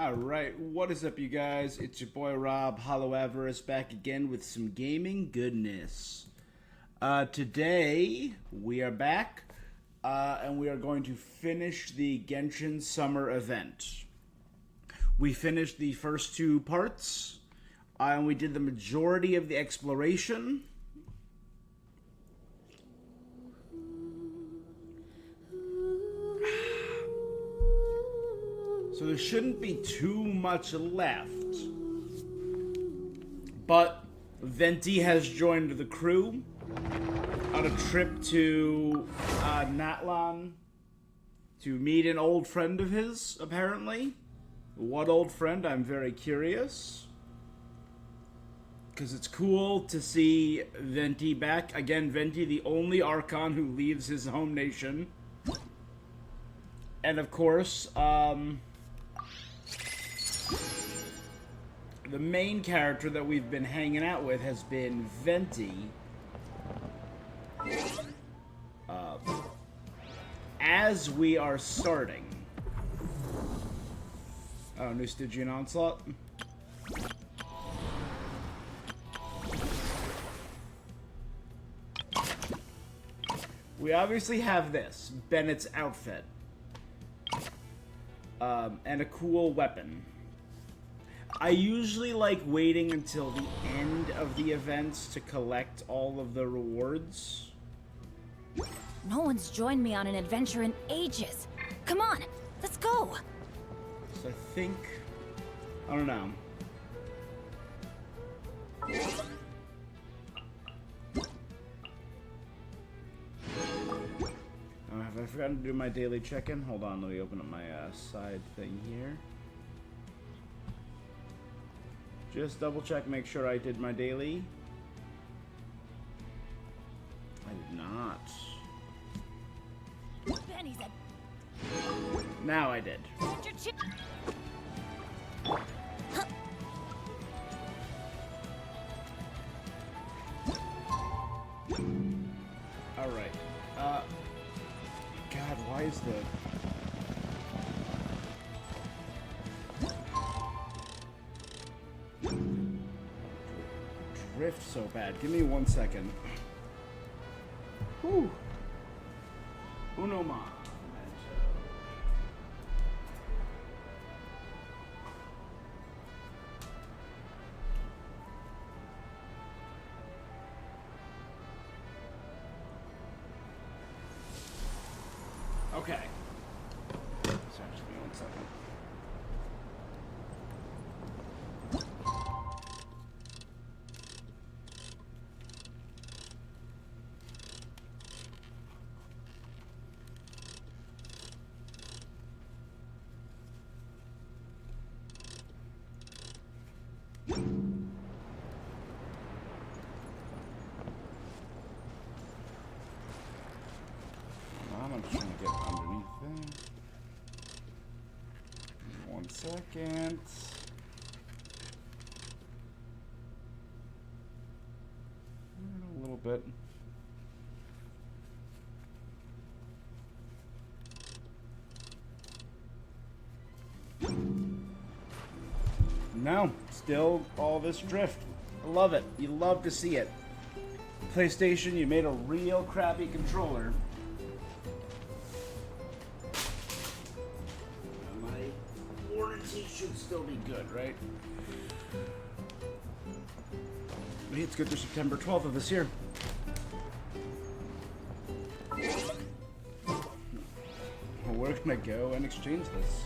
Alright, what is up, you guys? It's your boy Rob, Hollow Avarice, back again with some gaming goodness. Today, we are back, and we are going to finish the Genshin summer event. We finished the first two parts, and we did the majority of the exploration. So there shouldn't be too much left. But Venti has joined the crew on a trip to Natlan to meet an old friend of his, apparently. What old friend? I'm very curious. Because it's cool to see Venti back. Again, Venti, the only Archon who leaves his home nation. And of course, the main character that we've been hanging out with has been Venti. As we are starting. Oh, new Stygian Onslaught. We obviously have this, Bennett's outfit. And a cool weapon. I usually like waiting until the end of the events to collect all of the rewards. No one's joined me on an adventure in ages. Come on, let's go. So I think... I don't know. Have I forgotten to do my daily check-in? Hold on, let me open up my side thing here. Just double check, make sure I did my daily. I did not. Benny's at... Now I did. Alright. God, why is the... drift so bad? Give me 1 second. Whew. Uno ma. Okay. Sorry, just give me 1 second. I'm just trying to get underneath there. 1 second. A little bit. No, still all this drift. I love it. You love to see it. PlayStation, you made a real crappy controller. My warranty should still be good, right? Maybe it's good through September 12th of this year. We're gonna go and exchange this.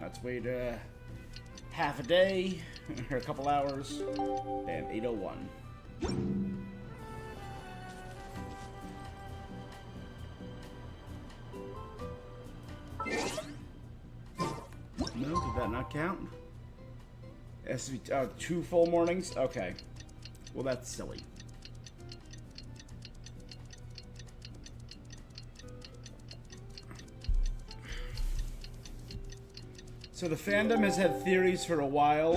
Let's wait half a day, or a couple hours, and 8:01. No, did that not count? It has to be 2 full mornings? Okay. Well, that's silly. So the fandom has had theories for a while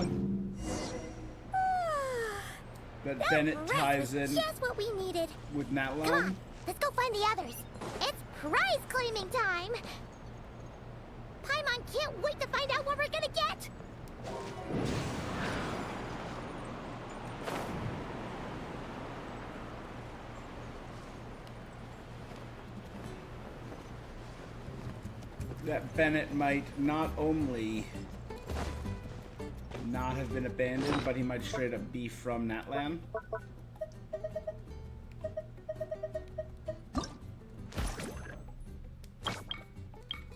that Bennett ties in just what we needed. with Come Natlan. on, let's go find the others. It's prize claiming time. Paimon can't wait to find out what we're gonna get. That Bennett might not only not have been abandoned, but he might straight up be from Natlan.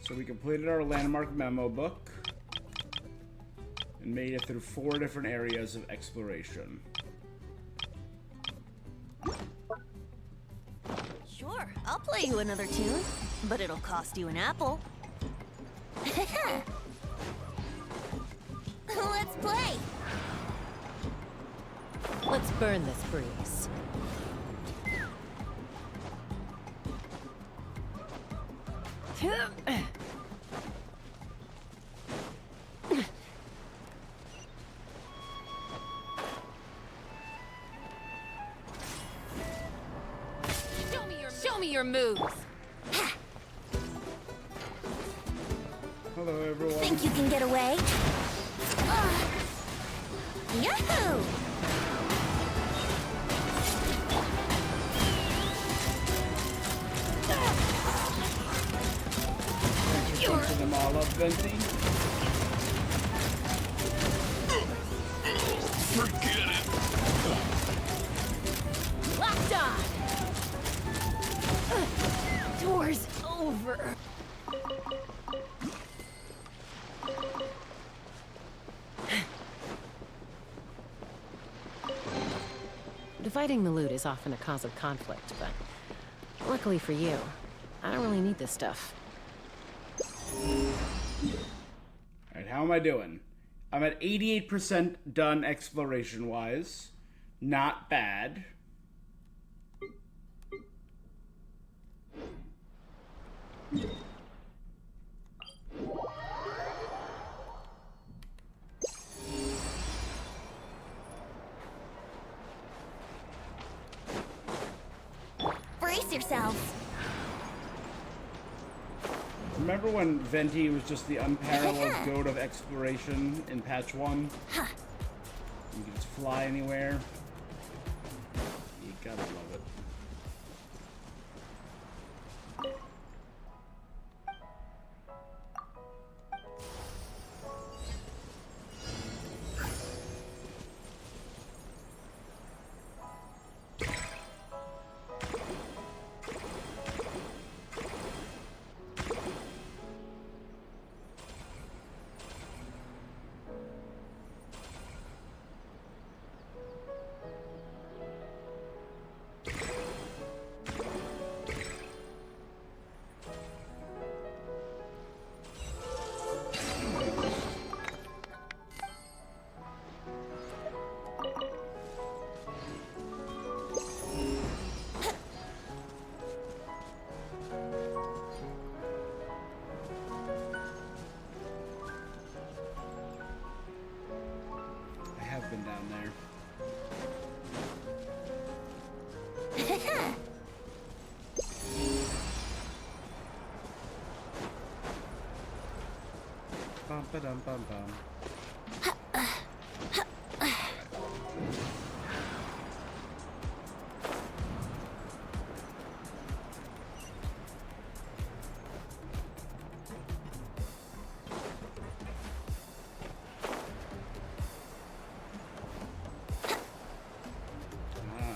So we completed our landmark memo book and made it through 4 different areas of exploration. Sure, I'll play you another tune, but it'll cost you an apple. Let's play. Let's burn this breeze. Show me your moves. Hello, everyone. Think you can get away? Yahoo! Thanks for punching them all up, Venti. Forget it. Locked on! Door's over. Dividing the loot is often a cause of conflict, but luckily for you, I don't really need this stuff. Alright, how am I doing? I'm at 88% done exploration-wise. Not bad. Brace yourselves. Remember when Venti was just the unparalleled goat of exploration in patch 1? You could just fly anywhere. You gotta love it. I have been down there. Bum ba dum bum bum.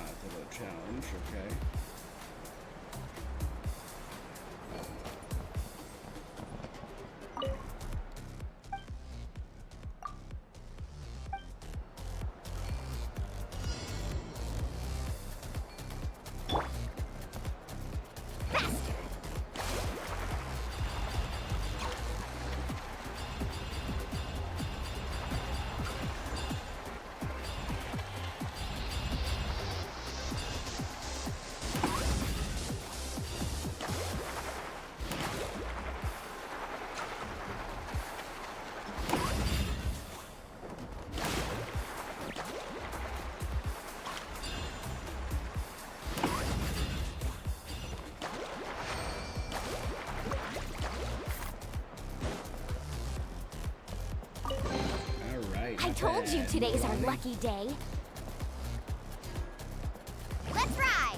It's a little challenge, okay. right. I told you today's our lucky day. Let's ride!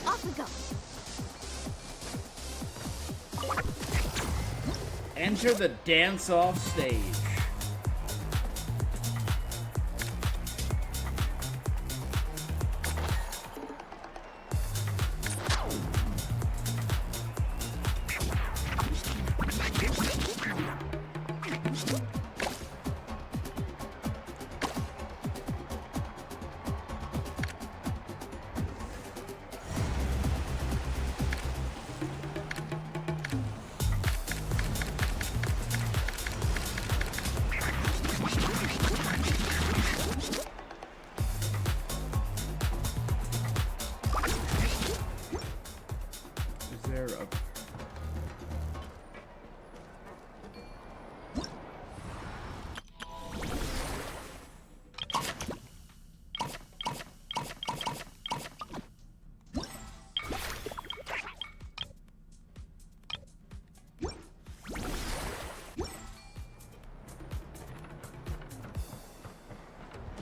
Off we go. Enter the dance-off stage. Is there a...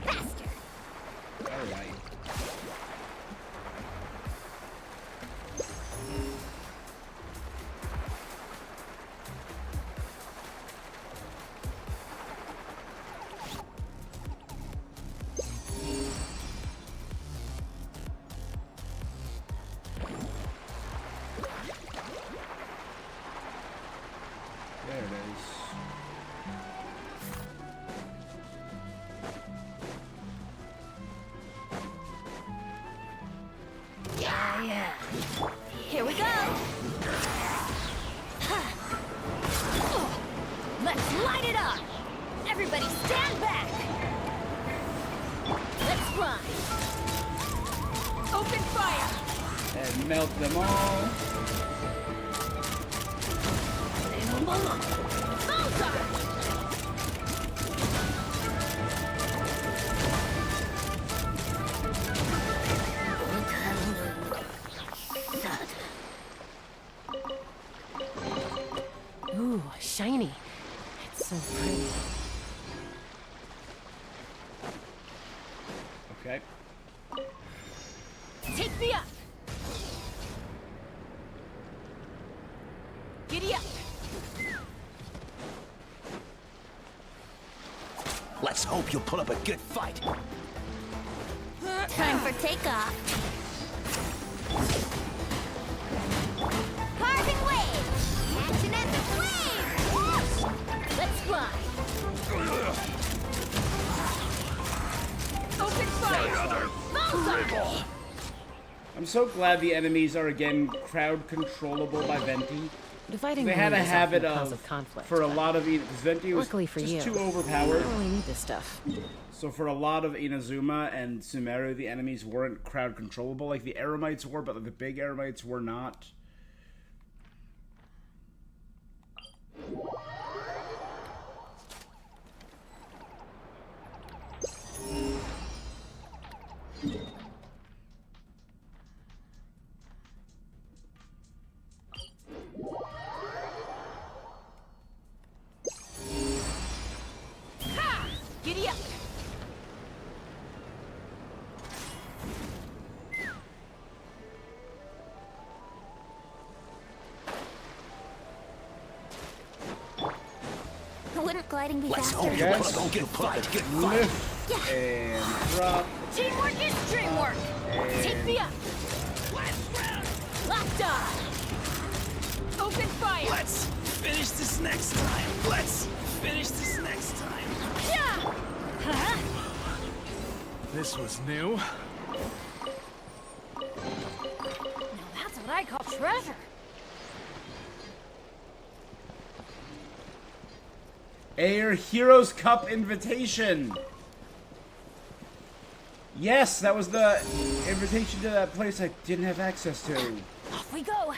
Faster! Alright. There it is. Yeah. Here we go. Let's light it up. Everybody stand back. Let's run. Open fire. And melt them all. Ooh, shiny. It's so pretty. Okay. Take me up. Giddy up. Let's hope you'll put up a good fight. Time for takeoff. Carving wave! Action at the wave! Let's fly. Open fire. Bullseye. I'm so glad the enemies are again crowd controllable by Venti. Dividing They the had loot a is habit often a cause of, of conflict. for a but lot of Venti was luckily for just you, too I overpowered. don't really need this stuff. So for a lot of Inazuma and Sumeru, the enemies weren't crowd controllable like the Eremites were, but the big Eremites were not. Giddy up. Wouldn't gliding be Let's faster? hope Yes. you'll put up a good fight. Lift and drop. Teamwork is dreamwork. Take me up. Locked on. Open fire. Let's finish this next time. Let's finish this next time. Yeah. Huh? This was new. Now that's what I call treasure. Air Heroes Cup invitation. Yes, that was the invitation to that place I didn't have access to. Off we go.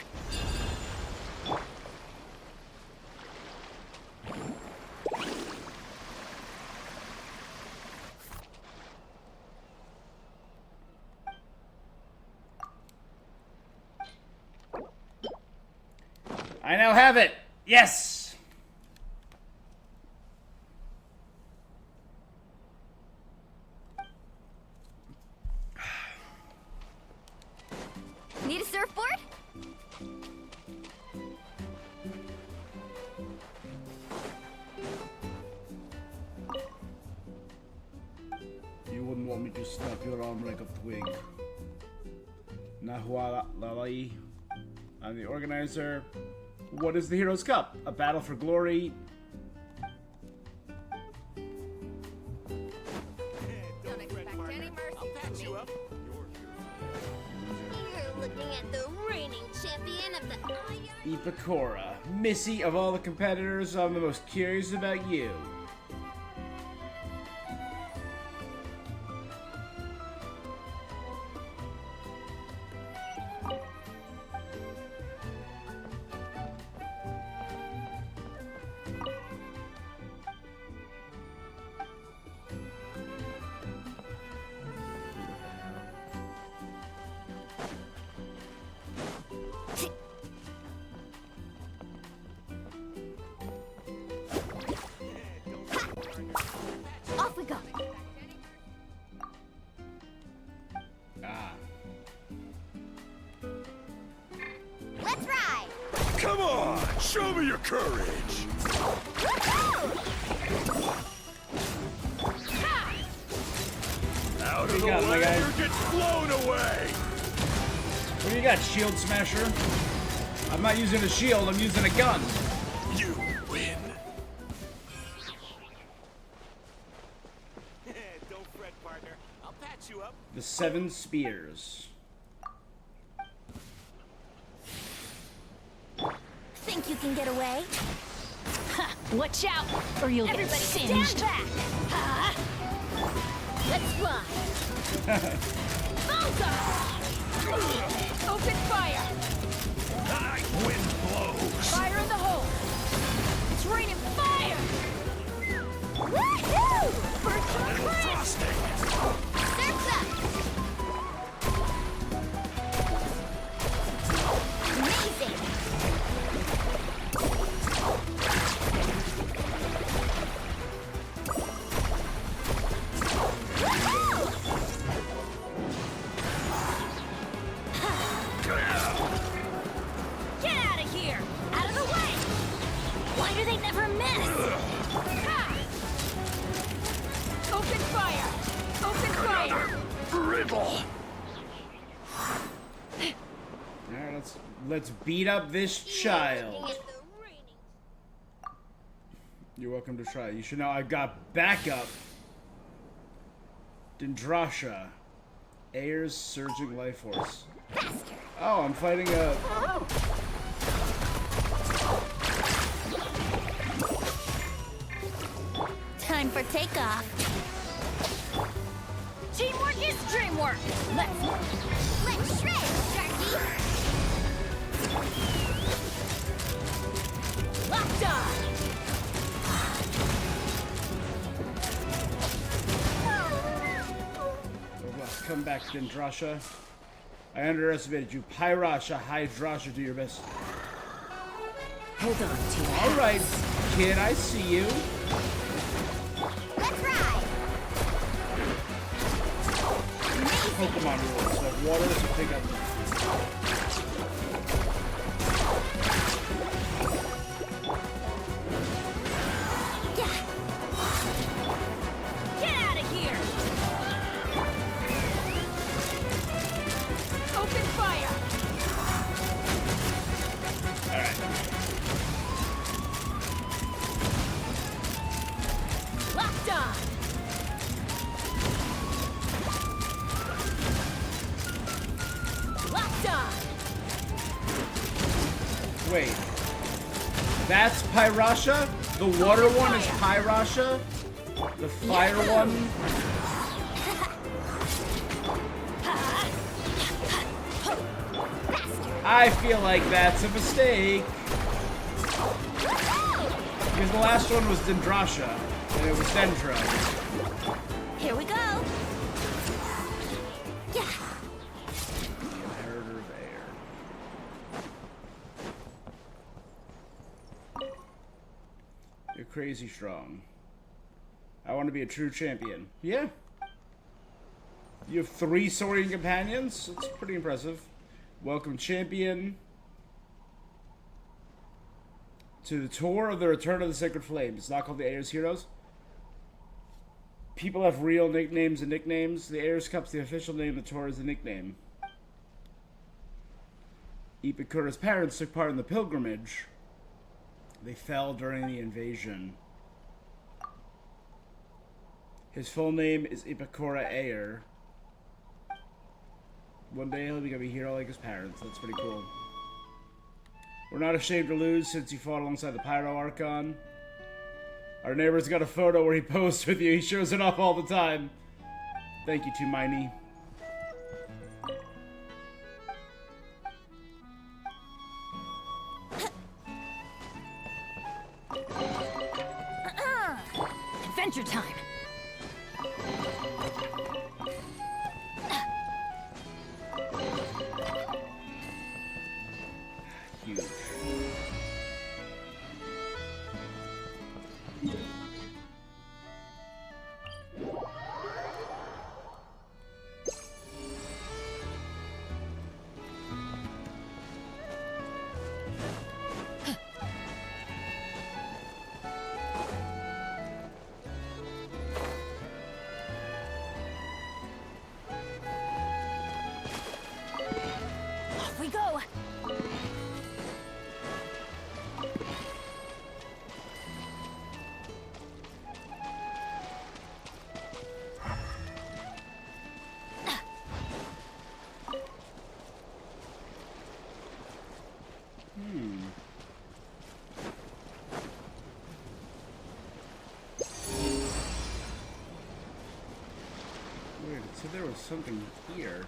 I now have it! Yes! Need a surfboard? You wouldn't want me to snap your arm like a twig. Nahua Lalai. I'm the organizer. What is the Hero's Cup? A battle for glory. Don't expect any mercy. I'll patch you up. You're looking at the reigning champion of the Iron. Ipakora. Missy, of all the competitors, I'm the most curious about you. Off we go. Ah. Let's ride. Come on, show me your courage. Out of you the got, my way guy? or get blown away. What do you got, Shield Smasher? I'm not using a shield, I'm using a gun. You win. Don't fret, partner. I'll patch you up. The 7 Spears. Think you can get away? Watch out, or you'll Everybody get stand singed. back. Let's fly. Open fire! I wind blows. Fire in the hole! It's raining fire! Woohoo! Little frosting. Surf's up. Amazing. Get out of here! Out of the way! Why do they never miss? Ha! Open fire! Open fire! Brittle. Alright, let's beat up this child. Looking at the reigning. You're welcome to try. You should know I've got backup. Dendrasha. Ayer's Surging Life Force. Oh, I'm fighting a... Time for takeoff. Teamwork is dreamwork! Let's shred, Sharky. Locked on! Come back, Dendrasha. I underestimated you. Pyrasha, Hydrasha, do your best. Hold on to your Alright, kid, I see you. Let's ride. Pokemon rules. So if water is a pick up. Get out of here! Open fire! Alright. Locked on! Locked on! Wait. That's Pyrasha? The water one is Pyrasha? The fire one? I feel like that's a mistake. Because the last one was Dendrasha, and it was Dendra. Here we go. Yeah. The Inheritor of Air. crazy strong. I want to be a true champion. Yeah. You have 3 soaring companions? That's pretty impressive. Welcome, champion, to the tour of the Return of the Sacred Flame. It's not called the Ayers Heroes. People have real nicknames and nicknames. The Ayers Cup's the official name. The tour is the nickname. Ipakura's parents took part in the pilgrimage. They fell during the invasion. His full name is Ipakura Ayer. One day he'll become a hero like his parents. That's pretty cool. We're not ashamed to lose since you fought alongside the Pyro Archon. Our neighbor's got a photo where he posed with you. He shows it off all the time. Thank you, Tumaini. Adventure time. Huge. Off we go. Weird. So there was something here.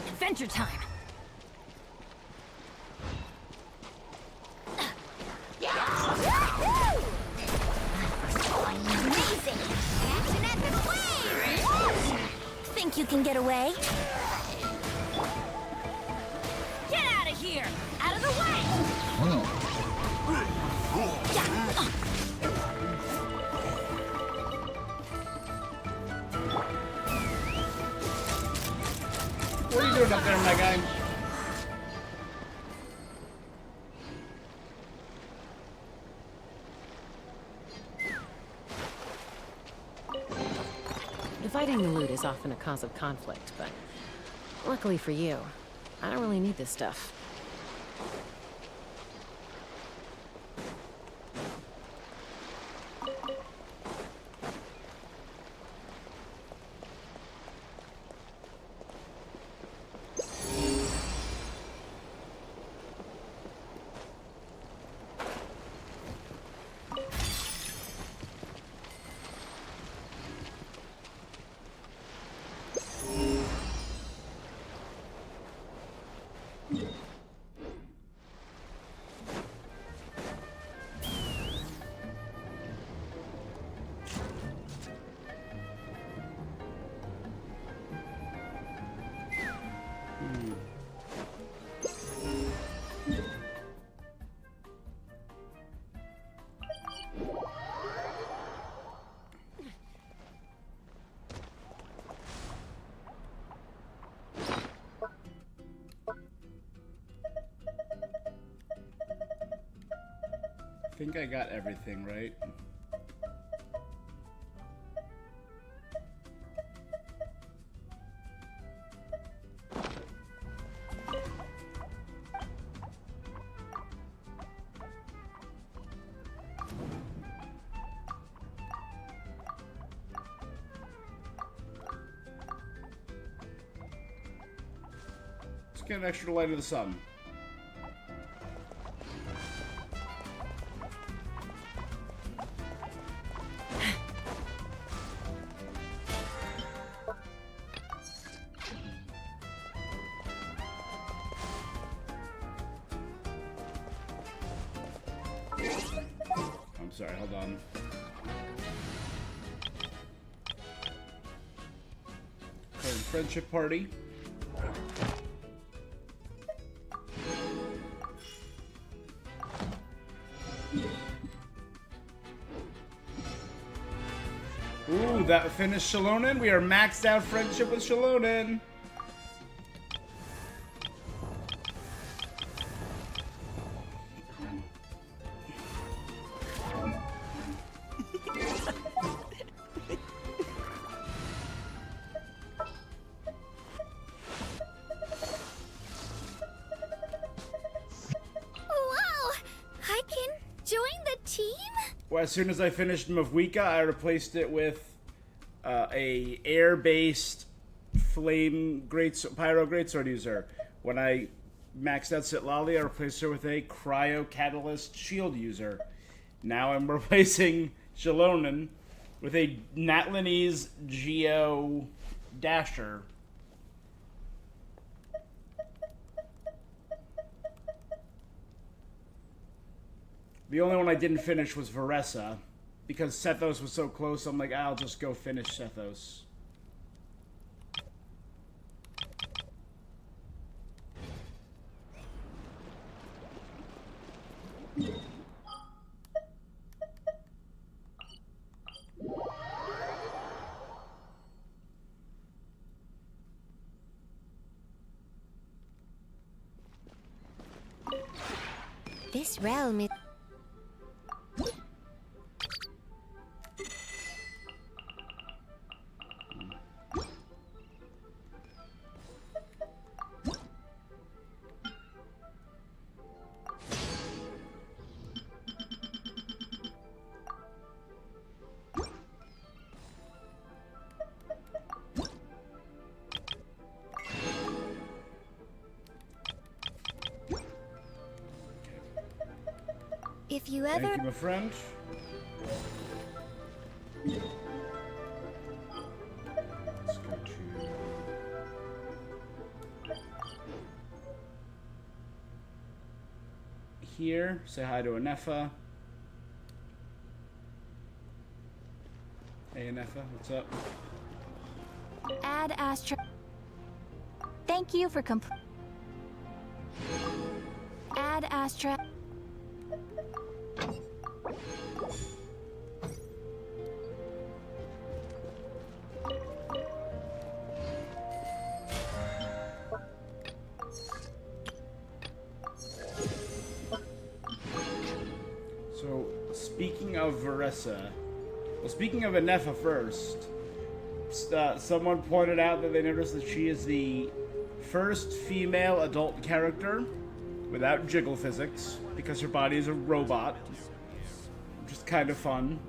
Adventure time. Amazing! Action at the flame! Think you can get away? Get out of here! Out of the way! What are you doing up there, my guy? Dividing the loot is often a cause of conflict, but luckily for you, I don't really need this stuff. I think I got everything right. Let's get an extra light of the sun. I'm sorry, hold on. Friendship party. that finished Shalonen. We are maxed out friendship with Shalonen. Wow! I can join the team? Well, as soon as I finished Mavwika, I replaced it with a air-based flame pyro greatsword user. When I maxed out Sitlali, I replaced her with a cryo catalyst shield user. Now I'm replacing Shalonen with a Natlanese Geo Dasher. The only one I didn't finish was Varessa. Because Sethos was so close, I'm like, I'll just go finish Sethos. This realm is... If you ever... Thank you, my friend. Let's go to... here. Say hi to Anefa. Hey, Anefa, what's up? Add Astra... Thank you for Add Astra... So, speaking of Varessa, well, speaking of Anefa first, someone pointed out that they noticed that she is the first female adult character without jiggle physics, because her body is a robot, which is kind of fun.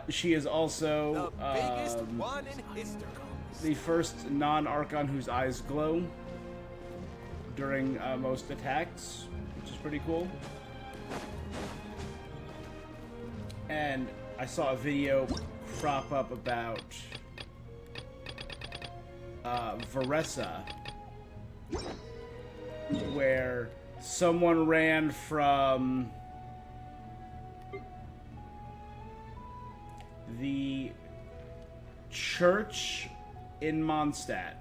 She is also the first non-Archon whose eyes glow during most attacks, which is pretty cool. And I saw a video crop up about Varessa, where someone ran from the church in Mondstadt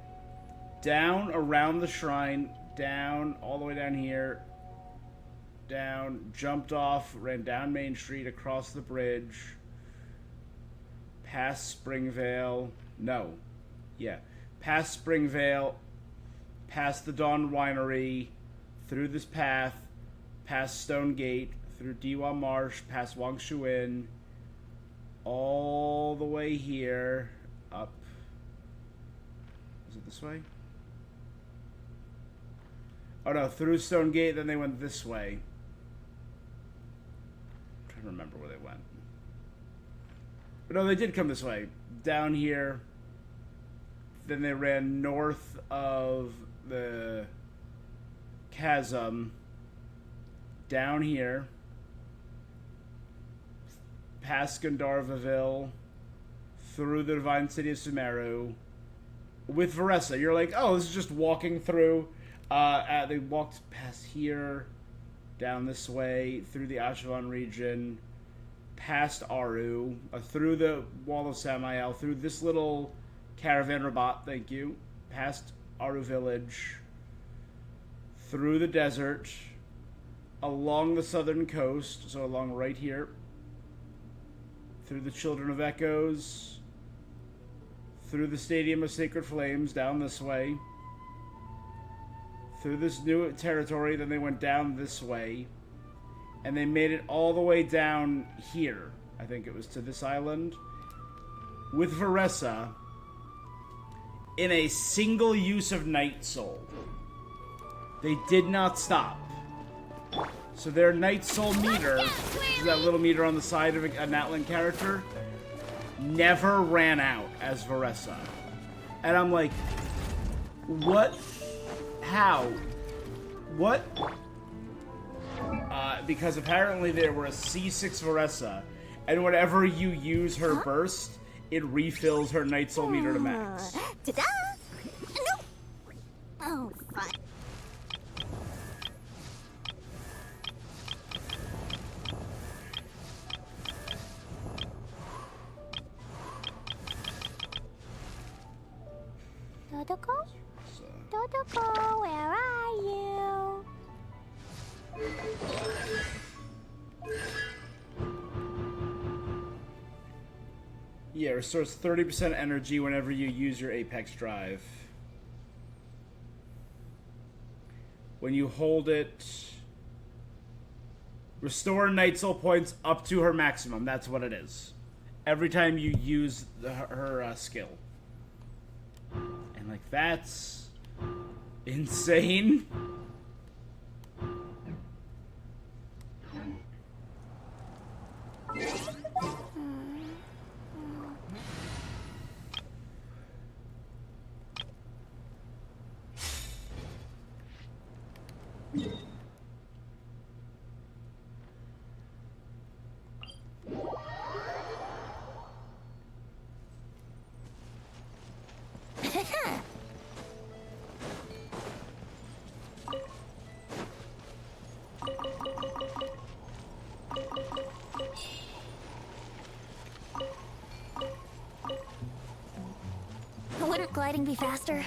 down around the shrine, down all the way down here, down, jumped off, ran down Main Street, across the bridge, past Springvale, past Springvale, past the Dawn Winery, through this path, past Stone Gate, through Diwa Marsh, past Wangshu Inn, all the way here, up. Is it this way? Oh no, through Stone Gate, then they went this way. I'm trying to remember where they went. But no, they did come this way. Down here. Then they ran north of the chasm. Down here. Past Gandharvaville. Through the Divine City of Sumeru. With Varessa. You're like, oh, this is just walking through. They walked past here, down this way, through the Ashvan region, past Aru, through the Wall of Samael, through this little caravan rabat, thank you, past Aru village, through the desert, along the southern coast, so along right here, through the Children of Echoes, through the Stadium of Sacred Flames, down this way, through this new territory, then they went down this way, and they made it all the way down here. I think it was to this island, with Veressa, in a single use of Night Soul. They did not stop. So their Night Soul meter, which is that little meter on the side of a Natlan character, never ran out as Veressa. And I'm like, what? How? What? Because apparently there were a C6 Veressa, and whenever you use her burst, it refills her Night Soul meter to max. Ta-da! No! Oh, fun. Dodoko? Dodoko, where are you? Yeah, restores 30% energy whenever you use your Apex Drive. When you hold it, restore Night Soul points up to her maximum. That's what it is. Every time you use her skill. And, like, that's insane. Wouldn't gliding be faster?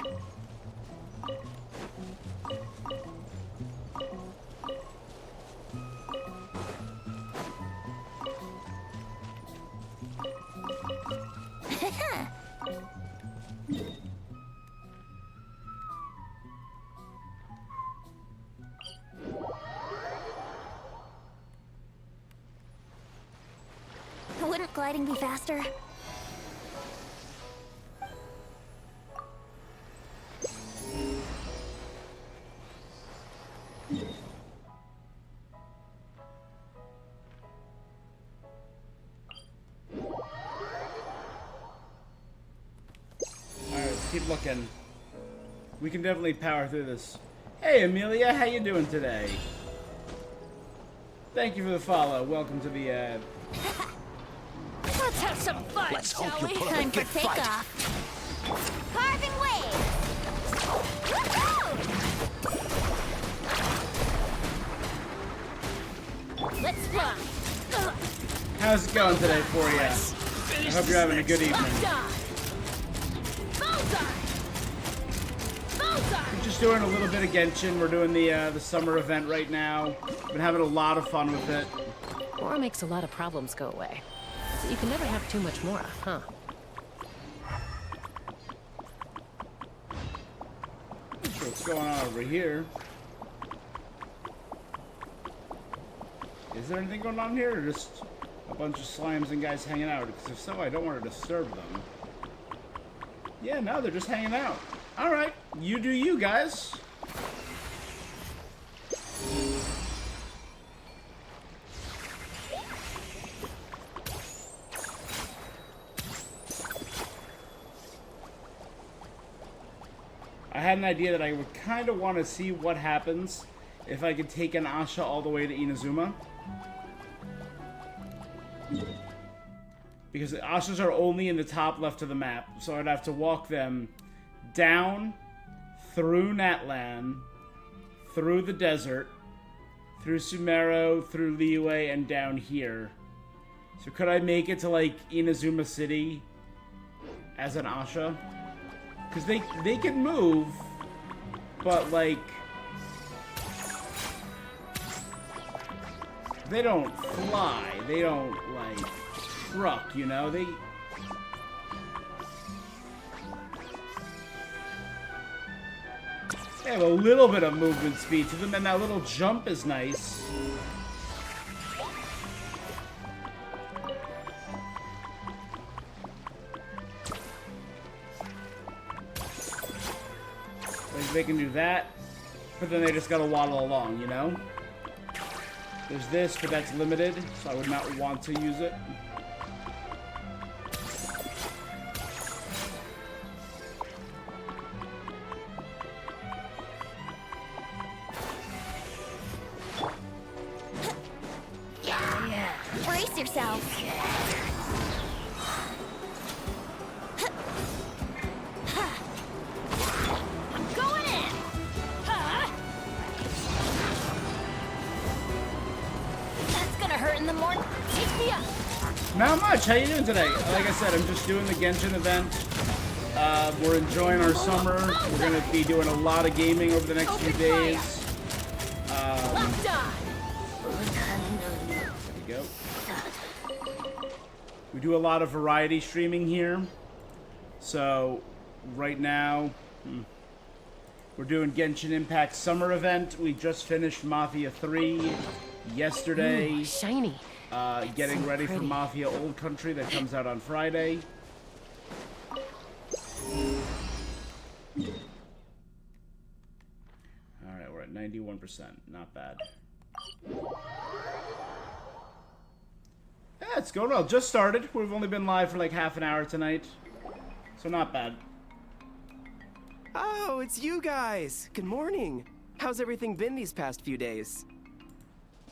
Wouldn't gliding be faster? Keep looking. We can definitely power through this. Hey, Amelia, how you doing today? Thank you for the follow. Welcome to the, Let's have some fun, Let's shall hope you we? put up a Time good for fight. takeoff. Carving waves. Let's fly. how's it going today for you? I Finish hope this you're having a next good time. evening. Bullseye! Bullseye! Just doing a little bit of Genshin. We're doing the summer event right now. Been having a lot of fun with it. Mora makes a lot of problems go away. So you can never have too much Mora, huh? Not sure what's going on over here. Is there anything going on here, or just a bunch of slimes and guys hanging out? Because if so, I don't want to disturb them. Yeah, no, they're just hanging out. All right, you do you, guys. I had an idea that I would kind of want to see what happens if I could take an Asha all the way to Inazuma. Because the Ashas are only in the top left of the map, so I'd have to walk them down, through Natlan, through the desert, through Sumeru, through Liyue, and down here. So could I make it to, like, Inazuma City as an Asha? Because they can move, but, like, they don't fly. They don't, like, truck, you know? They have a little bit of movement speed to them, and that little jump is nice. Like they can do that, but then they just gotta waddle along, you know? There's this, but that's limited, so I would not want to use it. Brace yourself. I'm going in. Huh? That's gonna hurt in the morning. Take me up. Not much. How you doing today? Like I said, I'm just doing the Genshin event. We're enjoying our summer. We're gonna be doing a lot of gaming over the next few days. Locked on. There we go. We do a lot of variety streaming here. So, right now, we're doing Genshin Impact Summer Event. We just finished Mafia 3 yesterday. Ooh, shiny. Getting so ready for pretty. Mafia Old Country that comes out on Friday. Alright, we're at 91%. Not bad. Yeah, it's going well. Just started. We've only been live for like half an hour tonight. So not bad. Oh, it's you guys! Good morning! How's everything been these past few days?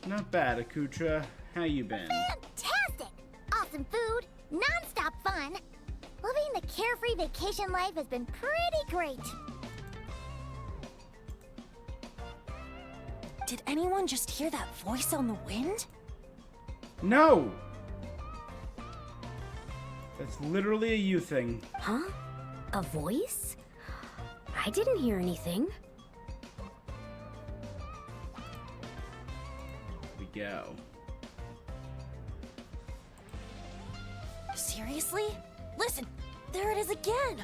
Not bad, Akutra. How you been? Fantastic! Awesome food, non-stop fun. Living the carefree vacation life has been pretty great. Did anyone just hear that voice on the wind? No! That's literally a you thing. Huh? A voice? I didn't hear anything. We go. Seriously? Listen, there it is again.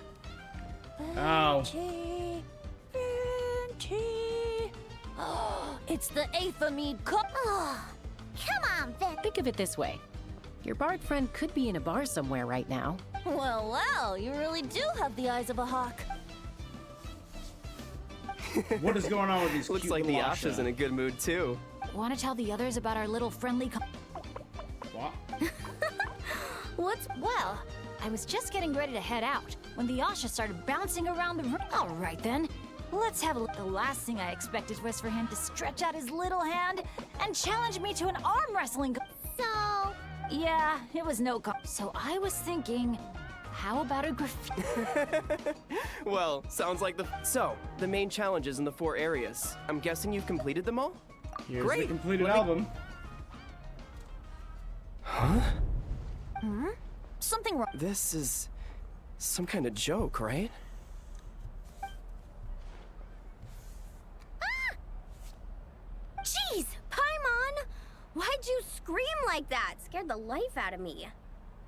Oh. Venti, Venti. Oh, it's the Aethamine cup. Oh, come on, Vin. Think of it this way. Your bard friend could be in a bar somewhere right now. Well, well, you really do have the eyes of a hawk. What is going on with these Looks cute like the little Asha's Asha? in a good mood too. Want to tell the others about our little friendly What? What's... Well, I was just getting ready to head out when the Asha started bouncing around the room. All right, then. Let's have a look. The last thing I expected was for him to stretch out his little hand and challenge me to an arm wrestling. So, Yeah, it was no go. So I was thinking, how about a graffiti? Well, sounds like So, the main challenges in the 4 areas. I'm guessing you've completed them all? Here's the Great. completed Let me- album. Something wrong. This is some kind of joke, right? jeez, Paimon! Why'd you scream like that? Scared the life out of me.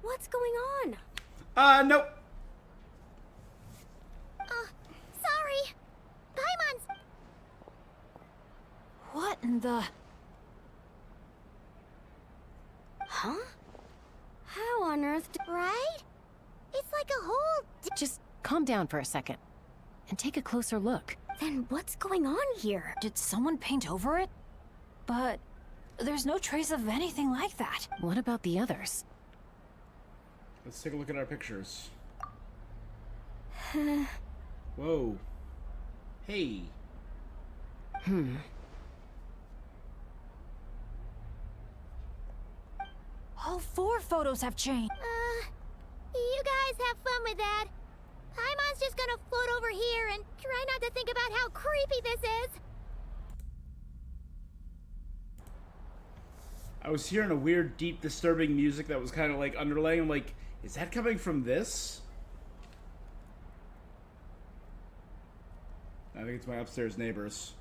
What's going on? Nope. Sorry. Paimon's... What in the... Huh? How on earth... Right? It's like a whole... Just calm down for a second and take a closer look. Then what's going on here? Did someone paint over it? But there's no trace of anything like that. What about the others? Let's take a look at our pictures. Whoa. Hey. All 4 photos have changed. You guys have fun with that. Paimon's just gonna float over here and try not to think about how creepy this is. I was hearing a weird, deep, disturbing music that was kind of like underlaying. I'm like, is that coming from this? I think it's my upstairs neighbors.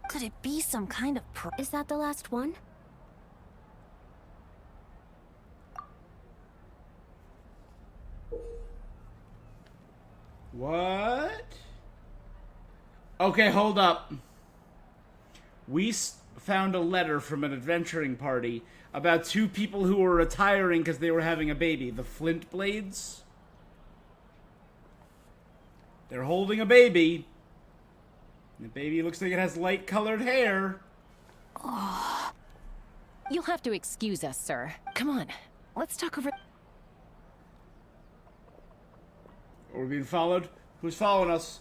Could it be some kind of Is that the last one? What? Okay, hold up. We found a letter from an adventuring party about two people who were retiring because they were having a baby. The Flint Blades. They're holding a baby. The baby looks like it has light-colored hair. You'll have to excuse us, sir. Come on, let's talk over... Are we being followed? Who's following us?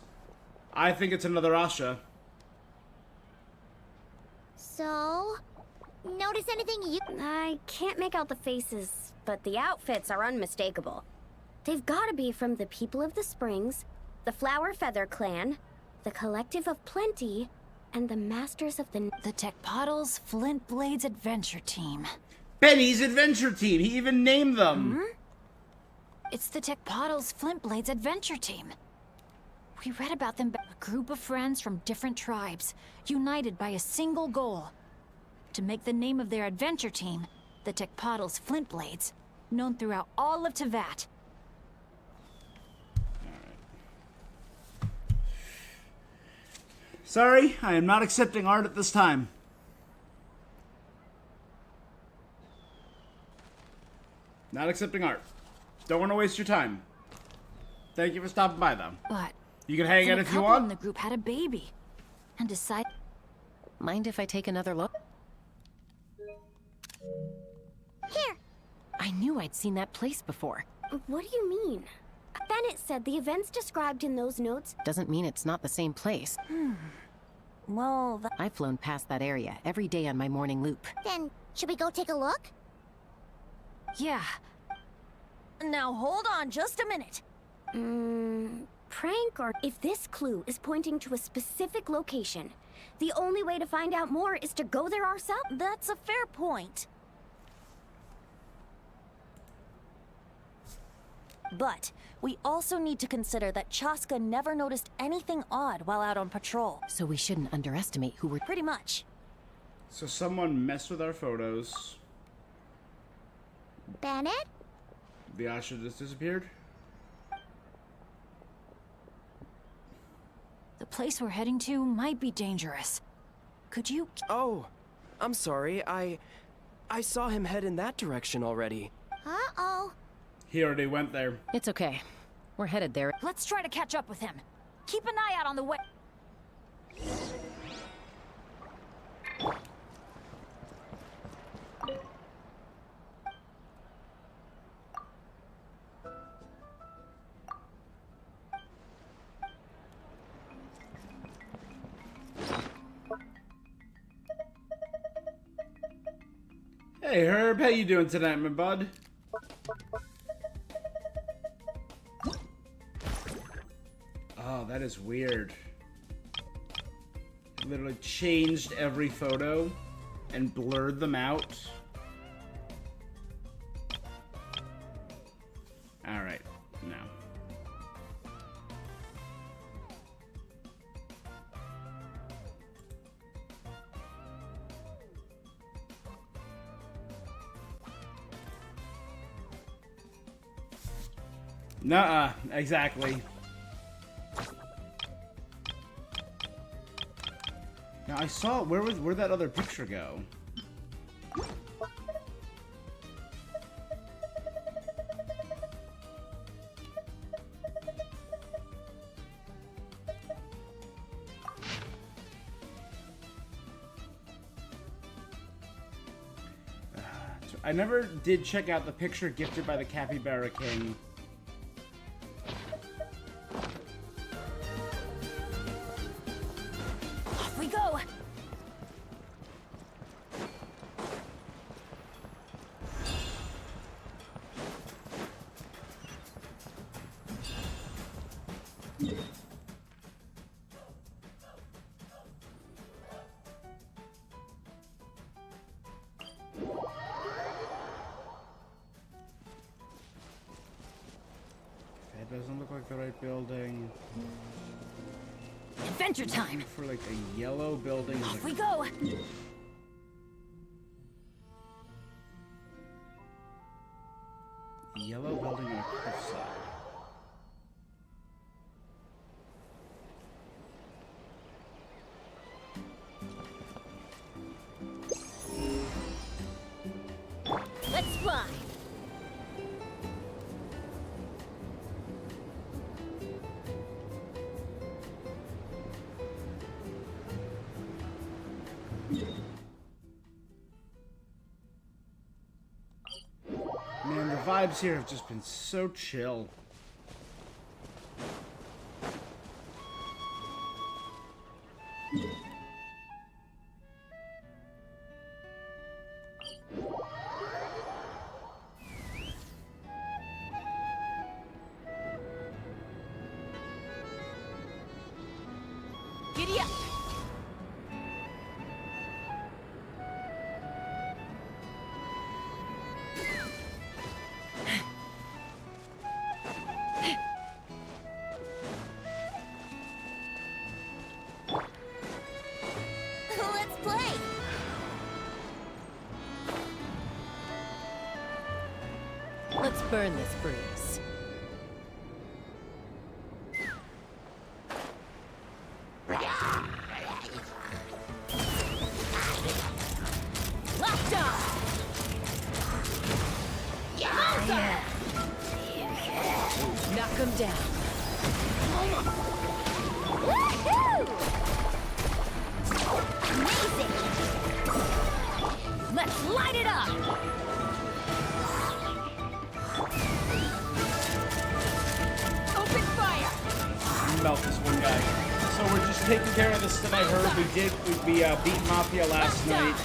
I think it's another Asha. So, notice anything you... I can't make out the faces, but the outfits are unmistakable. They've gotta be from the People of the Springs, the Flower Feather Clan, the Collective of Plenty, and the Masters of the... The Tecpotals Flint Blades Adventure Team. Benny's adventure team. He even named them. It's the Tecpotals Flint Blades Adventure Team. We read about them, a group of friends from different tribes, united by a single goal. To make the name of their adventure team, the Tecpotals Flint Blades, known throughout all of Tevat. Sorry, I am not accepting art at this time. Not accepting art. Don't want to waste your time. Thank you for stopping by, though. But You can hang out a if you couple in want. the group had a baby, and decided... Mind if I take another look? Here, I knew I'd seen that place before. What do you mean? Bennett said the events described in those notes... Doesn't mean it's not the same place. Well, I've flown past that area every day on my morning loop. then should we go take a look? yeah. Now hold on just a minute. Prank or... If this clue is pointing to a specific location, the only way to find out more is to go there ourselves. That's a fair point. But we also need to consider that Chaska never noticed anything odd while out on patrol. So we shouldn't underestimate who we're... Pretty much. So someone messed with our photos. Bennett? The Asha just disappeared. The place we're heading to might be dangerous. Could you... Oh, I'm sorry. I saw him head in that direction already. Uh-oh. He already went there. It's okay. We're headed there. Let's try to catch up with him. Keep an eye out on the way. Hey Herb, how you doing tonight, my bud? Oh, that is weird. Literally changed every photo and blurred them out. Alright, no. Nuh-uh, exactly. Now I saw where'd that other picture go? I never did check out the picture gifted by the Capybara King. Off we go. That doesn't look like the right building. Adventure time. For like a yellow building. Off we go. Yellow building on a cliffside. vibes here have just been so chill. Giddy up! Let's play! Let's burn this breeze. Locked on! Knock him down. Woohoo! Amazing! Let's light it up! Open fire! Melt this one guy. So we're just taking care of this that I heard. We beat Mafia last night.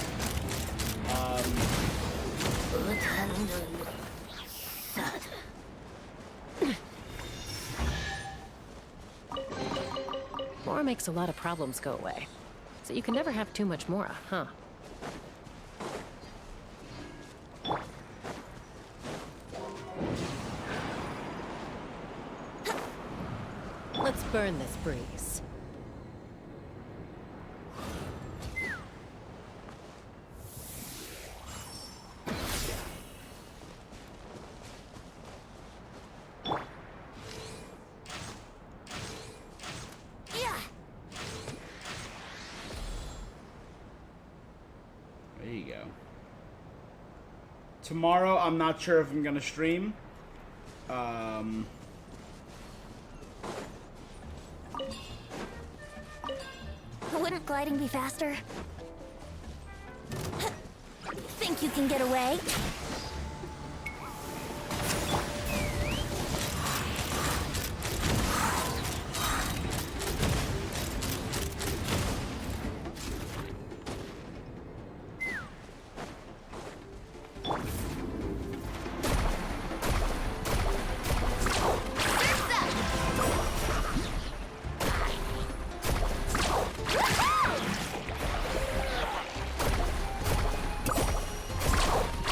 Mora makes a lot of problems go away. So you can never have too much Mora, huh? Let's burn this breeze. Yeah. There you go. Tomorrow, I'm not sure if I'm gonna stream. Wouldn't gliding be faster? Think you can get away?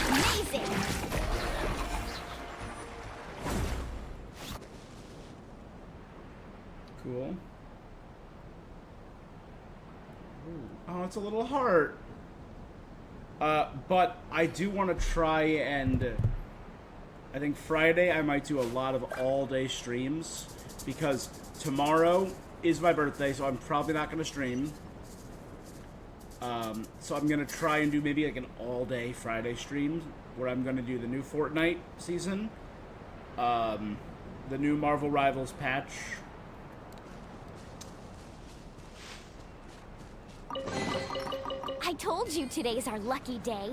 Amazing! Cool. Oh, it's a little heart. But I do want to try and... I think Friday I might do a lot of all-day streams. Because tomorrow is my birthday, so I'm probably not going to stream. So I'm going to try and do maybe like an all-day Friday stream. Where I'm going to do the new Fortnite season. The new Marvel Rivals patch. I told you today's our lucky day.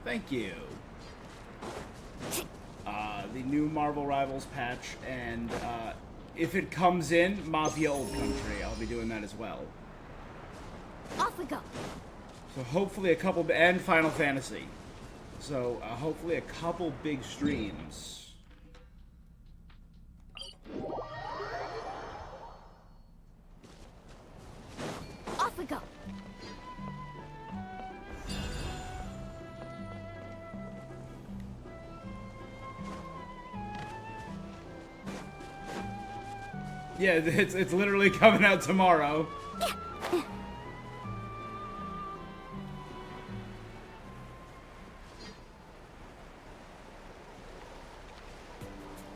Thank you. The new Marvel Rivals patch, and if it comes in, Mafia Old Country, I'll be doing that as well. Off we go. So hopefully a couple, and Final Fantasy. So hopefully a couple big streams. Off we go. Yeah, it's literally coming out tomorrow.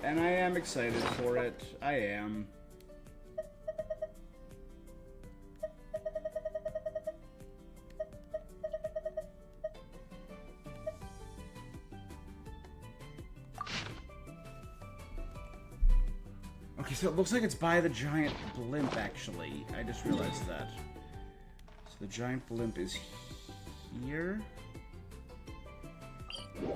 And I am excited for it. I am. Okay, so it looks like it's by the giant blimp, actually. I just realized that. So the giant blimp is here. There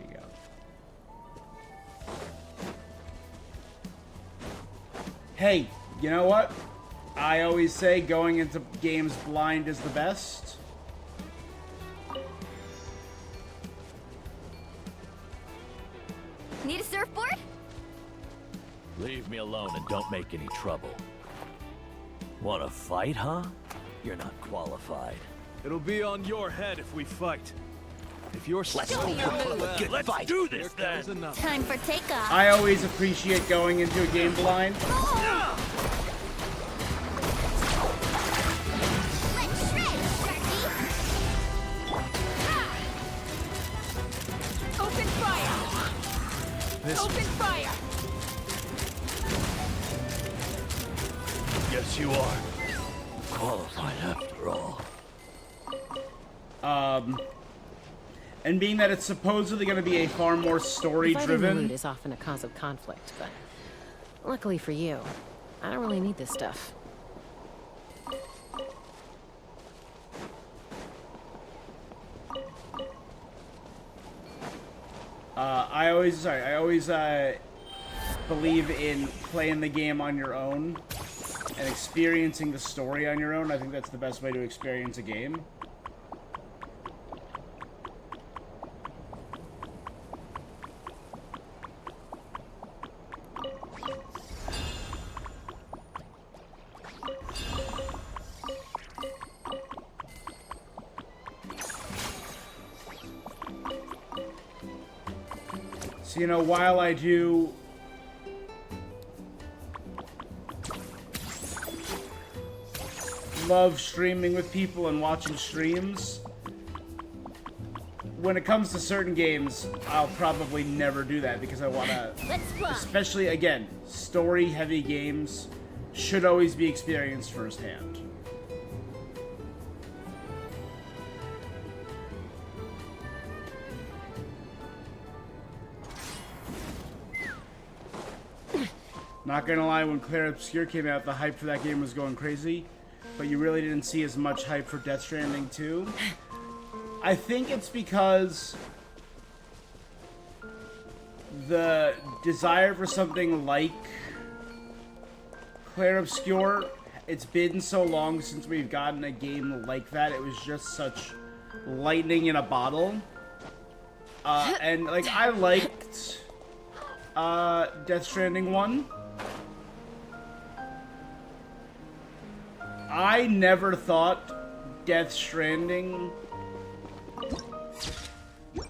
you go. Hey, you know what? I always say going into games blind is the best. Need a surfboard? Leave me alone and don't make any trouble. Want to fight, huh? You're not qualified. It'll be on your head if we fight. If you're Let's do this then. Time for takeoff. I always appreciate going into a game blind. Let's shred, Sharky. Open fire! Open fire! Yes, you are. Qualified after all. And being that it's supposedly going to be a far more Fighting the story-driven. loot is often a cause of conflict, but luckily for you, I don't really need this stuff. I always believe in playing the game on your own and experiencing the story on your own. I think that's the best way to experience a game. So, you know, while I do love streaming with people and watching streams, when it comes to certain games, I'll probably never do that because I want to, Let's fly. especially, again, story-heavy games should always be experienced firsthand. Not gonna lie, when Claire Obscure came out, the hype for that game was going crazy, but you really didn't see as much hype for Death Stranding 2. I think it's because the desire for something like Claire Obscure, it's been so long since we've gotten a game like that. It was just such lightning in a bottle. And, like, I liked Death Stranding 1. I never thought Death Stranding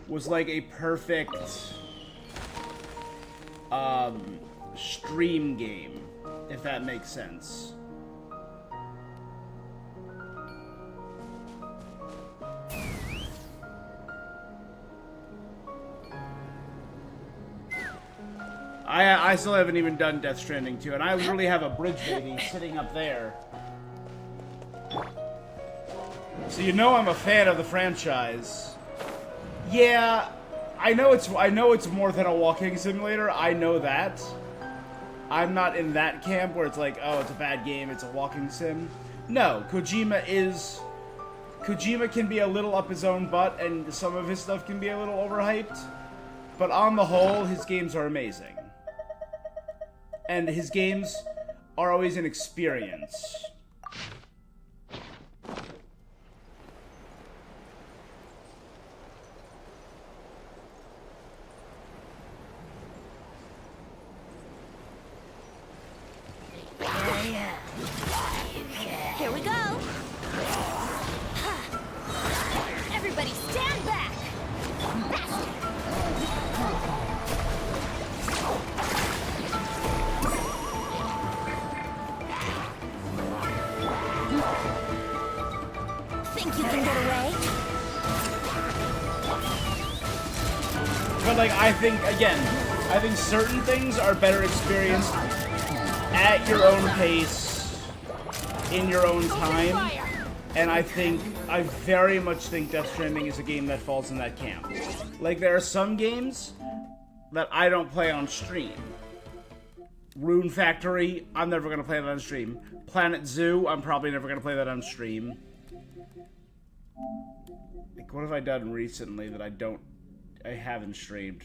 was like a perfect stream game, if that makes sense. I still haven't even done Death Stranding 2, and I literally have a bridge baby sitting up there. So you know I'm a fan of the franchise. Yeah, I know it's more than a walking simulator. I know that. I'm not in that camp where it's like, oh, it's a bad game, it's a walking sim. No, Kojima can be a little up his own butt, and some of his stuff can be a little overhyped. But on the whole, his games are amazing. And his games are always an experience. Here we go. Everybody stand back. Think you can get away? But, like, I think certain things are better experienced at your own pace, in your own time. And I very much think Death Stranding is a game that falls in that camp. Like, there are some games that I don't play on stream. Rune Factory, I'm never gonna play that on stream. Planet Zoo, I'm probably never gonna play that on stream. Like, what have I done recently that I haven't streamed?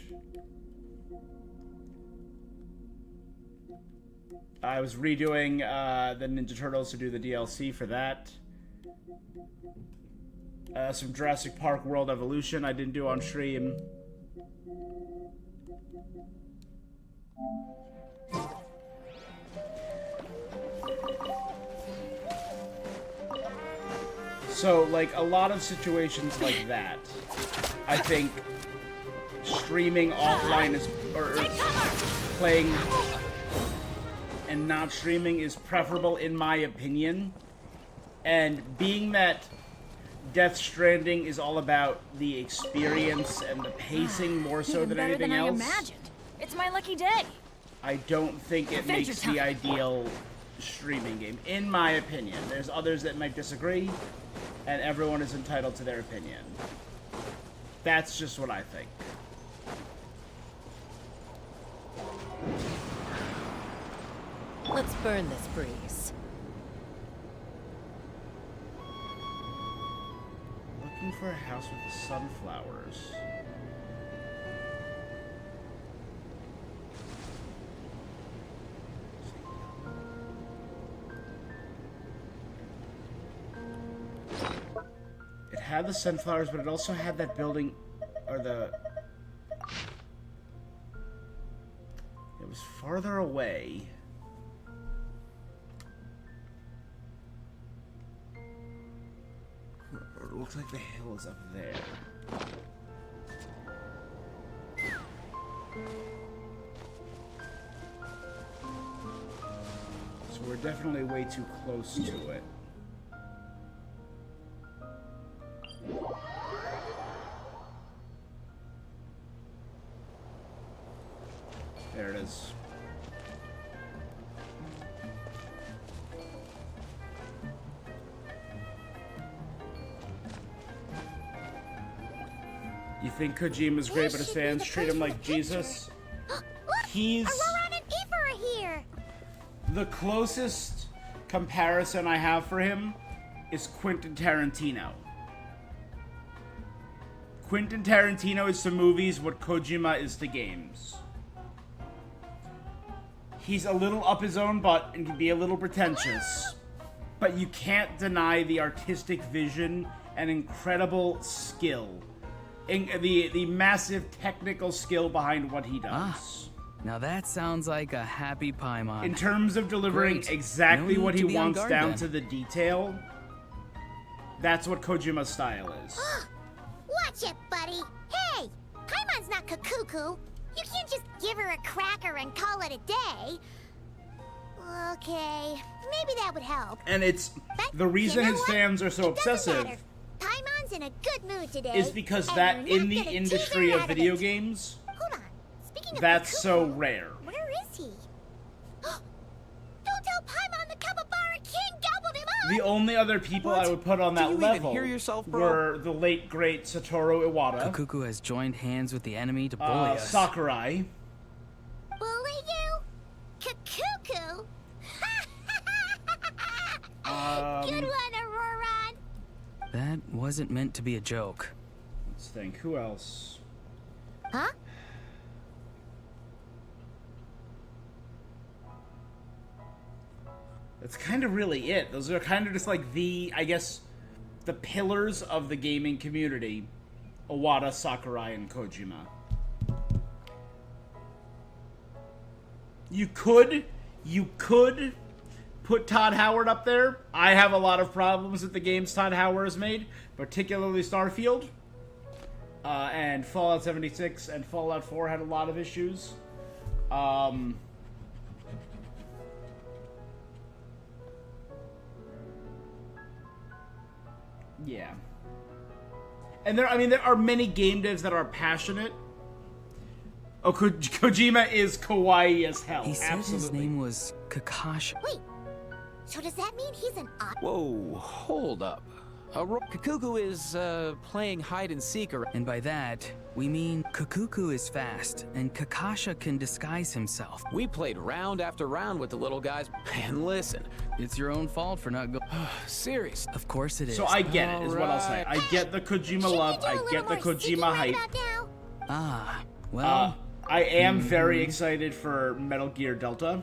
I was redoing the Ninja Turtles to do the DLC for that. Some Jurassic Park World Evolution I didn't do on stream. So, like, a lot of situations like that, I think streaming offline is, or playing and not streaming is preferable in my opinion. And being that Death Stranding is all about the experience and the pacing more so than anything else. Even better than I imagined. It's my lucky day. I don't think it makes the ideal streaming game, in my opinion. There's others that might disagree, and everyone is entitled to their opinion. That's just what I think. Let's burn this breeze. Looking for a house with the sunflowers. It had the sunflowers, but it also had that building, or the... It was farther away. It looks like the hill is up there. So we're definitely way too close to it. There it is. You think Kojima's great, but his fans treat him like Jesus? He's... Aurora and Eva are here! The closest comparison I have for him is Quentin Tarantino. Quentin Tarantino is to movies what Kojima is to games. He's a little up his own butt and can be a little pretentious, but you can't deny the artistic vision and incredible skill. The massive technical skill behind what he does. Now that sounds like a happy Paimon. In terms of delivering exactly what he wants down to the detail, that's what Kojima's style is. Watch it, buddy! Hey! Paimon's not cuckoo. You can't just give her a cracker and call it a day. Okay, maybe that would help. And it's... But the reason you know his what? fans are so It doesn't obsessive matter. Paimon's in a good mood today. is because and that you're not in the gonna industry tease her of out video it. games, Hold on. Speaking of that's cuckoo, so rare. where is he? Don't tell Paimon the Capybara King gobbled him up! The only other people I would put on Do that you even level hear yourself, bro? were the late great Satoru Iwata, Kakuku has joined hands with the enemy to bully us. Sakurai. Bully you? Cuckoo? Good one, Aurora! That wasn't meant to be a joke. Let's think. Who else? Huh? That's kind of really it. Those are kind of just like the, I guess, the pillars of the gaming community. Iwata, Sakurai, and Kojima. You could put Todd Howard up there. I have a lot of problems with the games Todd Howard has made, particularly Starfield. And Fallout 76 and Fallout 4 had a lot of issues. Yeah. And there are many game devs that are passionate. Oh, Kojima is kawaii as hell. He said Absolutely. his name was Kakashi. Wait, So does that mean he's an Whoa, hold up. Kakuku is, playing hide and seek around. And by that, we mean Kakuku is fast, and Kakasha can disguise himself. We played round after round with the little guys. And listen, It's your own fault for not going. serious. Of course it is. So I get it, is what I'll say. I get the Kojima love. I get the Kojima hype. Ah, well, I am very excited for Metal Gear Delta.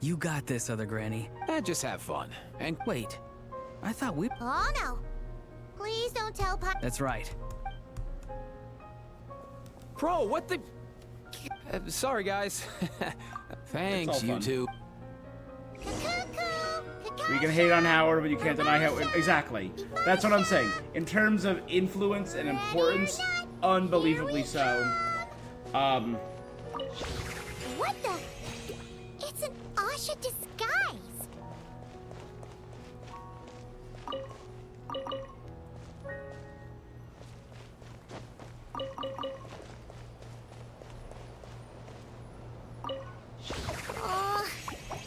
you got this, other granny. Just have fun. And Wait, I thought we. Oh no. Please don't tell Pop. That's right. Bro, what the? Sorry, guys. Thanks, all you fun. two. We can hate on Howard, but you can't deny how. Exactly. That's what I'm saying. In terms of influence and importance, unbelievably so. What the? It's an Asha disguise.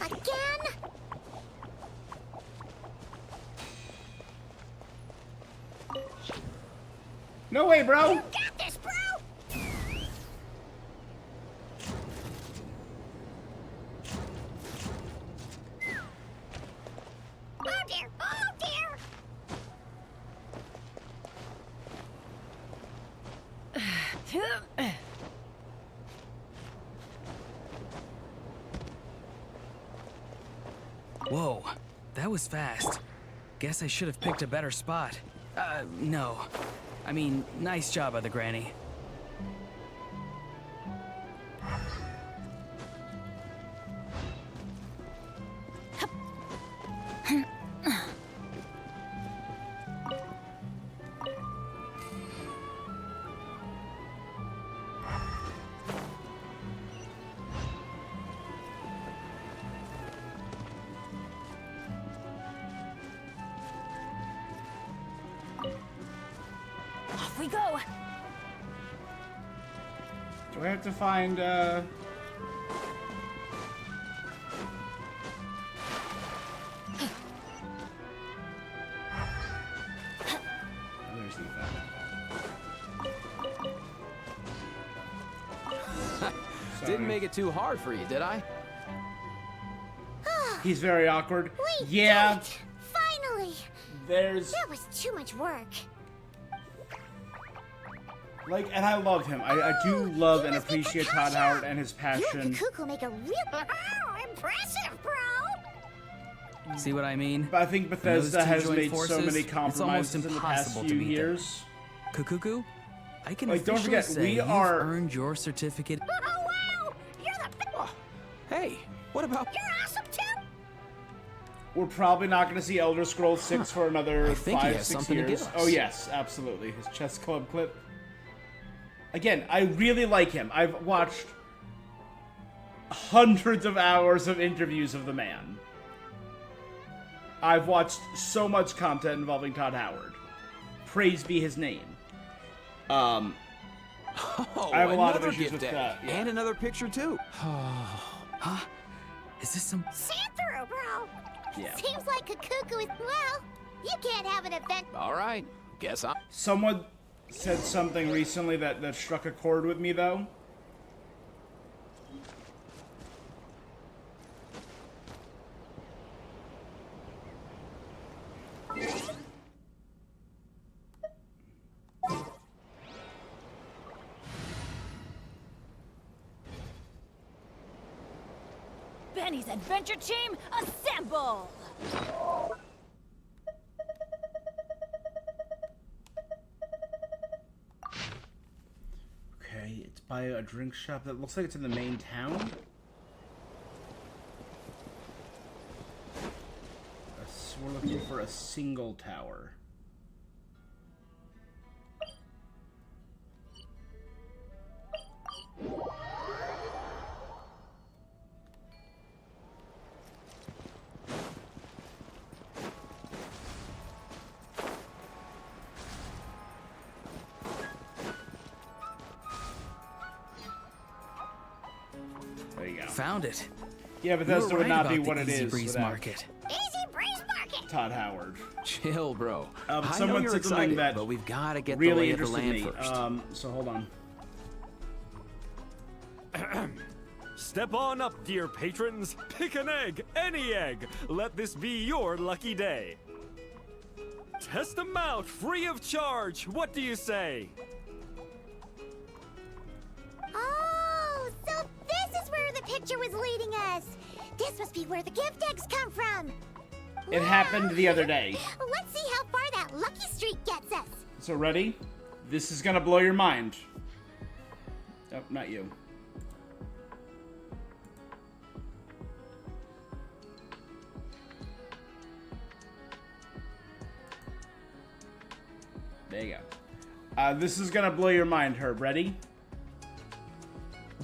Again? No way, bro. Got this, bro. Oh dear! Oh dear! Whoa, that was fast. Guess I should have picked a better spot. No. I mean, nice job, other granny. Off we go. Do I have to find, There's the effect. Didn't make it too hard for you, did I? He's very awkward. We Yeah, did it! Finally! there's That was too much work. like, and I love him. I do love he and was the appreciate Todd Kakasha. Howard and his You passion. and Kuku make a real impressive, bro. See what I mean? But I think When Bethesda those two has join made so forces, many it's compromises almost in the past impossible to few beat them. years. Kukuku, I can Like, don't officially forget, say we you've are- earned your certificate. Oh wow! You're the Hey, what about? You're awesome too. We're probably not going to see Elder Scrolls 6 for another I think he 5, has 6 something to years. give us. Oh yes, absolutely. His chess club clip. Again, I really like him. I've watched hundreds of hours of interviews of the man. I've watched so much content involving Todd Howard. Praise be his name. Oh, I have a lot of another issues gift with deck. that, yeah. And another picture too. Huh? Is this some? See through, bro. Yeah. Seems like a cuckoo is well. You can't have an event. All right, guess I'm. Someone said something recently that struck a chord with me, though. Benny's adventure team, assemble! Okay, it's by a drink shop that looks like it's in the main town. We're looking for a single tower. There you go. Found it. Yeah, but You Bethesda were would right not be about what the it Easy is Breeze without Market. Easy Breeze Market! Todd Howard. Chill, bro. I know Someone you're said something excited, that but we've got to get the really lay of the interested land me. first. So hold on. Step on up, dear patrons. Pick an egg, any egg. Let this be your lucky day. Test them out, free of charge. What do you say? Oh, so this is where the picture was leading us. This must be where the gift eggs come from. It happened the other day. Let's see how far that lucky streak gets us. So ready? This is gonna blow your mind. Oh, not you. There you go. This is gonna blow your mind, Herb. Ready?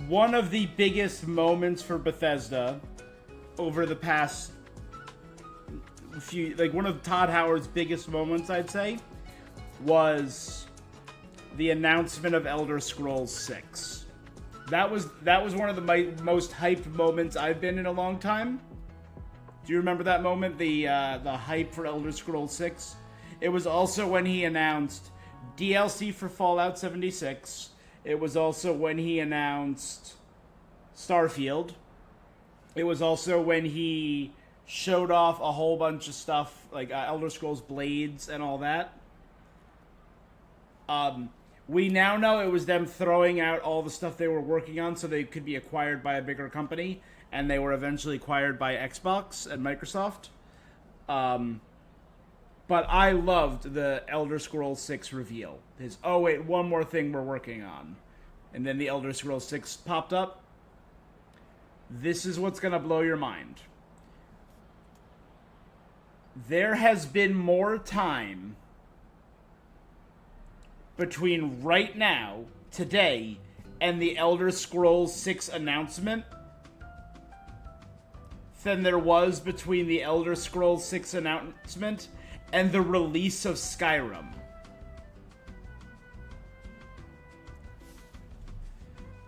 One of the biggest moments for Bethesda over the past few, like one of Todd Howard's biggest moments, I'd say, was the announcement of Elder Scrolls 6. That was one of the most hyped moments I've been in a long time. Do you remember that moment? The hype for Elder Scrolls 6? It was also when he announced DLC for Fallout 76. It was also when he announced Starfield. It was also when he showed off a whole bunch of stuff, like Elder Scrolls Blades and all that. We now know it was them throwing out all the stuff they were working on so they could be acquired by a bigger company, and they were eventually acquired by Xbox and Microsoft. But I loved the Elder Scrolls 6 reveal. Oh wait, one more thing we're working on. And then the Elder Scrolls 6 popped up. This is what's gonna blow your mind. There has been more time between right now, today, and the Elder Scrolls 6 announcement than there was between the Elder Scrolls 6 announcement and the release of Skyrim.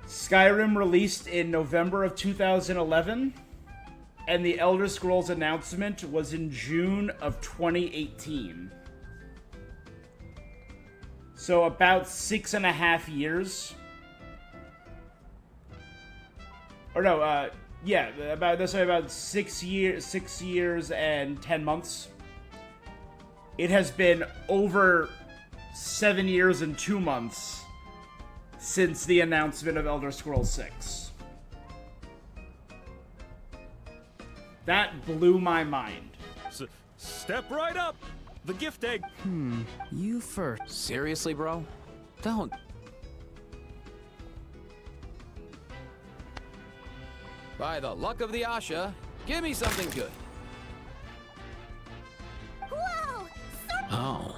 Skyrim released in November of 2011, and the Elder Scrolls announcement was in June of 2018. So about 6.5 years. Or no, yeah, about 6 years and 10 months. It has been over 7 years and 2 months since the announcement of Elder Scrolls 6. That blew my mind. Step right up! The gift egg! You first. Seriously, bro? Don't. By the luck of the Asha, give me something good. Whoa! Oh.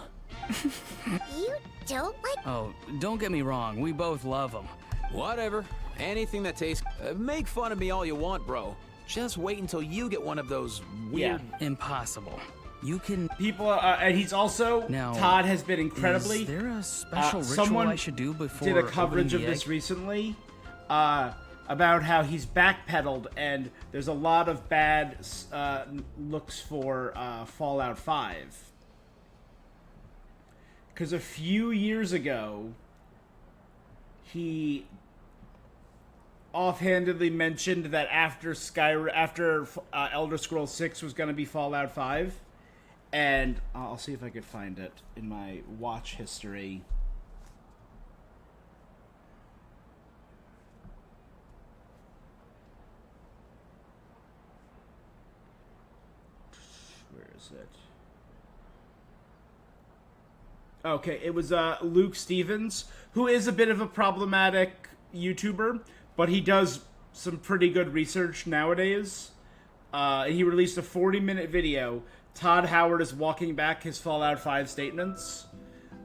You don't like... Oh, don't get me wrong. We both love them. Whatever. Anything that tastes... make fun of me all you want, bro. Just wait until you get one of those weird... Impossible. You can... People, and he's also... Now, Todd has been incredibly... Is there a special ritual someone I should do before did a coverage of opening the this egg? recently, about how he's backpedaled, and there's a lot of bad looks for Fallout 5. Because a few years ago, he offhandedly mentioned that after Elder Scrolls 6 was going to be Fallout 5, and I'll see if I could find it in my watch history. Where is it? Okay, it was Luke Stevens, who is a bit of a problematic YouTuber, but he does some pretty good research nowadays. He released a 40-minute video. Todd Howard is walking back his Fallout 5 statements.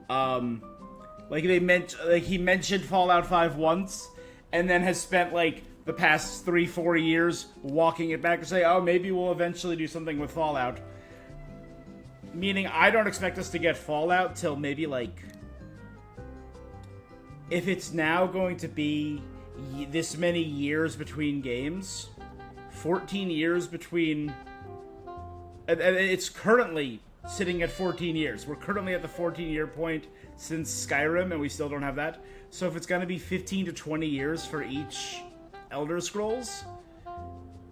He mentioned Fallout 5 once, and then has spent like the past 3-4 years walking it back to say, oh, maybe we'll eventually do something with Fallout. Meaning, I don't expect us to get Fallout till maybe, like... If it's now going to be this many years between games, 14 years between... And it's currently sitting at 14 years. We're currently at the 14-year point since Skyrim, and we still don't have that. So if it's going to be 15 to 20 years for each Elder Scrolls,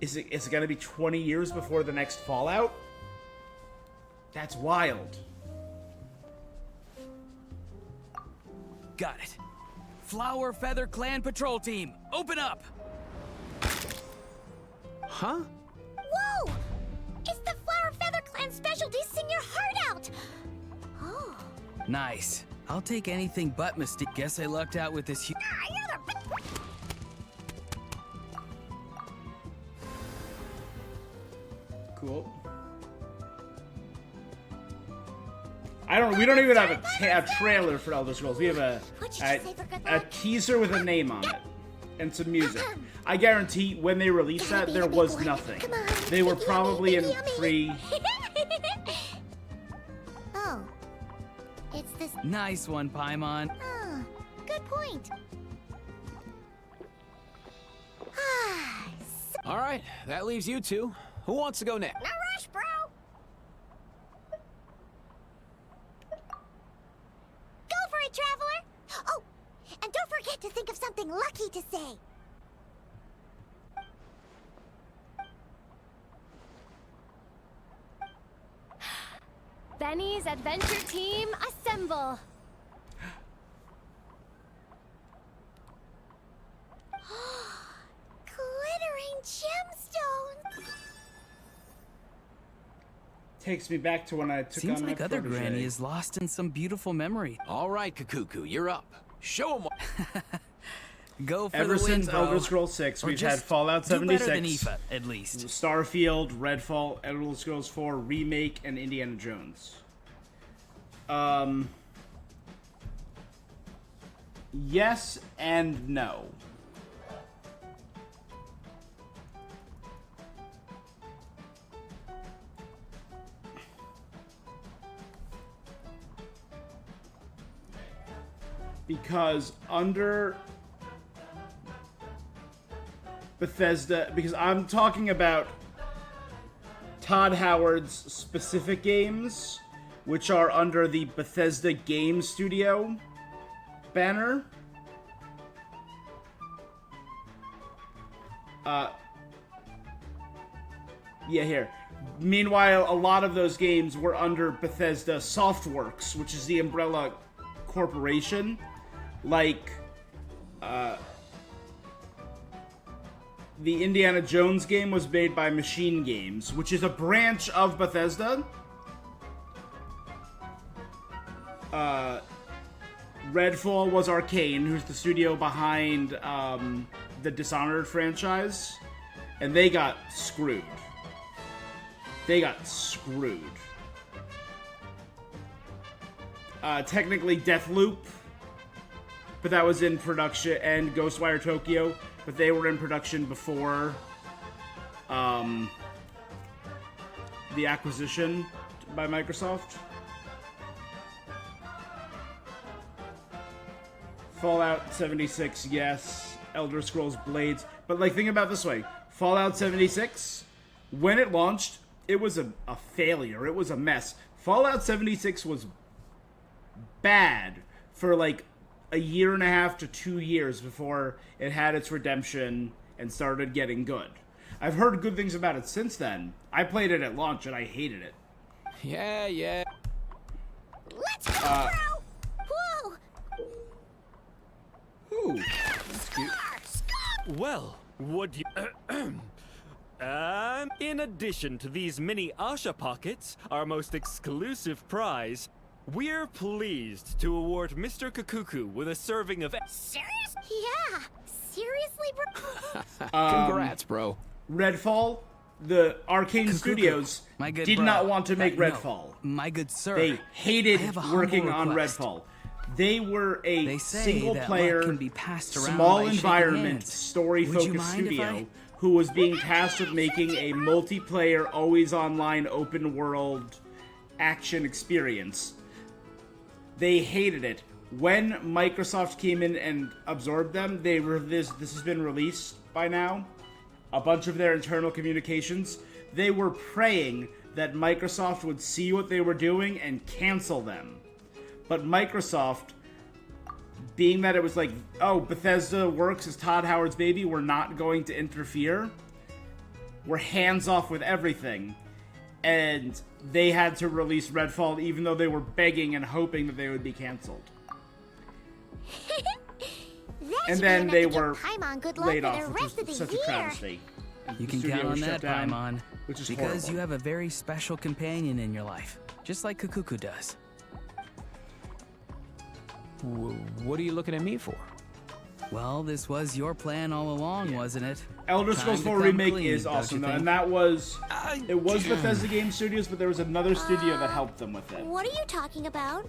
is it going to be 20 years before the next Fallout? That's wild. Got it. Flower Feather Clan Patrol Team, open up! Huh? Whoa! It's the Flower Feather Clan specialty Sing Your Heart Out! Oh. Nice. I'll take anything but Mystique. Guess I lucked out with this Cool. We don't even have a trailer for Elder Scrolls. We have a teaser with a name on it and some music. I guarantee when they released that, there was nothing. They were probably in pre... Oh. It's this... Nice one, Paimon. Oh, good point. All right, that leaves you two. Who wants to go next? No rush, bro! Go for it, traveler! Oh, and don't forget to think of something lucky to say. Benny's Adventure Team, assemble! Glittering gemstones! Takes me back to when I took Seems on like my other protege. Granny is lost in some beautiful memory. All right, Kakuku, you're up. Show 'em what. Go for Ever the win, since bro. Elder Scrolls 6, Or we've just had Fallout do better 76, than Aoife, at least. Starfield, Redfall, Elder Scrolls 4 Remake, and Indiana Jones. Yes and no. Because under Bethesda, because I'm talking about Todd Howard's specific games, which are under the Bethesda Game Studio banner. Yeah, here. Meanwhile, a lot of those games were under Bethesda Softworks, which is the umbrella corporation. Like, the Indiana Jones game was made by Machine Games, which is a branch of Bethesda. Redfall was Arcane, who's the studio behind the Dishonored franchise, and they got screwed. Technically Deathloop, but that was in production, and Ghostwire Tokyo, but they were in production before the acquisition by Microsoft. Fallout 76, yes. Elder Scrolls Blades. But, like, think about it this way. Fallout 76, when it launched, it was a failure. It was a mess. Fallout 76 was bad for, like, a year and a half to 2 years before it had its redemption and started getting good. I've heard good things about it since then. I played it at launch and I hated it. Yeah. Let's go, bro! Whoa! Ooh. Well, would you... And in addition to these mini Asha pockets, our most exclusive prize, we're pleased to award Mr. Kakuku with a serving of... Serious? Yeah. Seriously, bro? Congrats, bro. Redfall, the Arcane Studios My good did bro. not want to make No, Redfall. my good sir. They hated I have a humble working on request. Redfall. They were a They say single-player, that luck can be passed around small by shaking environment, hands. Would story-focused you mind if studio who was being tasked with making a multiplayer, always-online, open-world action experience. They hated it. When Microsoft came in and absorbed them, this has been released by now. a bunch of their internal communications, they were praying that Microsoft would see what they were doing and cancel them. But Microsoft, being that it was like, oh, Bethesda works as Todd Howard's baby, we're not going to interfere. We're hands off with everything. And they had to release Redfall even though they were begging and hoping that they would be canceled. And then they were laid off, which was such a travesty. You can count on that, Paimon, which is because horrible. you have a very special companion in your life, just like Kukuku does. What are you looking at me for? Well, this was your plan all along, wasn't it? Elder Scrolls 4 Remake is awesome, though, and that was... It was damn. Bethesda Game Studios, but there was another studio that helped them with it. What are you talking about?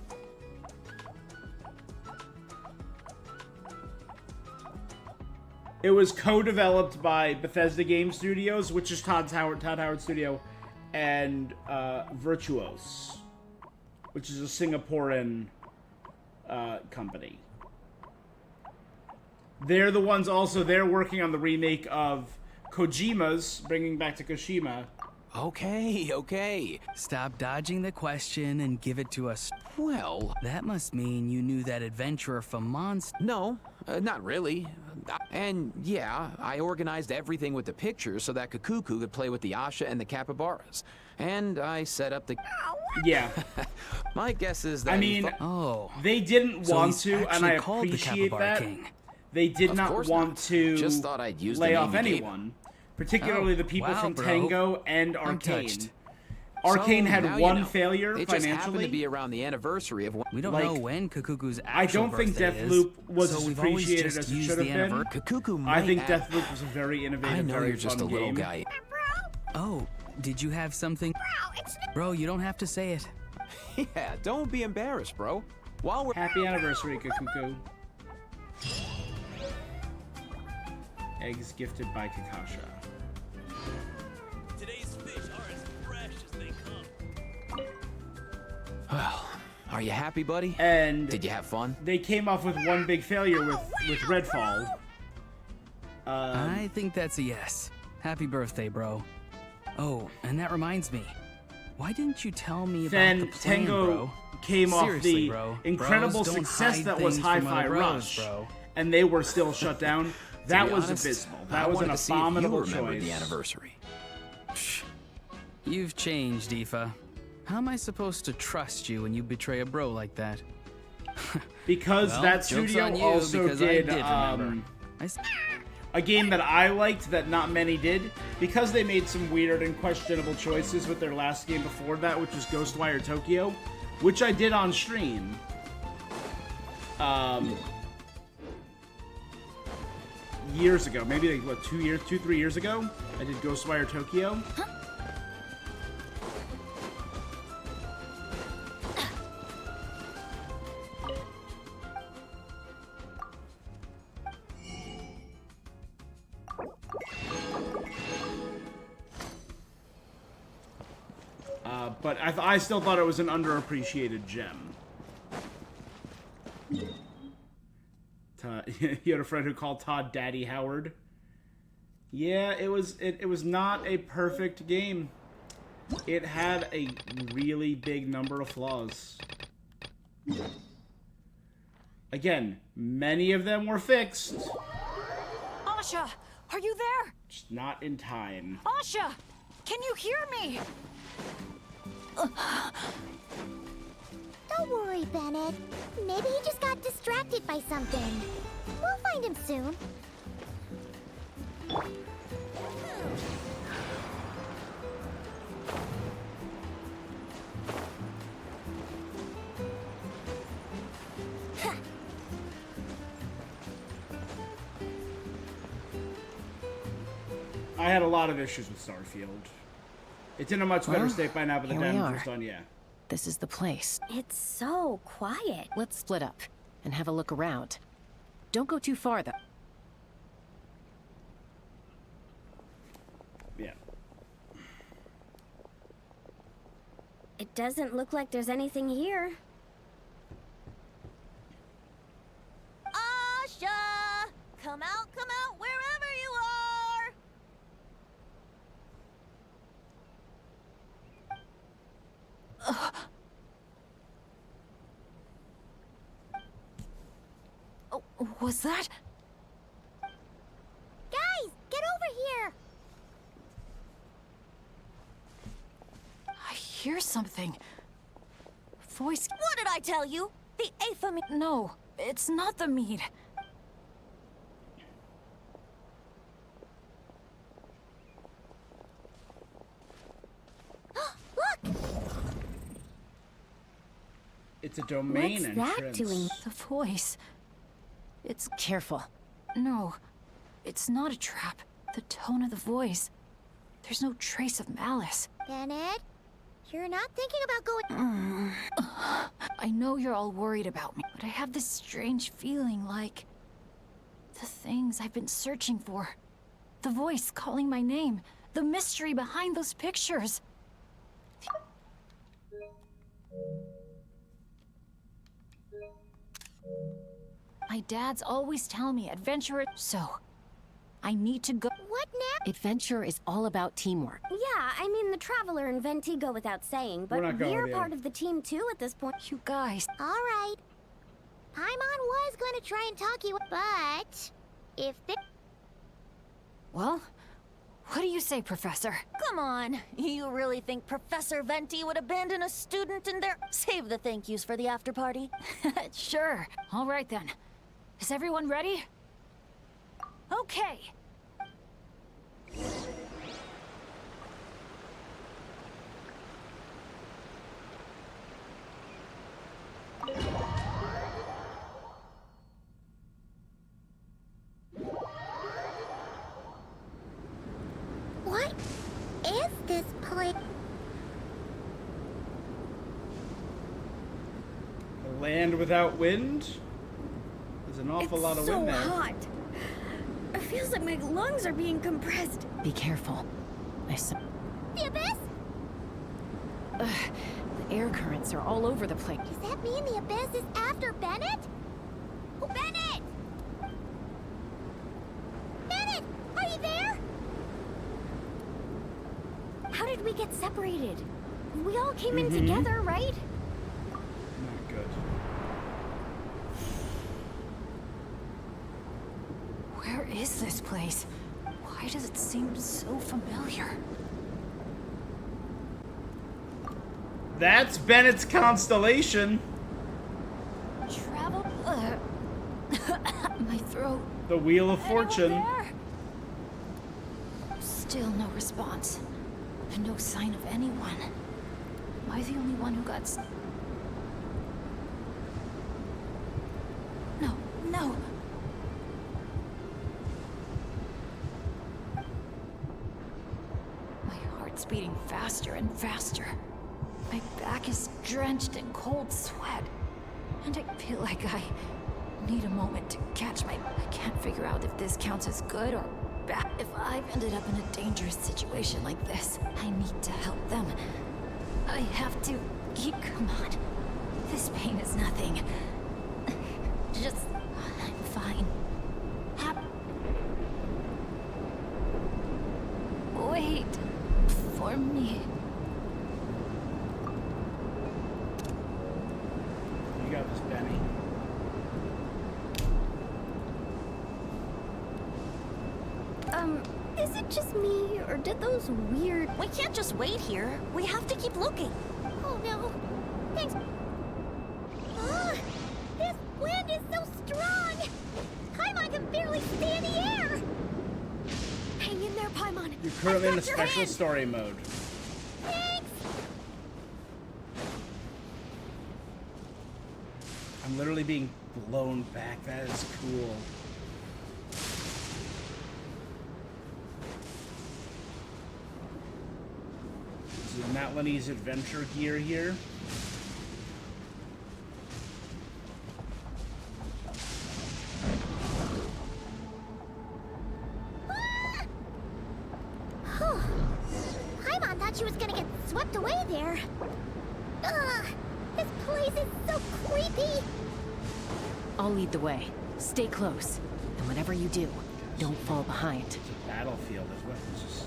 It was co-developed by Bethesda Game Studios, which is Todd Howard Studio, and Virtuos, which is a Singaporean company. They're the ones also, they're working on the remake of Kojima's, bringing back to Kojima. Okay. Stop dodging the question and give it to us. Well, That must mean you knew that adventurer from Monster. no, not really. And yeah, I organized everything with the pictures so that Kukuku could play with the Asha and the capybaras. And I set up the... Yeah. My guess is that... I mean, Oh. they didn't So want he's to, and actually I called the appreciate Capybara that. King. They did Of not course want not. to Just thought I'd use the lay name off you gave anyone, particularly the people wow, from bro. Tango and I'm Arcane. touched. Arcane So, had now you one know. failure It just happened to financially. be around the anniversary of... We don't Like, know when Kukuku's actual I don't think birthday is, Deathloop was so as we've always appreciated just as it used should the have been. anniversary. Kukuku I might think act- Deathloop was a very innovative, I know very you're just a fun little game. guy. Oh, did you have something? Bro, you don't have to say it. Yeah, don't be embarrassed, bro. While we're... Happy anniversary, Kakuku. Eggs gifted by Kakasha. Today's fish are as fresh as they come. Well, are you happy, buddy? And Did you have fun? they came off with one big failure with Redfall. I think that's a yes. Happy birthday, bro. Oh, and that reminds me. Why didn't you tell me about the Then plan, Tango bro? came off Seriously, the bro. incredible Bros don't success hide that was things from Hi-Fi other bros, Rush, bro. and they were still shut down. That be was honest, abysmal. I That was an wanted to see if you abominable remembered choice. the anniversary. You've changed, Aoife. How am I supposed to trust you when you betray a bro like that? Because Well, that joke's studio on you, also because I did, did remember. a game that I liked that not many did, because they made some weird and questionable choices with their last game before that, which was Ghostwire Tokyo, which I did on stream. Years ago, maybe like what, 3 years ago, I did Ghostwire Tokyo. But I still thought it was an underappreciated gem. You had a friend who called Todd Daddy Howard. Yeah, it was not a perfect game. It had a really big number of flaws. Again, many of them were fixed, Asha, are you there? just not in time. Asha, can you hear me? Don't worry, Bennett. Maybe he just got distracted by something. We'll find him soon. I had a lot of issues with Starfield. It's in a much better Well, state by now, but the here we damage are. was done, yeah. This is the place. It's so quiet. Let's split up and have a look around. Don't go too far, though. Yeah. It doesn't look like there's anything here. Asha! Come out, wherever you are! Was that? Guys, get over here! I hear something. Voice. What did I tell you? The Apham. No, it's not the mead. Look! It's a domain What's that entrance. doing? The voice. It's Careful. no. It's not a trap. The tone of the voice. There's no trace of malice. Bennett, you're not thinking about going. I know you're all worried about me, but I have this strange feeling like the things I've been searching for. The voice calling my name. The mystery behind those pictures. My dad's always telling me adventure, so I need to go. What now? Adventure is all about teamwork. Yeah, I mean, the Traveler and Venti go without saying, but We're not going we're with you. part of the team too at this point. You guys, Alright. Paimon was gonna try and talk you, but if they. well, what do you say, Professor? Come on. You really think Professor Venti would abandon a student in their... Save the thank yous for the after party. Sure. All right then. Is everyone ready? Okay. What is this place? A land without wind? There's an awful lot of so wind there. hot. It feels like my lungs are being compressed. Be careful. The abyss? The air currents are all over the place. Does that mean the abyss is after Bennett? Oh, Bennett! Bennett! Are you there? How did we get separated? We all came in Mm-hmm. together, right? Not good. Where is this place? Why does it seem so familiar? That's Bennett's constellation. Travel. My throat. The Wheel of Anyone Fortune. there? Still no response. And no sign of anyone. Am I the only one who got No, no. My heart's beating faster and faster. My back is drenched in cold sweat. And I feel like I need a moment to catch my... I can't figure out if this counts as good or bad. If I've ended up in a dangerous situation like this, I need to help them. I have to keep... Come on. This pain is nothing. Just... I'm fine. Wait for me. You got this, Benny. Is it just me, or did those weird... We can't just wait here. We have to keep looking. Oh no. Thanks. Ah, this wind is so strong. Paimon can barely stay in the air. Hang in there, Paimon. You're currently in a I've got your special hand. story mode. Thanks. I'm literally being blown back. That is cool. This is Natlanese adventure gear here. Paimon thought she was gonna get swept away there. Ugh, this place is so creepy. I'll lead the way. Stay close. And whatever you do, don't fall behind. It's a battlefield. There's weapons just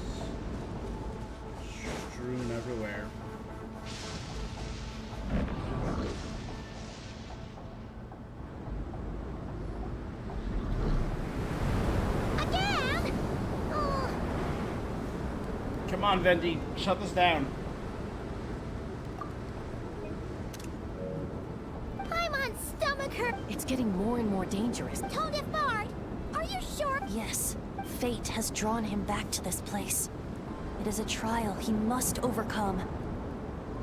strewn everywhere. Come on, Venti, shut this down. Paimon's stomach hurt. It's getting more and more dangerous. Told it Bard. Are you sure? Yes, fate has drawn him back to this place. It is a trial he must overcome.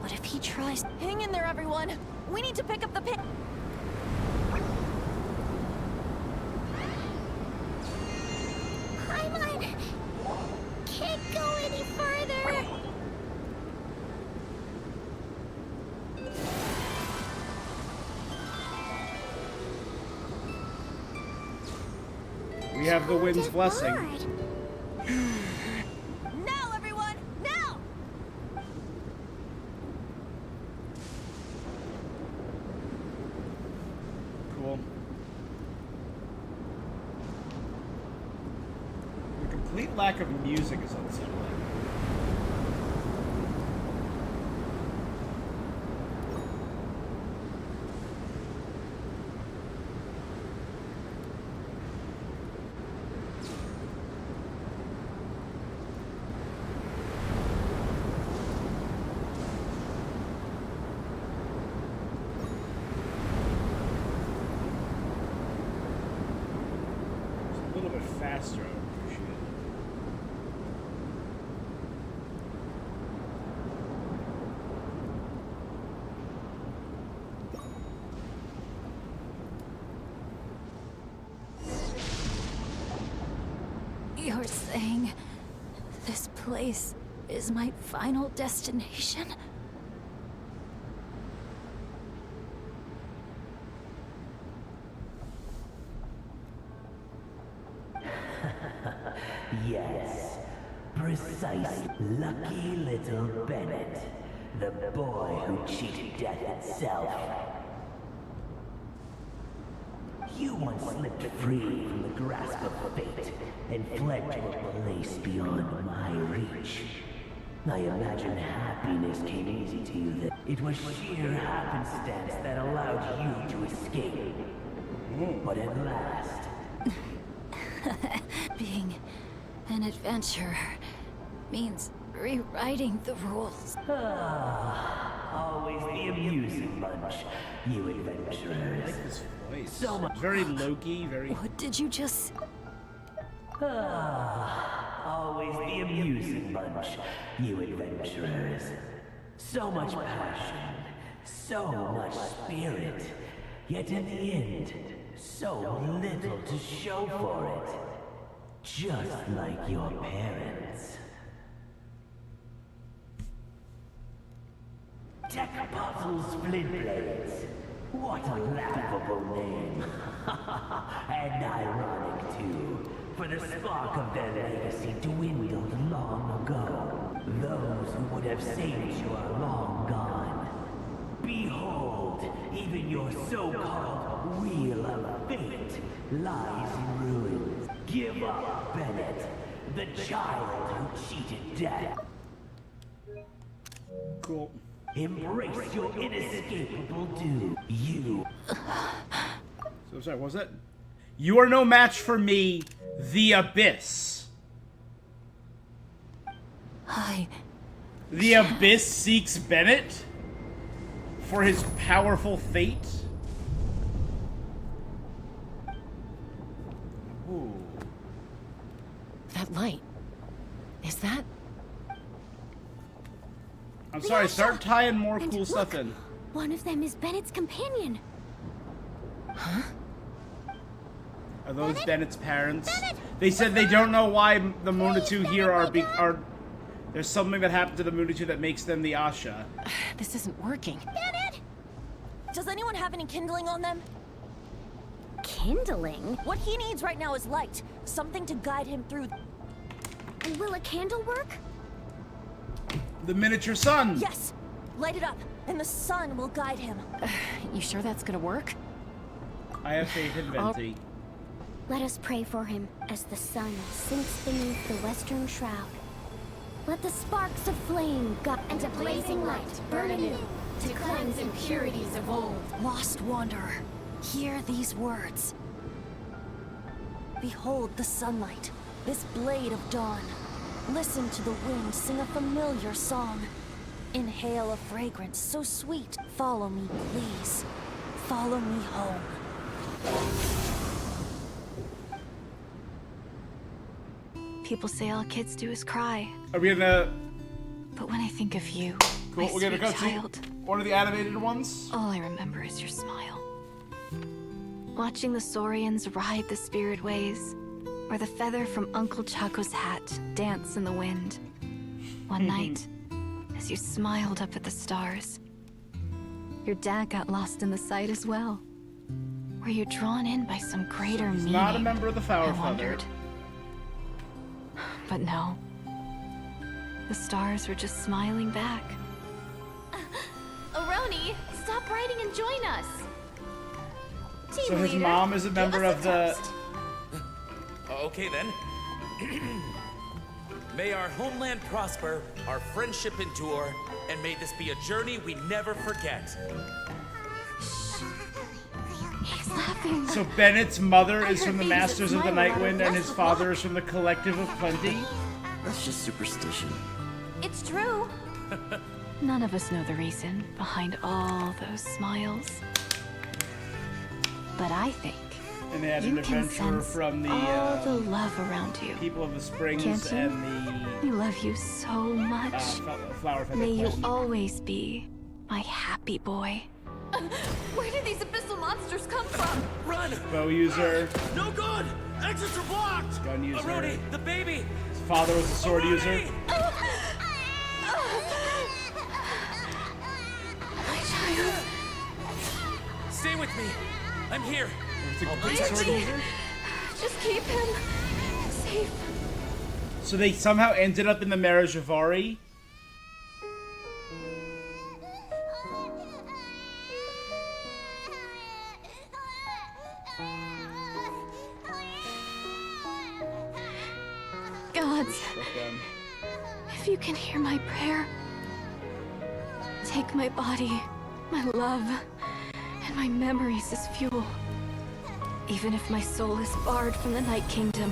But if he tries... Hang in there, everyone! We need to pick up the pit! Paimon can't go any further. We have the wind's blessing. Now, everyone! Now! Cool. The complete lack of music is unsettling. A little bit faster, I would appreciate it. You're saying this place is my final destination? Yes, precisely. Lucky little Bennett, the boy who cheated death itself. You once slipped free from the grasp of fate and fled to a place beyond my reach. I imagine happiness came easy to you then. It was sheer happenstance that allowed you to escape. But at last, Being an adventurer means rewriting the rules. always the amusing bunch, you adventurers. I like this voice. So much. Very Loki, very... What did you just... Always the amusing bunch, you adventurers. So much passion, so much spirit, yet in the end, so little to show for it. Just like your parents. Tech Puzzles Flintblades. What a laughable name. And ironic, too. For the spark of their legacy dwindled long ago. Those who would have saved you are long gone. Behold, even your so-called Wheel of Fate lies in ruins. Give up, Bennett, the child who cheated death. Cool. Embrace your inescapable doom. You. So sorry, what was that? You are no match for me, the Abyss. The Abyss seeks Bennett for his powerful fate. Ooh. That light. Is that... I'm sorry, start tying more cool stuff in. One of them is Bennett's companion. Huh? Are those Bennett's parents? They said they don't know why the Munitu here are there's something that happened to the Munitu that makes them the Asha. This isn't working. Bennett! Does anyone have any kindling on them? Kindling? What he needs right now is light. Something to guide him through. And will a candle work? The miniature sun! Yes! Light it up, and the sun will guide him. You sure that's gonna work? I have faith in Venti. Let us pray for him as the sun sinks beneath the western shroud. Let the sparks of flame guide And a blazing light burn anew to cleanse impurities of old. Lost wanderer, hear these words. Behold the sunlight, this blade of dawn. Listen to the wind sing a familiar song. Inhale a fragrance so sweet. Follow me, please. Follow me home. People say all kids do is cry. Are we gonna... But when I think of you, Cool, my we're gonna sweet go see child, one of the animated ones? all I remember is your smile. Watching the Saurians ride the spirit ways, or the feather from Uncle Chaco's hat dance in the wind. One night, as you smiled up at the stars, your dad got lost in the sight as well. Were you drawn in by some greater meaning? Not a member of the Flower I Feather. wondered. But no. The stars were just smiling back. Aroni, stop writing and join us. Team So his leader, mom is a member give us of the... toast. Okay then. May our homeland prosper, our friendship endure, and may this be a journey we never forget. He's laughing. So Bennett's mother is heard from the babies that Masters of the smile out Nightwind, of and his lust father is from the Collective of Plenty. That's just superstition. It's true. None of us know the reason behind all those smiles. But I think And they had you an can adventurer sense from the all the love around you. People of the Springs Can't you? and We love you so much. the Flower Feather May you Clan. always be my happy boy. Where did these abyssal monsters come from? Run! Bow user, No good! Exits are blocked! gun user. Aroni, the baby! His father was a sword Aroni! user. My child. Stay with me. I'm here. It's a I'll great protect sword you. user. Just keep him safe. So they somehow ended up in the Marijavari. Gods, if you can hear my prayer, take my body, my love, and my memories as fuel. Even if my soul is barred from the Night Kingdom,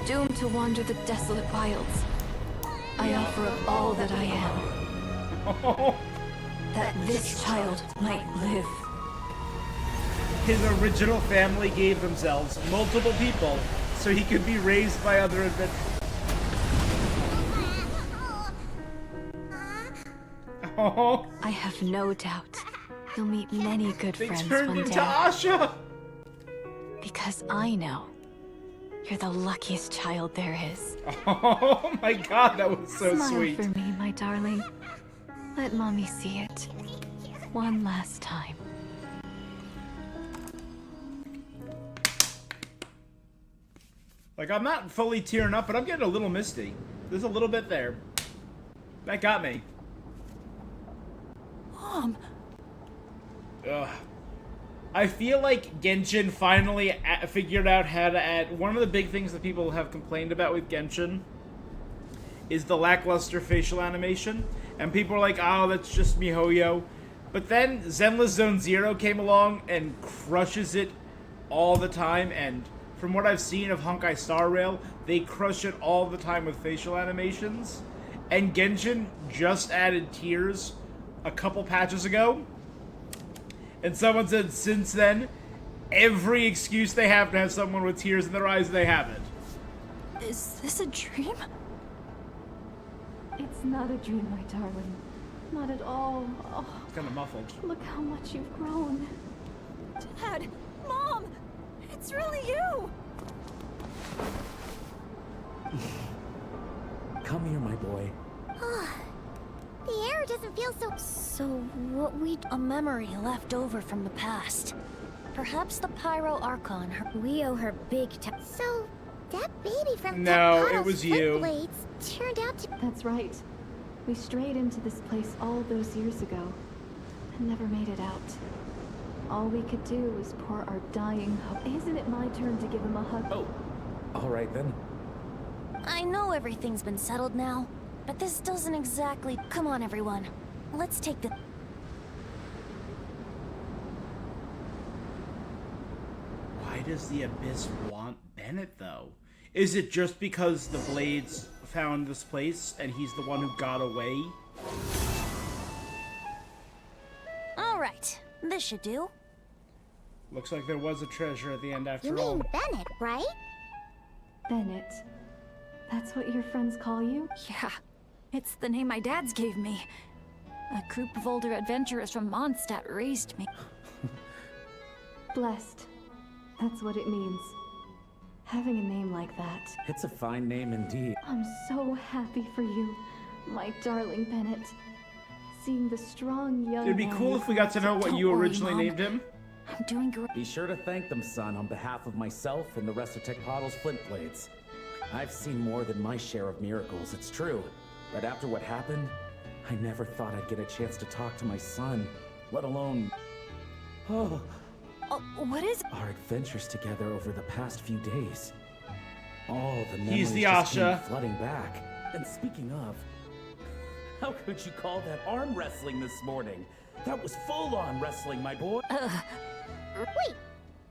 doomed to wander the desolate wilds, I offer up all that I am, that this child might live. His original family gave themselves multiple people so he could be raised by other adventurers. Oh, I have no doubt you'll meet many good they friends turned one into day. Asha! Because I know you're the luckiest child there is. Oh my god, that was so Smile sweet. for me, my darling. Let Mommy see it. One last time. Like, I'm not fully tearing up, but I'm getting a little misty. There's a little bit there. That got me. Mom! Ugh. I feel like Genshin finally figured out how to add... One of the big things that people have complained about with Genshin is the lackluster facial animation. And people are like, oh, that's just MiHoYo. But then Zenless Zone Zero came along and crushes it all the time. And from what I've seen of Honkai Star Rail, they crush it all the time with facial animations. And Genshin just added tears a couple patches ago. And someone said since then, every excuse they have to have someone with tears in their eyes, they have it. Is this a dream? It's not a dream, my darling. Not at all. Oh, It's kind of muffled. look how much you've grown. Dad! Mom! It's really you! Come here, my boy. The air doesn't feel so... So what a memory left over from the past. Perhaps the Pyro Archon. We owe her big time. So, that baby from No, Tecato's it was flip you. blades turned out to... That's right. We strayed into this place all those years ago and never made it out. All we could do was pour our dying hope. Isn't it my turn to give him a hug? Oh, all right then. I know everything's been settled now, but this doesn't exactly... Come on, everyone. Let's take the... Why does the Abyss want Bennett, though? Is it just because the Blades found this place and he's the one who got away? All right, this should do. Looks like there was a treasure at the end after You all. mean Bennett, right? Bennett. That's what your friends call you? Yeah, it's the name my dad's gave me. A group of older adventurers from Mondstadt raised me. Blessed. That's what it means. Having a name like that. It's a fine name indeed. I'm so happy for you, my darling Bennett. Seeing the strong young It'd be man cool if we got to know what Don't you worry, originally Mom. named him. I'm doing great. Be sure to thank them, son, on behalf of myself and the rest of Tecpato's Flint Blades. I've seen more than my share of miracles, it's true. But after what happened, I never thought I'd get a chance to talk to my son, let alone... Oh, What is... our adventures together over the past few days. All the memories He's the just came Asha. flooding back. And speaking of, how could you call that arm wrestling this morning? That was full-on wrestling, my boy. Wait,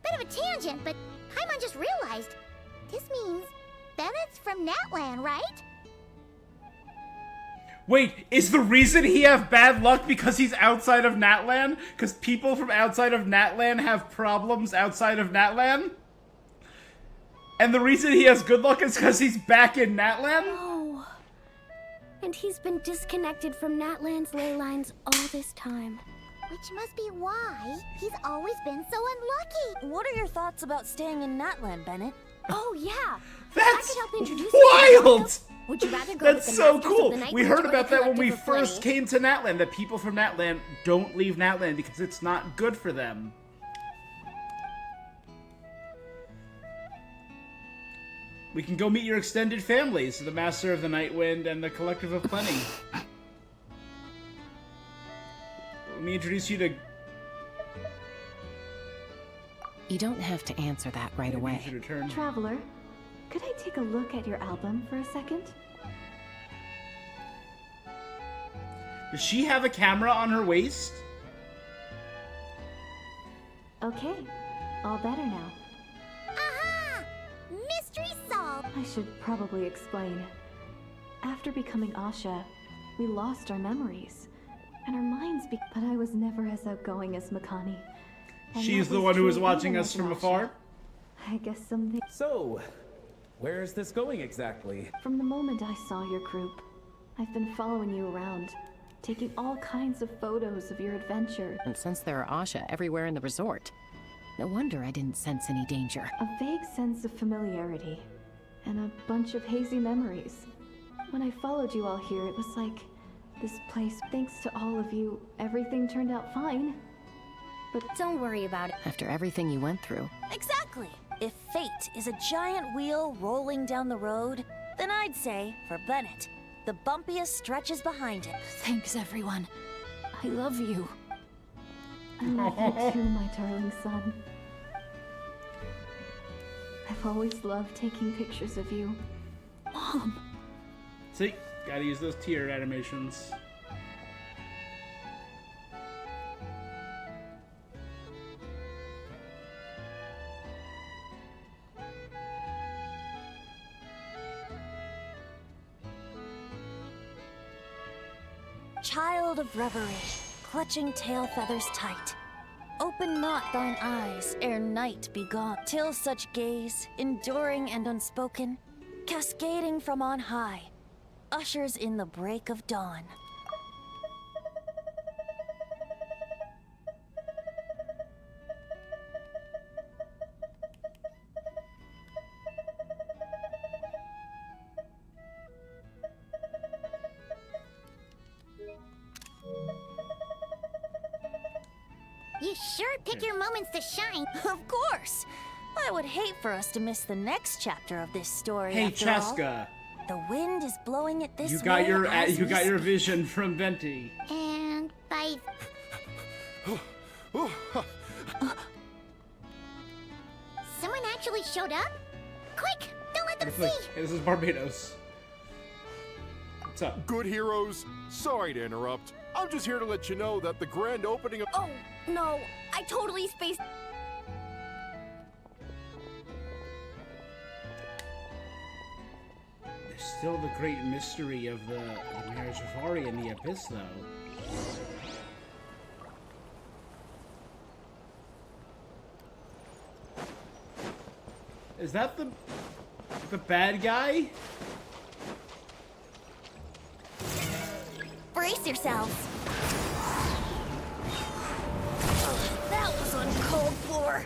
bit of a tangent, but Paimon just realized. This means Bennett's from Natland, right? Wait, is the reason he have bad luck because he's outside of Natlan? Because people from outside of Natlan have problems outside of Natlan? And the reason he has good luck is because he's back in Natlan? Oh. And he's been disconnected from Natland's ley lines all this time. Which must be why he's always been so unlucky. What are your thoughts about staying in Natland, Bennett? Oh, yeah. That's I could help introduce you to wild! Mario. Would you rather go That's with the so Masters of cool. the Night We Witch heard or about the that when we Collective of first Plenty? came to Natlan, that people from Natlan don't leave Natlan because it's not good for them. We can go meet your extended families, the Master of the Night Wind and the Collective of Plenty. Let me introduce you to... You don't have to answer that right away. Traveler, could I take a look at your album for a second? Does she have a camera on her waist? Okay, all better now. Aha! Mystery solved! I should probably explain. After becoming Asha, we lost our memories. And our minds but I was never as outgoing as Makani. And She's that the one who was true watching even us as from an afar? Asha. I guess something... So, where is this going exactly? From the moment I saw your group, I've been following you around, taking all kinds of photos of your adventure. And since there are Asha everywhere in the resort, no wonder I didn't sense any danger. A vague sense of familiarity, and a bunch of hazy memories. When I followed you all here, it was like this place, thanks to all of you, everything turned out fine. But don't worry about it. After everything you went through. Exactly. If fate is a giant wheel rolling down the road, then I'd say, for Bennett, the bumpiest stretches behind it. Thanks, everyone. I love you. I love you too, my darling son. I've always loved taking pictures of you. Mom! See? Gotta use those tear animations. Child of reverie, clutching tail feathers tight. Open not thine eyes ere night be gone, till such gaze, enduring and unspoken, cascading from on high, ushers in the break of dawn. You sure pick your moments to shine. Of course! I would hate for us to miss the next chapter of this story. Hey, after Chaska. all. The wind is blowing it this You got way your as you we got your speak. vision from Venti. And by... Someone actually showed up? Quick! Don't let them see! Hey, this is Barbados. What's up? Good heroes, sorry to interrupt. I'm just here to let you know that the grand opening of... Oh, no. I totally spaced... Still the great mystery of the Mare Jafari and the Abyss, though. Is that the bad guy? Brace yourselves. That was uncalled for.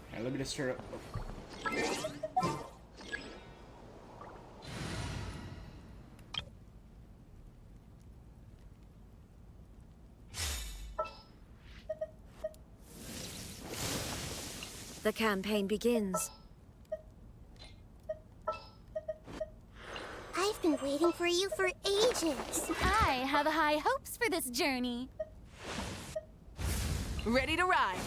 Alright, let me just turn up. The campaign begins. I've been waiting for you for ages. I have high hopes for this journey. Ready to ride.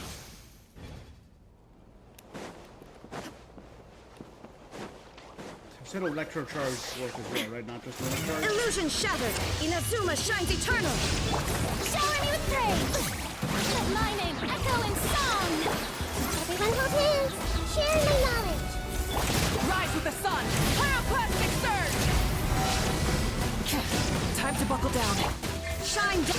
Said electrocharge work as well, right? Not just wind charge. Illusion shattered. Inazuma shines eternal. Shower me with praise. Let my name echo in song. Everyone hold hands. Share my knowledge. Rise with the sun. Pyroclastic surge. Time to buckle down. Shine down.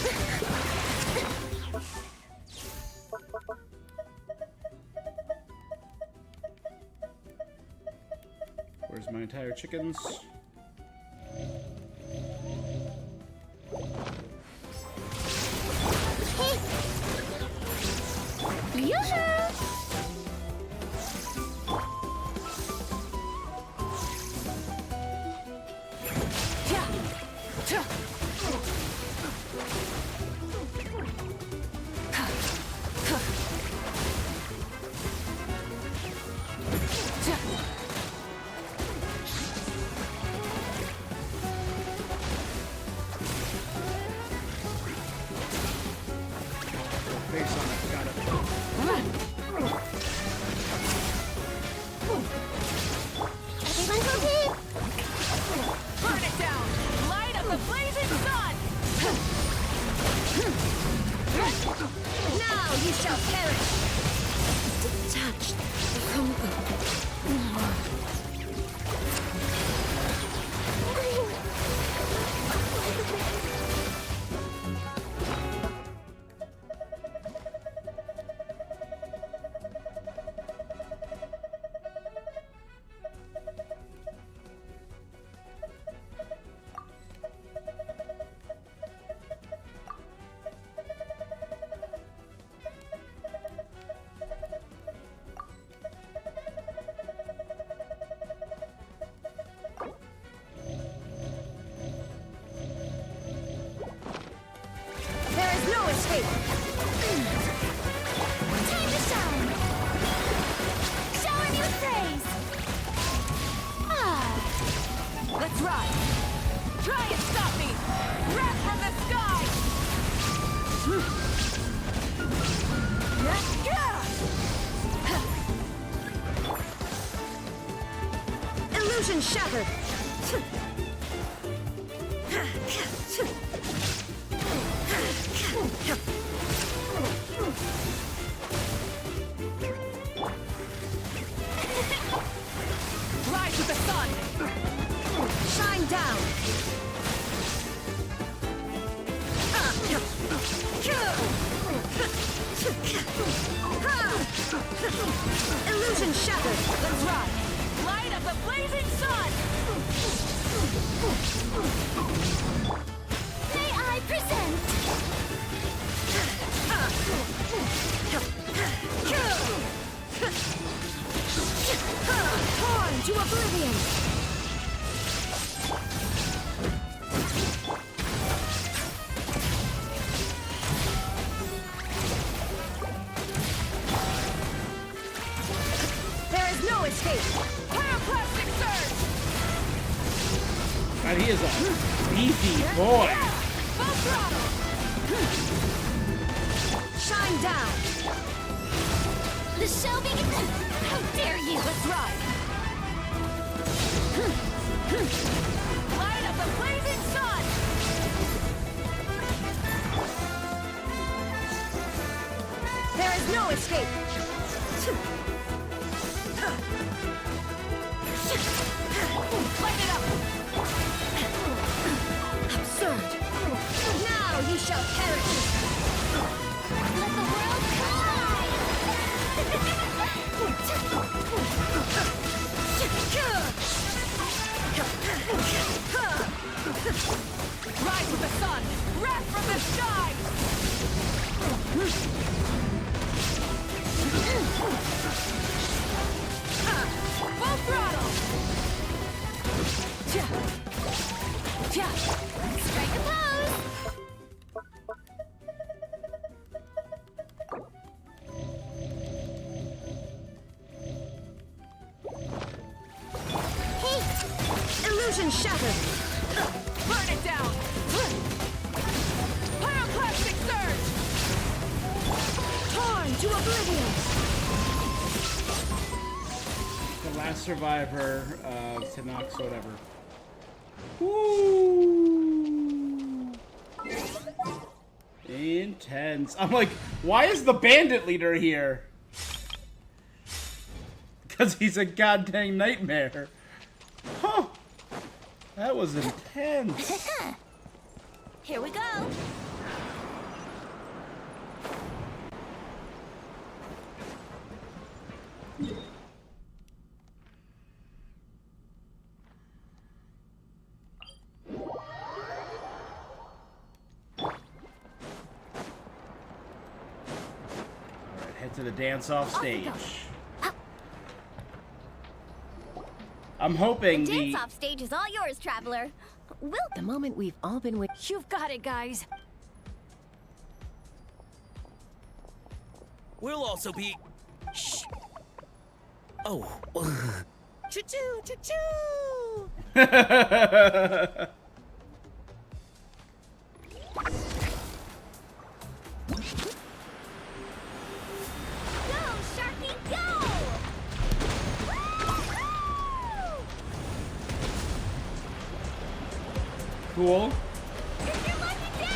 Where's my entire chickens? Illusion shattered. Rise with the sun. Shine down. Illusion shattered. Let's ride. Light of the blazing sun. May I present? Torn to oblivion. There is no escape. Pyroclastic surge. God, he is a beefy boy. Full throttle. Shine down. The show begins. How dare you? Let's ride. Light of the blazing sun. Light it up! Absurd! Now you shall perish! Let the world collide! Rise with the sun! Wrath from the sky! Full throttle! Strike a pose! Illusion shattered! Burn it down! Pyroclastic surge! Torn to oblivion! The last survivor of Tinox, whatever. Woo! Intense. I'm like, why is the bandit leader here? Because he's a goddamn nightmare. Huh. That was intense. Here we go! Alright, head to the dance-off stage. I'm hoping The dance-off stage is all yours, traveler. The moment we've all been waiting. You've got it, guys. We'll also be... Shh. Oh. Choo-choo, choo-choo! Go, Sharky, go! Cool. It's your lucky day!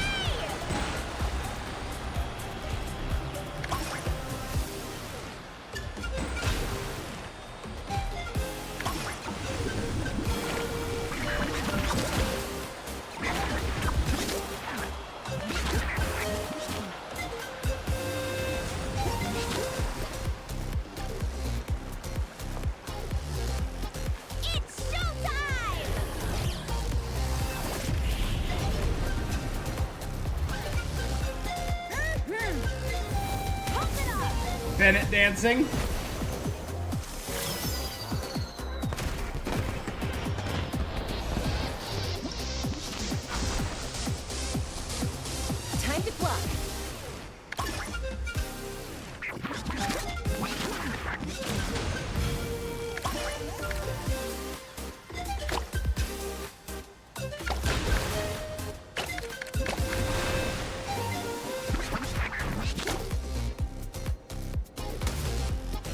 It's showtime! Bennett dancing. Time to block.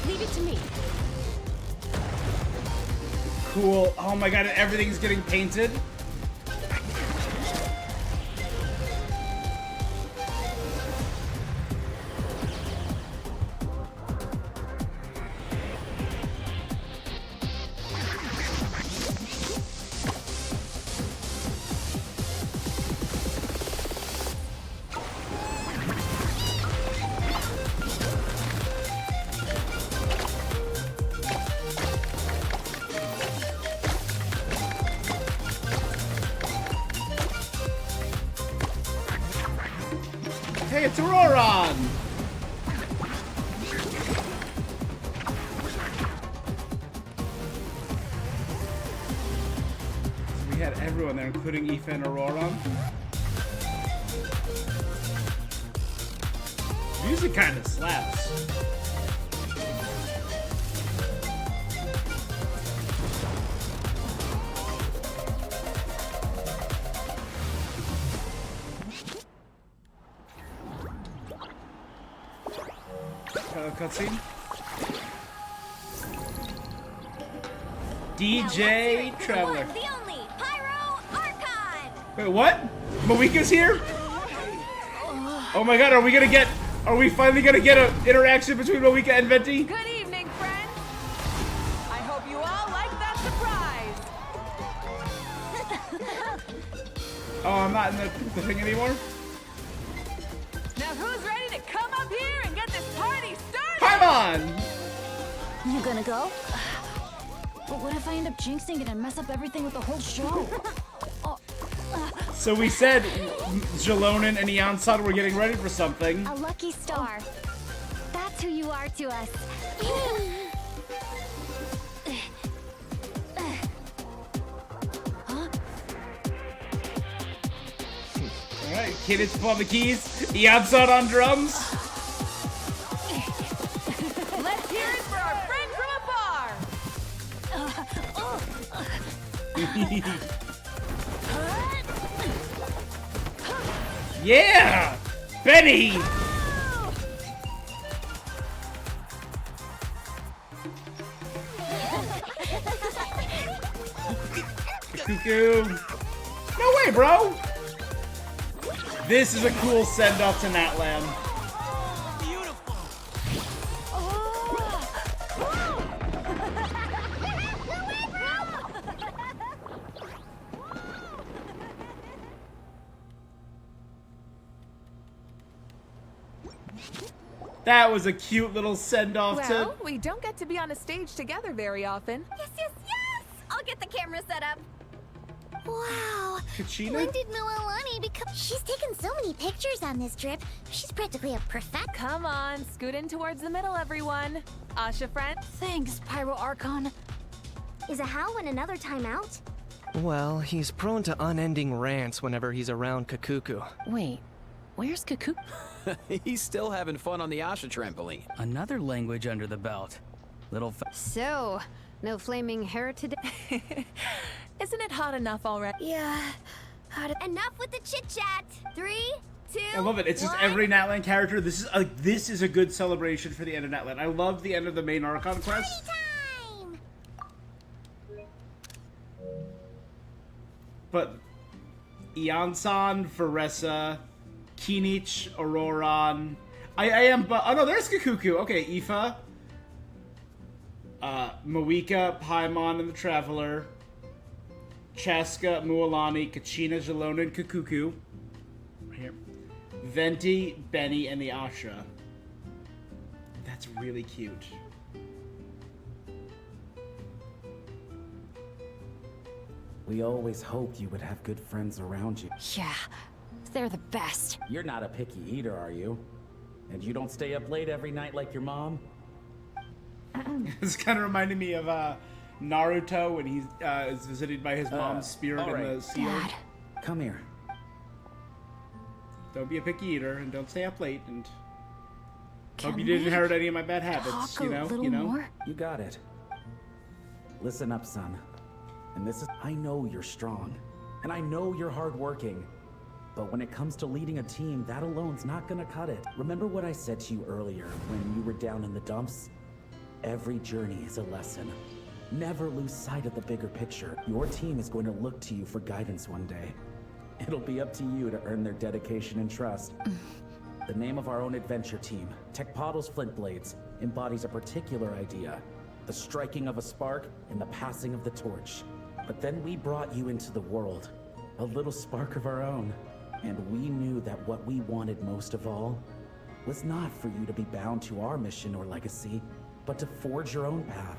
Leave it to me. Cool. Oh my god, everything's getting painted. Hey, it's Auroron! We had everyone there, including Aoife and Auroron. Music kind of slaps. Cutscene. DJ Traveler. The only Pyro Archon! Wait, what? Malika's here? Oh my god, are we gonna get Are we finally gonna get an interaction between Moeka and Venti? Good evening, friends. I hope you all like that surprise. Oh, I'm not in the thing anymore? Now who's ready to come up here and get this party started? Come on! You gonna go? But what if I end up jinxing it and mess up everything with the whole show? So we said Jalonen and Iansan were getting ready for something. A lucky star. That's who you are to us. Alright, Kidditch on the keys, Iansan on drums. Let's hear it for our friend from afar. Yeah! Benny! Cuckoo! No way, bro! This is a cool send-off to Natlan. That was a cute little send-off Well, we don't get to be on a stage together very often. Yes, yes, yes! I'll get the camera set up. Wow. Kachina? When did Mililani become? She's taken so many pictures on this trip. She's practically a perfect. Come on, scoot in towards the middle, everyone. Asha friend. Thanks, Pyro Archon. Is a Hal in another timeout? Well, he's prone to unending rants whenever he's around Kakuku. Wait, where's Kakuku? He's still having fun on the Asha trampoline. Another language under the belt. Little So, no flaming hair today? Isn't it hot enough already? Yeah. Enough with the chit-chat. 3, 2, I love it. It's just 1. every Natlan character. This is a good celebration for the end of Natlan. I love the end of the main Archon quest. Time. But Iansan, Faressa, Kinich, Auroran. I am, but oh no, there's Kakuku. Okay, Aoife, Moeka, Paimon, and the Traveler, Chaska, Mualani, Kachina, Jalonen, and Kakuku. Right here. Venti, Benny, and the Asha. That's really cute. We always hoped you would have good friends around you. Yeah, they're the best. You're not a picky eater, are you? And you don't stay up late every night like your mom? This kind of reminded me of Naruto when he is visited by his mom's spirit in the sea. Dad. Come here. Don't be a picky eater and don't stay up late and hope Can you didn't we inherit any of my bad habits, talk you a know? little You know? more? You got it. Listen up, son. And this is, I know you're strong, and I know you're hardworking. But when it comes to leading a team, that alone's not gonna cut it. Remember what I said to you earlier when you were down in the dumps? Every journey is a lesson. Never lose sight of the bigger picture. Your team is going to look to you for guidance one day. It'll be up to you to earn their dedication and trust. The name of our own adventure team, Tecpotle's Flint Blades, embodies a particular idea. The striking of a spark and the passing of the torch. But then we brought you into the world. A little spark of our own. And we knew that what we wanted most of all was not for you to be bound to our mission or legacy, but to forge your own path.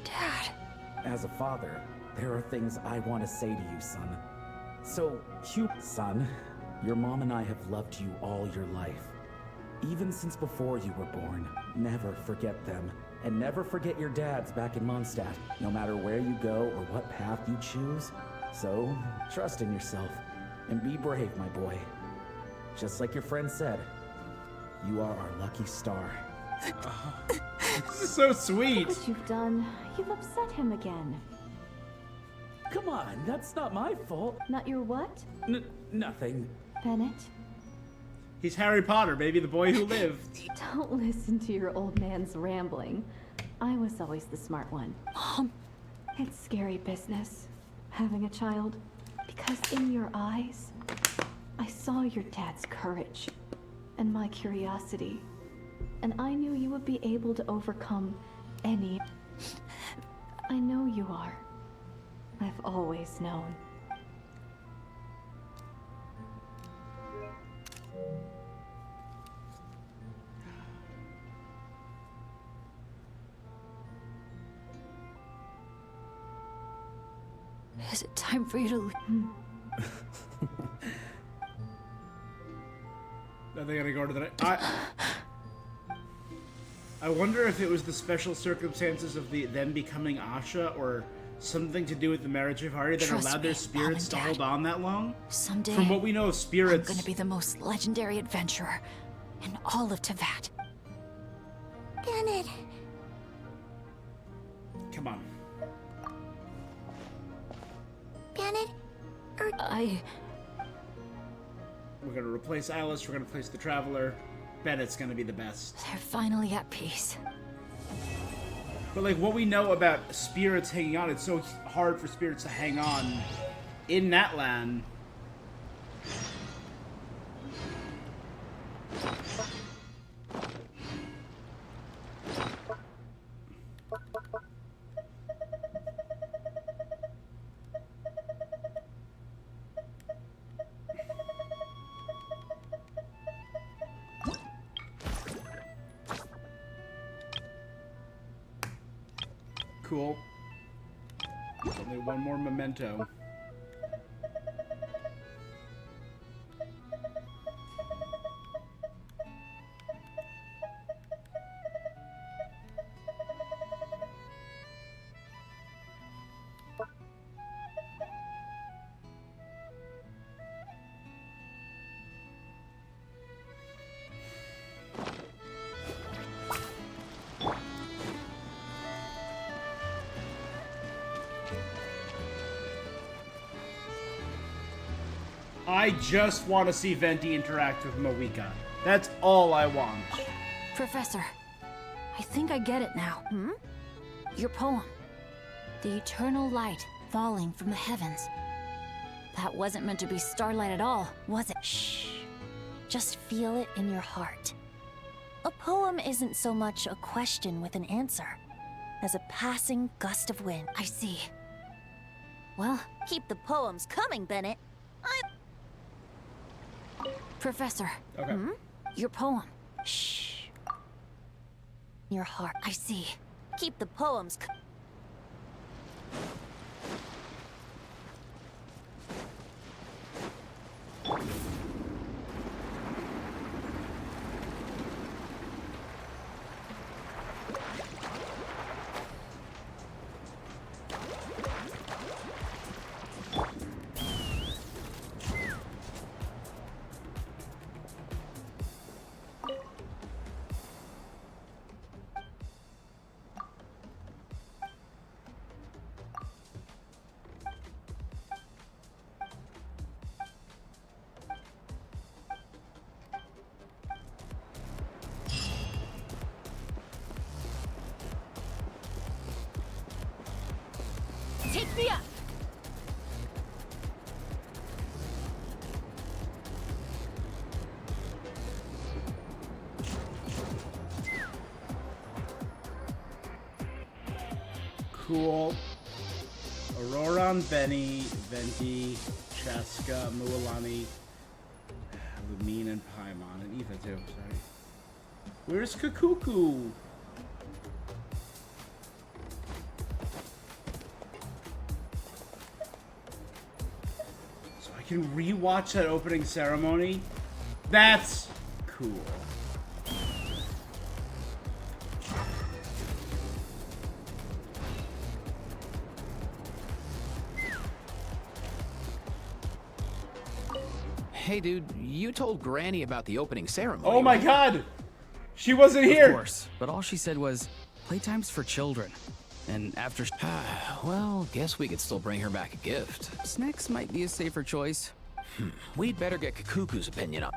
Dad. As a father, there are things I want to say to you, son. So, son, your mom and I have loved you all your life. Even since before you were born. Never forget them. And never forget your dads back in Mondstadt, no matter where you go or what path you choose. So, trust in yourself. And be brave, my boy. Just like your friend said, you are our lucky star. This is so sweet. Look what you've done. You've upset him again. Come on, that's not my fault. Not your what? Nothing. Bennett? He's Harry Potter, baby, the boy who lived. Don't listen to your old man's rambling. I was always the smart one. Mom. It's scary business, having a child. Because in your eyes, I saw your dad's courage. and my curiosity. And I knew you would be able to overcome any. I know you are. I've always known. Is it time for you to leave? Are they gonna go to the I wonder if it was the special circumstances of them becoming Asha, or something to do with the marriage of Hari that allowed their spirits to hold on that long? Someday, From what we know of spirits, I'm gonna be the most legendary adventurer in all of Teyvat. Bennett. Come on. Bennett? We're gonna replace Alice, we're gonna replace the Traveler. Bennett's gonna be the best. They're finally at peace. But like what we know about spirits hanging on, it's so hard for spirits to hang on in that land. Cool. There's only one more memento. I just want to see Venti interact with Moeka. That's all I want. Professor, I think I get it now. Your poem. The eternal light falling from the heavens. That wasn't meant to be starlight at all, was it? Shh. Just feel it in your heart. A poem isn't so much a question with an answer as a passing gust of wind. I see. Well, keep the poems coming, Bennett. Professor. Okay. Your poem. Shh. Your heart. I see. Keep the poems Take me up! Cool. Aurora and Benny, Venti, Cheska, Mualani, Lumine and Paimon, and Eva too, sorry. Where's Kakuku? So I can rewatch that opening ceremony? That's cool. Hey, dude, you told Granny about the opening ceremony. Oh my god! She wasn't here! Of course, but all she said was, playtime's for children. And after... Well, guess we could still bring her back a gift. Snacks might be a safer choice. We'd better get Kakuku's opinion up.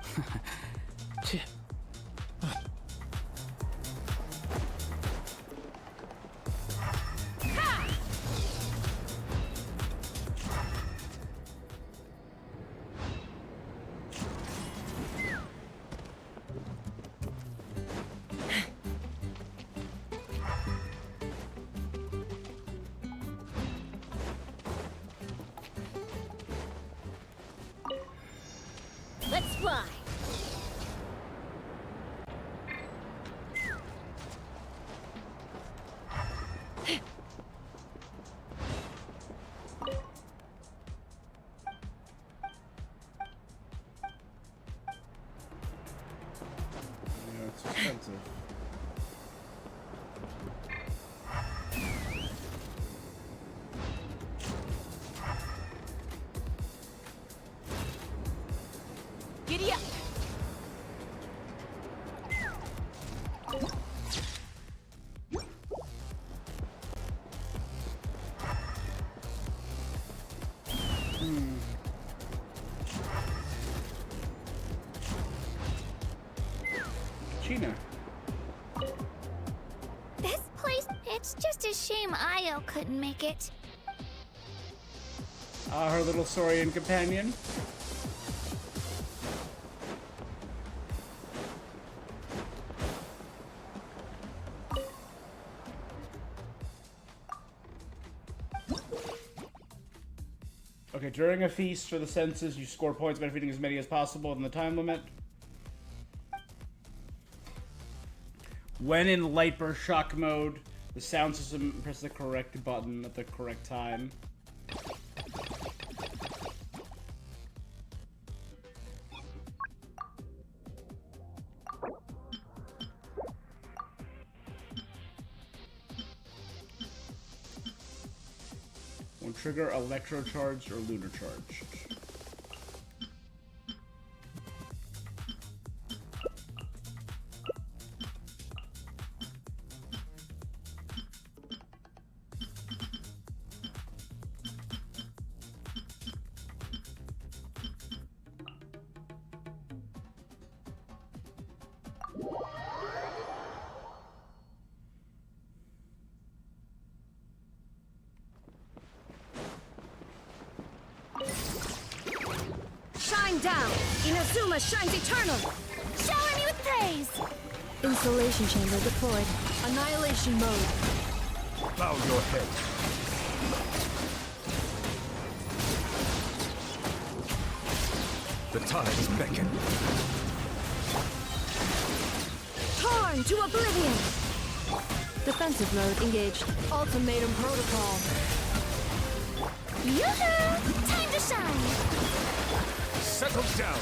Let's fly. Yeah, it's expensive. Giddy up! Gina. This place, it's just a shame Io couldn't make it. Her little Saurian companion. Okay, during a feast for the senses, you score points by defeating as many as possible within the time limit. When in light burst shock mode, the sound system presses the correct button at the correct time. Will trigger electro charged or lunar charged. Shine down! Inazuma shines eternal! Shower me with praise! Insulation chamber deployed. Annihilation mode. Bow your head. The tides beckon. Torn to oblivion! Defensive mode engaged. Ultimatum protocol. Yoo-hoo! Time to shine! Settle down.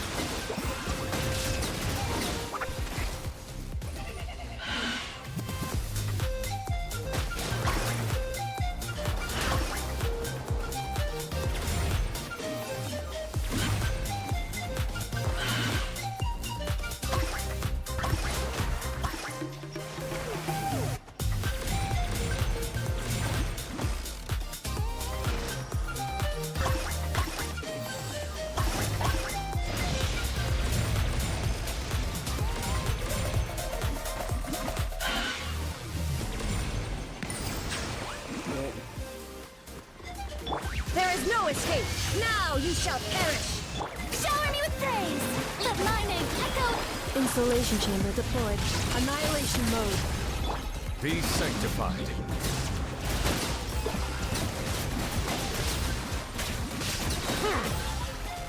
There is no escape! Now you shall perish! Shower me with praise! Let my name echo! Insulation chamber deployed. Annihilation mode. Be sanctified.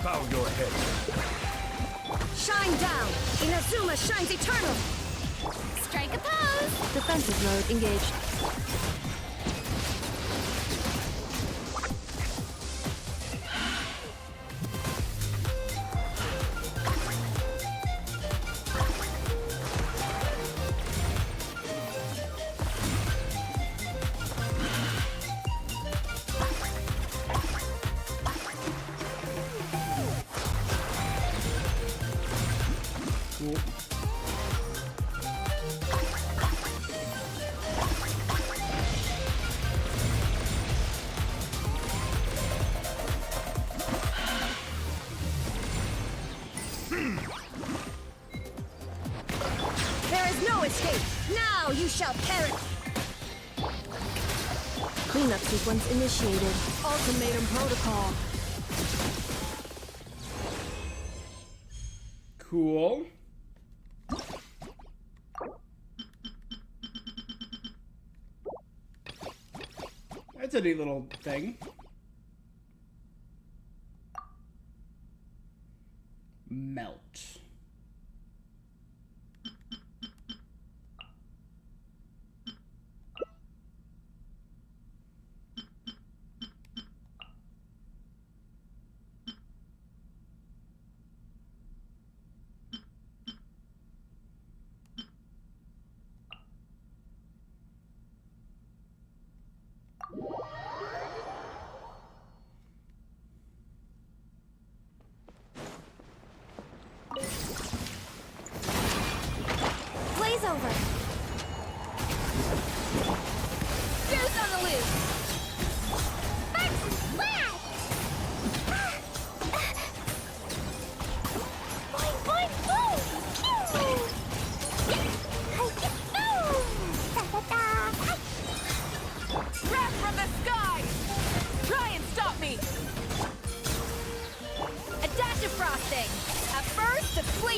Bow your head. Shine down! Inazuma shines eternal! Strike a pose! Defensive mode engaged. There is no escape! Now you shall perish! Cleanup sequence initiated. Ultimatum protocol. Cool. That's a neat little thing. Melt.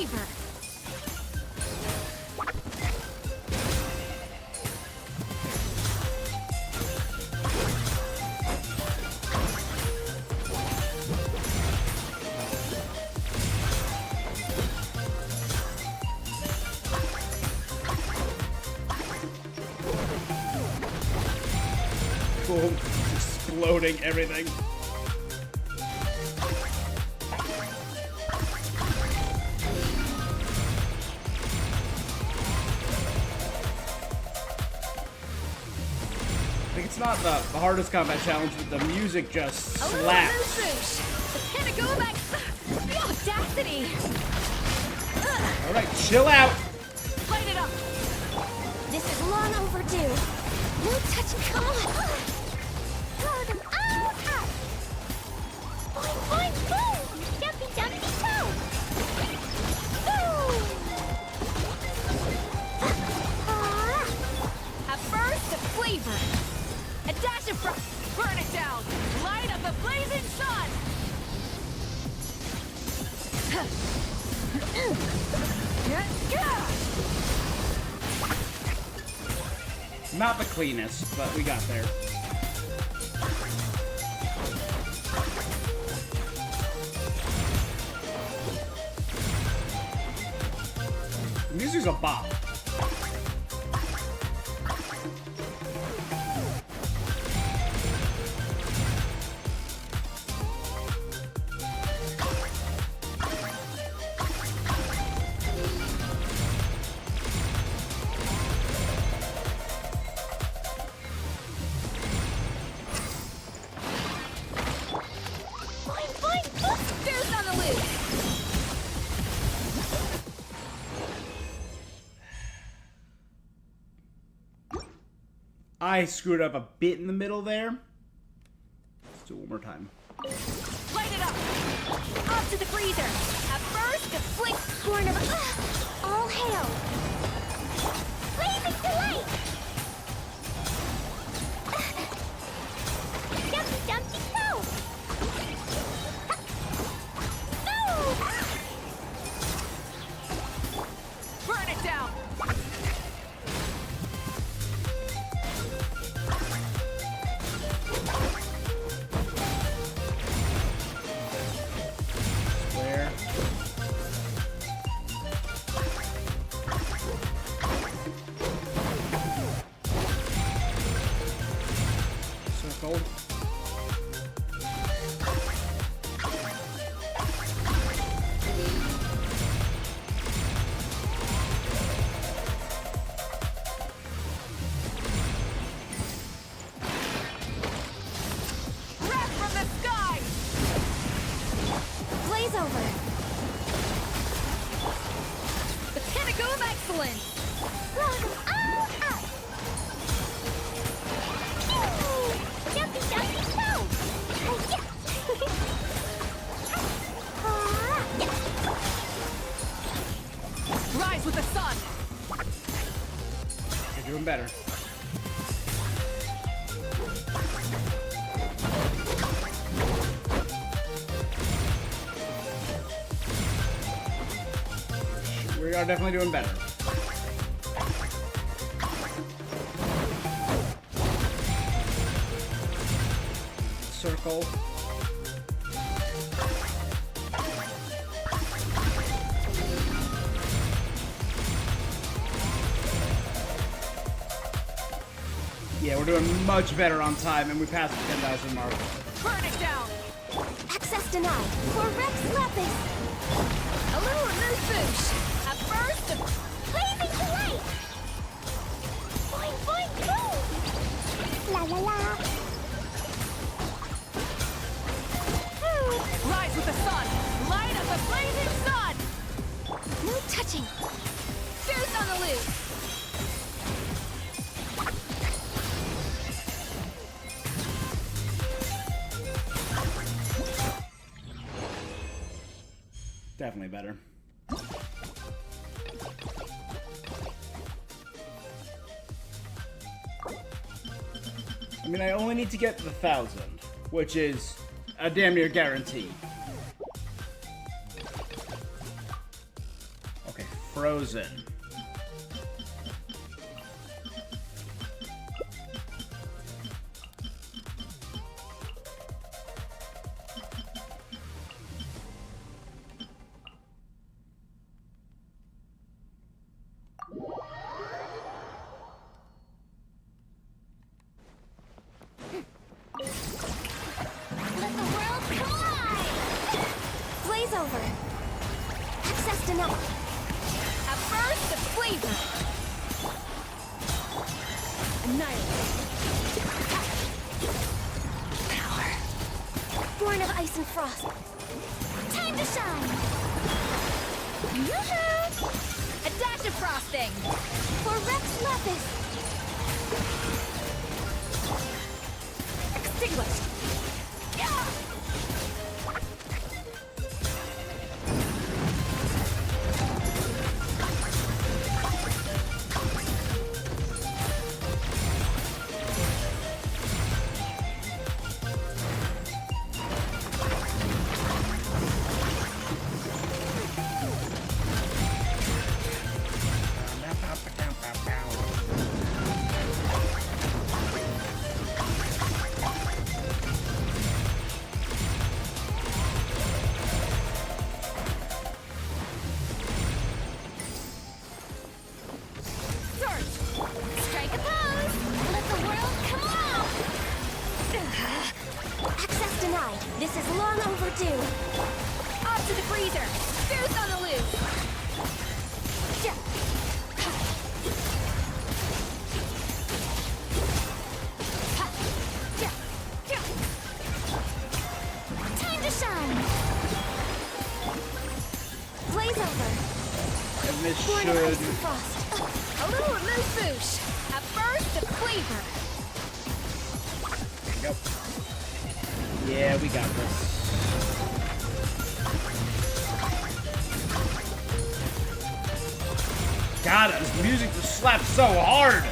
flavor. Boom. Exploding everything. I think it's not the hardest combat challenge, but the music just slaps. The pinnacle back. The audacity. Alright, chill out. Light it up. This is long overdue. No touching. Come on. Throw them all out. Boing, boing, boom. Jumpy, jumpy, toe. Boom. A burst of flavor. A dash of burn it down. Light up the blazing sun. Not the cleanest, but we got there. The music's a bop. I screwed up a bit in the middle there. Let's do it one more time. Light it up. Up to the freezer. A burst of flick. Born of all hail. Blazing delight. Jumpy, jumpy, go. Burn it down. Where? Circle. Wrath from the sky. Blaze over. The pinnacle of excellence. Throw them all out. Ooh. Jumpy, jumpy, go. Oh, yeah. Yeah. Rise with the sun. You're doing better. We are definitely doing better. Circle. Yeah, we're doing much better on time, and we passed the 10,000 mark. Burn it down. Access denied. For Rex Lapis. A little remove boosh. A burst of Blazing delight. Boing, boing, boom. La, la, la. rise with the sun. Light up the blazing sun. No touching. Goose on the loose. Definitely better. I mean, I only need to get the 1,000, which is a damn near guarantee. frozen. Let the world collide! Blaze over. Access denied. At first, the flavor. Annihilate. Power. Born of ice and frost. Time to shine. Yoo-hoo! A dash of frosting. For Rex Lapis. Extinguished. Strike a pose! Let the world come out! Access denied. This is long overdue. Off to the freezer. Goose on the loose. Time to shine! Blaze over. And this Born of ice and should... frost. A little amuse bouche. At first, the flavor. Yep. Yeah, we got this. God, this music just slaps so hard!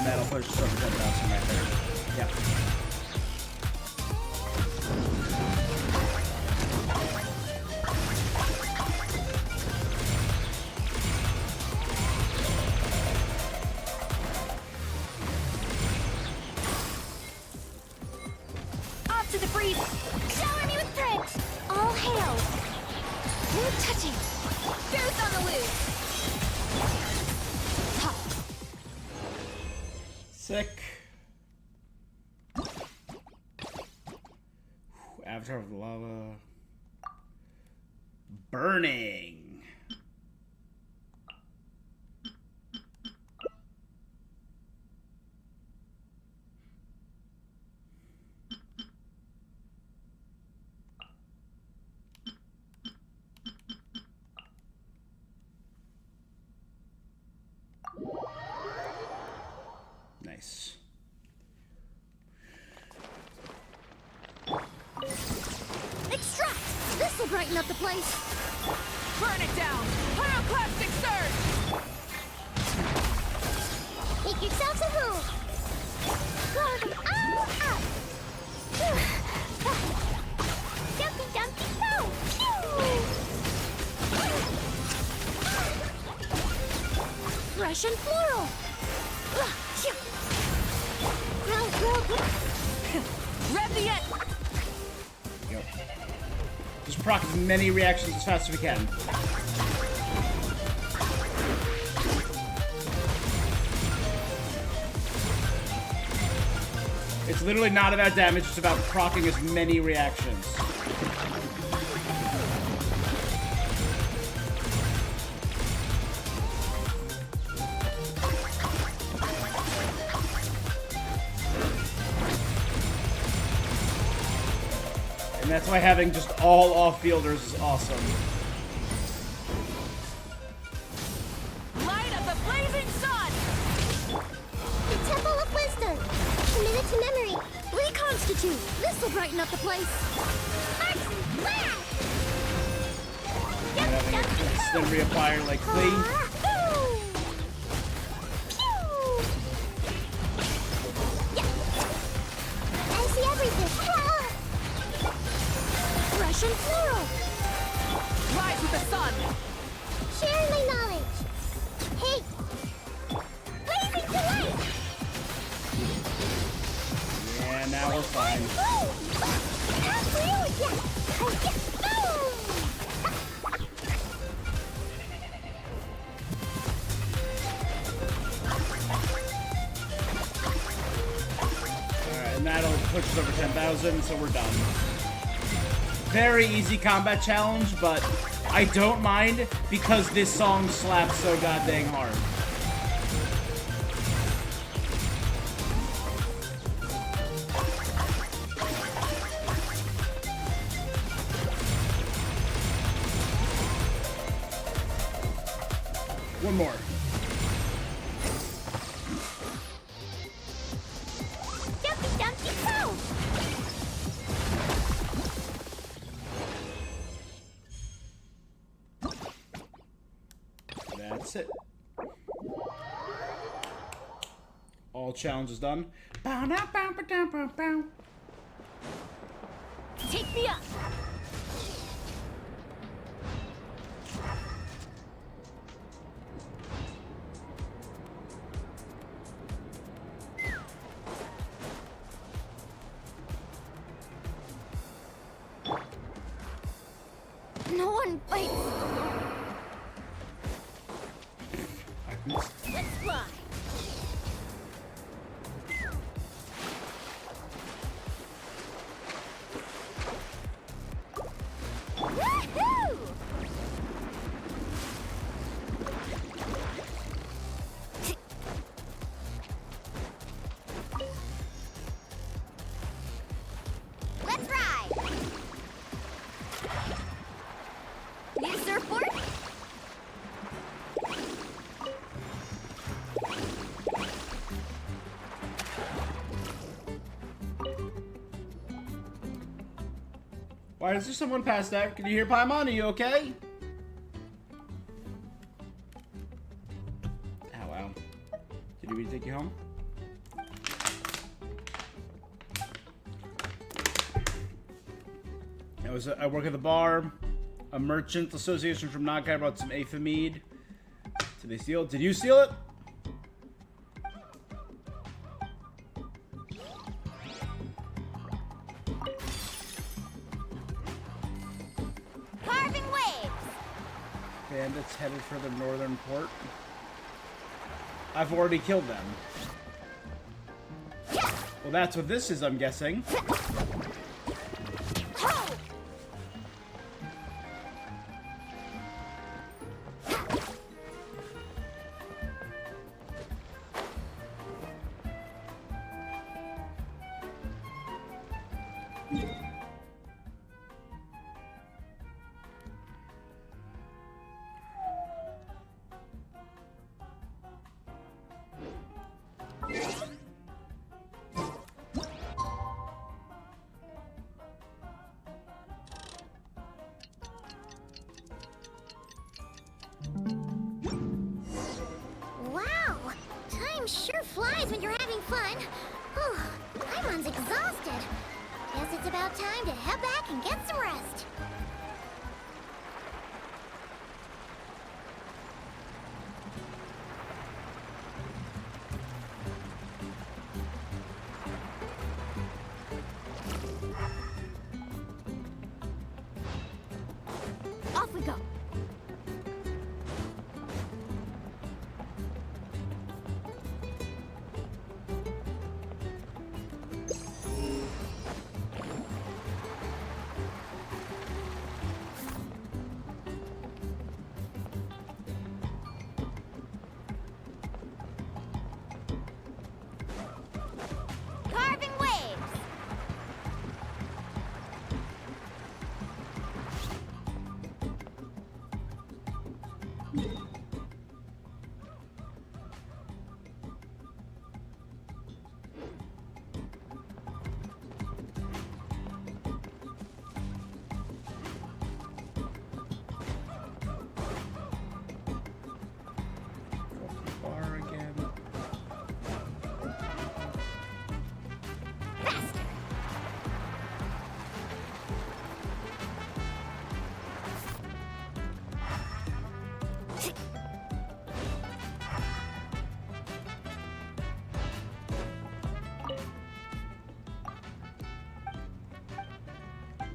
That'll push something awesome right there. Yep. Off to the freezer. Shower me with praise! All hail! No touching! Goose on the loose. Sick. Avatar of the Lava. Burning. Nice. Extract! This'll brighten up the place! Burn it down. Pyroclastic surge. Make yourselves a move! Blow them all up! Dumpy dumpy go! Fresh and floral! Rev the end. Go. Just proc as many reactions as fast as we can. It's literally not about damage, it's about proccing as many reactions. And that's why having just all off-fielders is awesome. Light of the blazing sun. The Temple of Wisdom! Committed to memory! Reconstitute! This'll brighten up the place! Arts and blast! And having an instant reapplier like Clee. I see everything! fine. Alright, and that'll push us over 10,000, so we're done. Very easy combat challenge, but I don't mind because this song slaps so goddamn hard. One more. Dumpy dumpy go! That's it. All challenges done. Bow, bow, bow, bow, bow, bow. Take me up! No one fights. Let's fly! Woohoo! Let's ride! Need a surfboard? Why is there someone past that? Can you hear Paimon? Are you okay? Oh wow. Did you take you home? I work at the bar. A merchant association from Nakai brought some Aether mead. Did they steal it? Did you steal it? Carving waves! Bandits headed for the northern port. I've already killed them. Well, that's what this is, I'm guessing. Wow! Time sure flies when you're having fun. Oh, Paimon's exhausted. Guess it's about time to head back and get some rest. Off we go.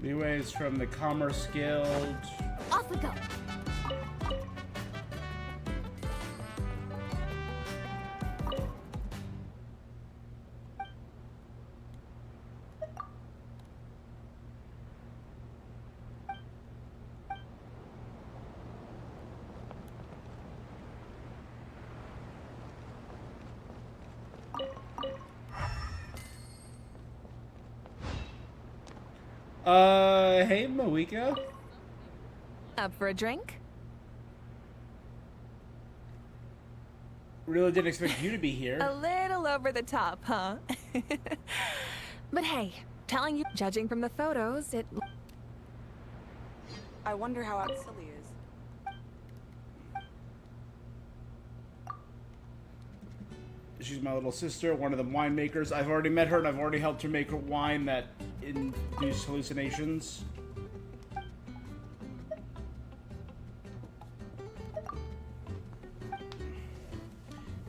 Leeways from the Commerce Guild. Off we go. Hey, Moika. Up for a drink? Really didn't expect you to be here. A little over the top, huh? But hey, telling you, judging from the photos, it... I wonder how silly is. She's my little sister, one of the winemakers. I've already met her, and I've already helped her make her wine that induced hallucinations.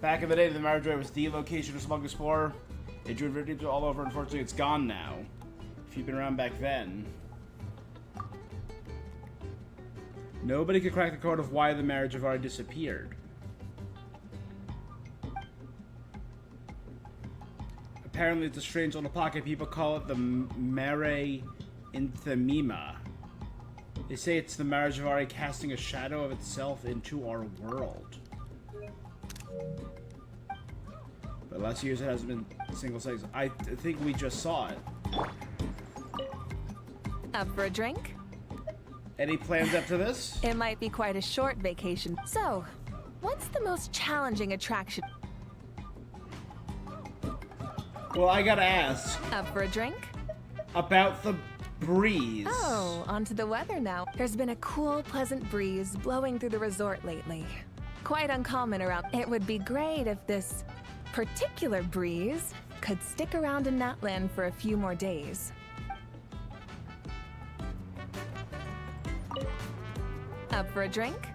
Back in the day, the Marjorie was the location of Smug Explorer. It drew videos all over. Unfortunately, it's gone now. If you'd been around back then. Nobody could crack the code of why the marriage have already disappeared. Apparently, it's a strange little pocket. People call it the Mare Inthemima. They say it's the Marjavari casting a shadow of itself into our world. But last years it hasn't been single sex. I think we just saw it. Up for a drink? Any plans after this? It might be quite a short vacation. So, what's the most challenging attraction? Well, I gotta ask. Up for a drink? About the breeze. Oh, onto the weather now. There's been a cool, pleasant breeze blowing through the resort lately. Quite uncommon around. It would be great if this particular breeze could stick around in Natland for a few more days. Up for a drink?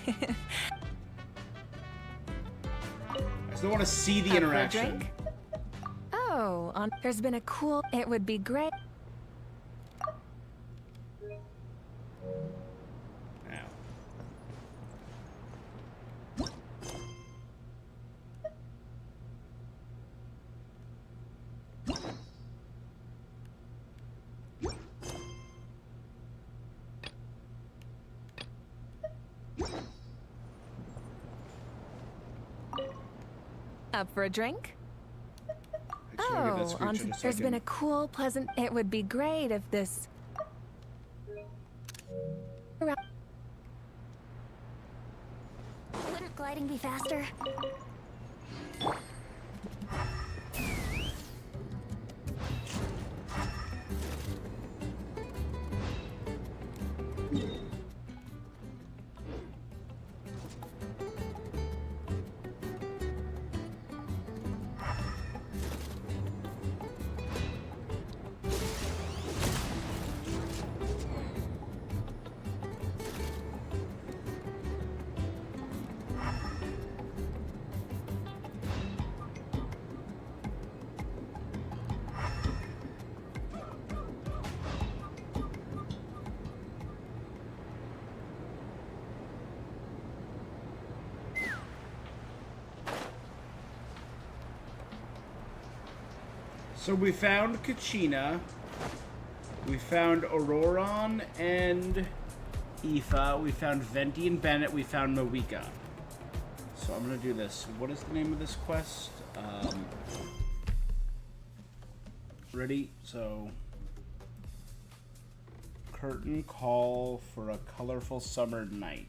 I still want to see the Up interaction. For a drink? Oh, there's been a cool... It would be great... Up for a drink? Oh, there's been a cool, pleasant... It would be great if this... Wouldn't gliding be faster? So we found Kachina, we found Auroron and Aoife, we found Venti and Bennett, we found Moika. So I'm gonna do this. What is the name of this quest? Ready? So, curtain call for a colorful summer night.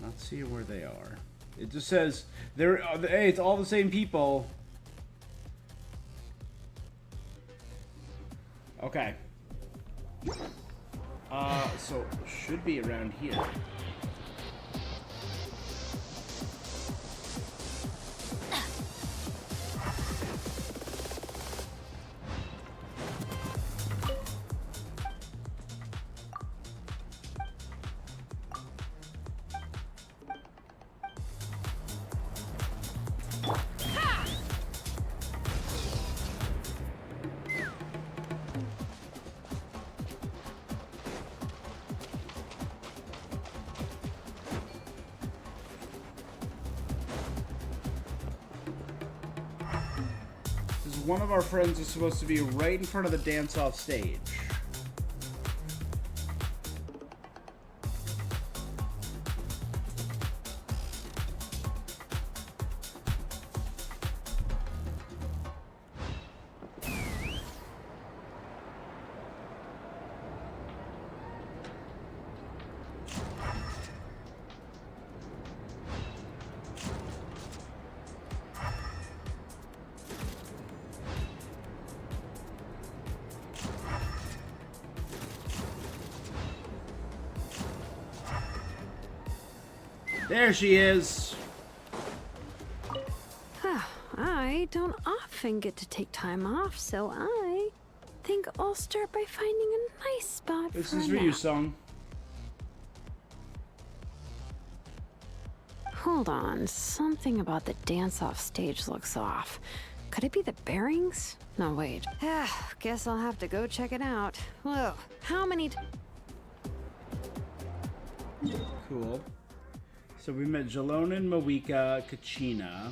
Let's see where they are. It just says they're. Hey, it's all the same people. Okay. So should be around here. One of our friends is supposed to be right in front of the dance-off stage. There she is. I don't often get to take time off, so I think I'll start by finding a nice spot This for is a for you, nap. Song. Hold on, something about the dance-off stage looks off. Could it be the bearings? No, wait. Guess I'll have to go check it out. Whoa, how many Cool. So we met Jalonin, Mawika, Kachina,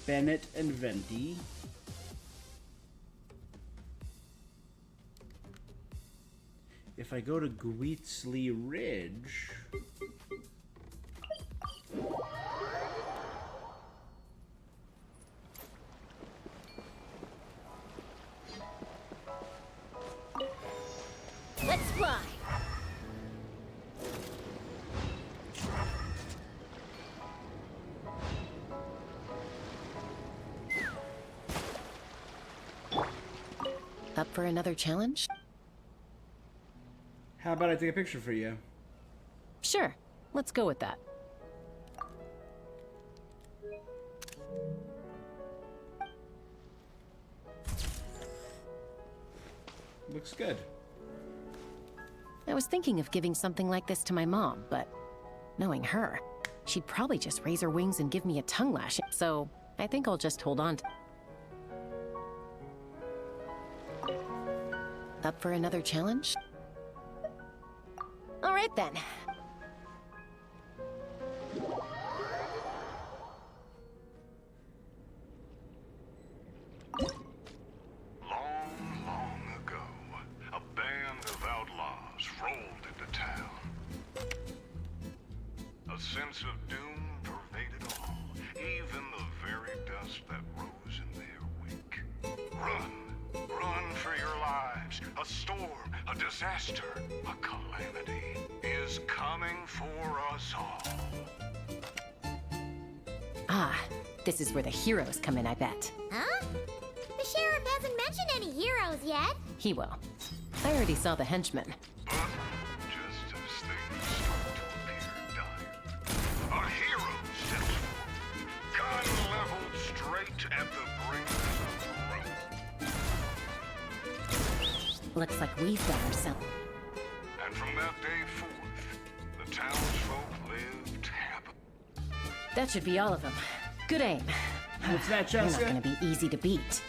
Bennett, and Venti. If I go to Gweetsley Ridge... Let's fly. Up for another challenge? How about I take a picture for you? Sure. Let's go with that. Looks good. I was thinking of giving something like this to my mom, but knowing her, she'd probably just raise her wings and give me a tongue lash. So I think I'll just hold on to... Up for another challenge? All right then. Long ago, a band of outlaws rolled into town. A sense of doom pervaded all, even the very dust that rose in their wake. Run! Run for your lives! A storm, a disaster, a calamity is coming for us all. Ah, this is where the heroes come in, I bet. Huh? The sheriff hasn't mentioned any heroes yet. He will. I already saw the henchmen. Just as things start to appear dire, a hero steps forward, gun leveled straight at the brink of ruin. Looks like we've got ourselves. And from that day forth, the townsfolk lived happily. That should be all of them. Good aim. What's that, They're Jessica? not gonna be easy to beat.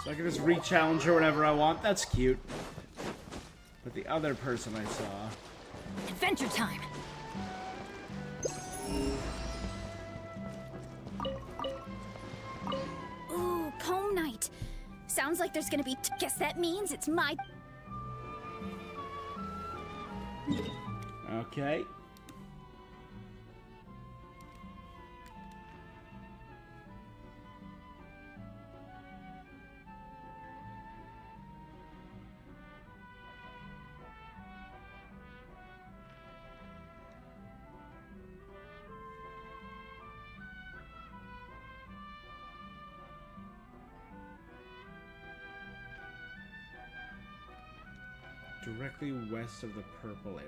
So I can just re-challenge her whenever I want. That's cute. But the other person I saw... Adventure time. Ooh, comb night. Sounds like there's gonna be. Guess that means it's my. Okay. Directly west of the purple area.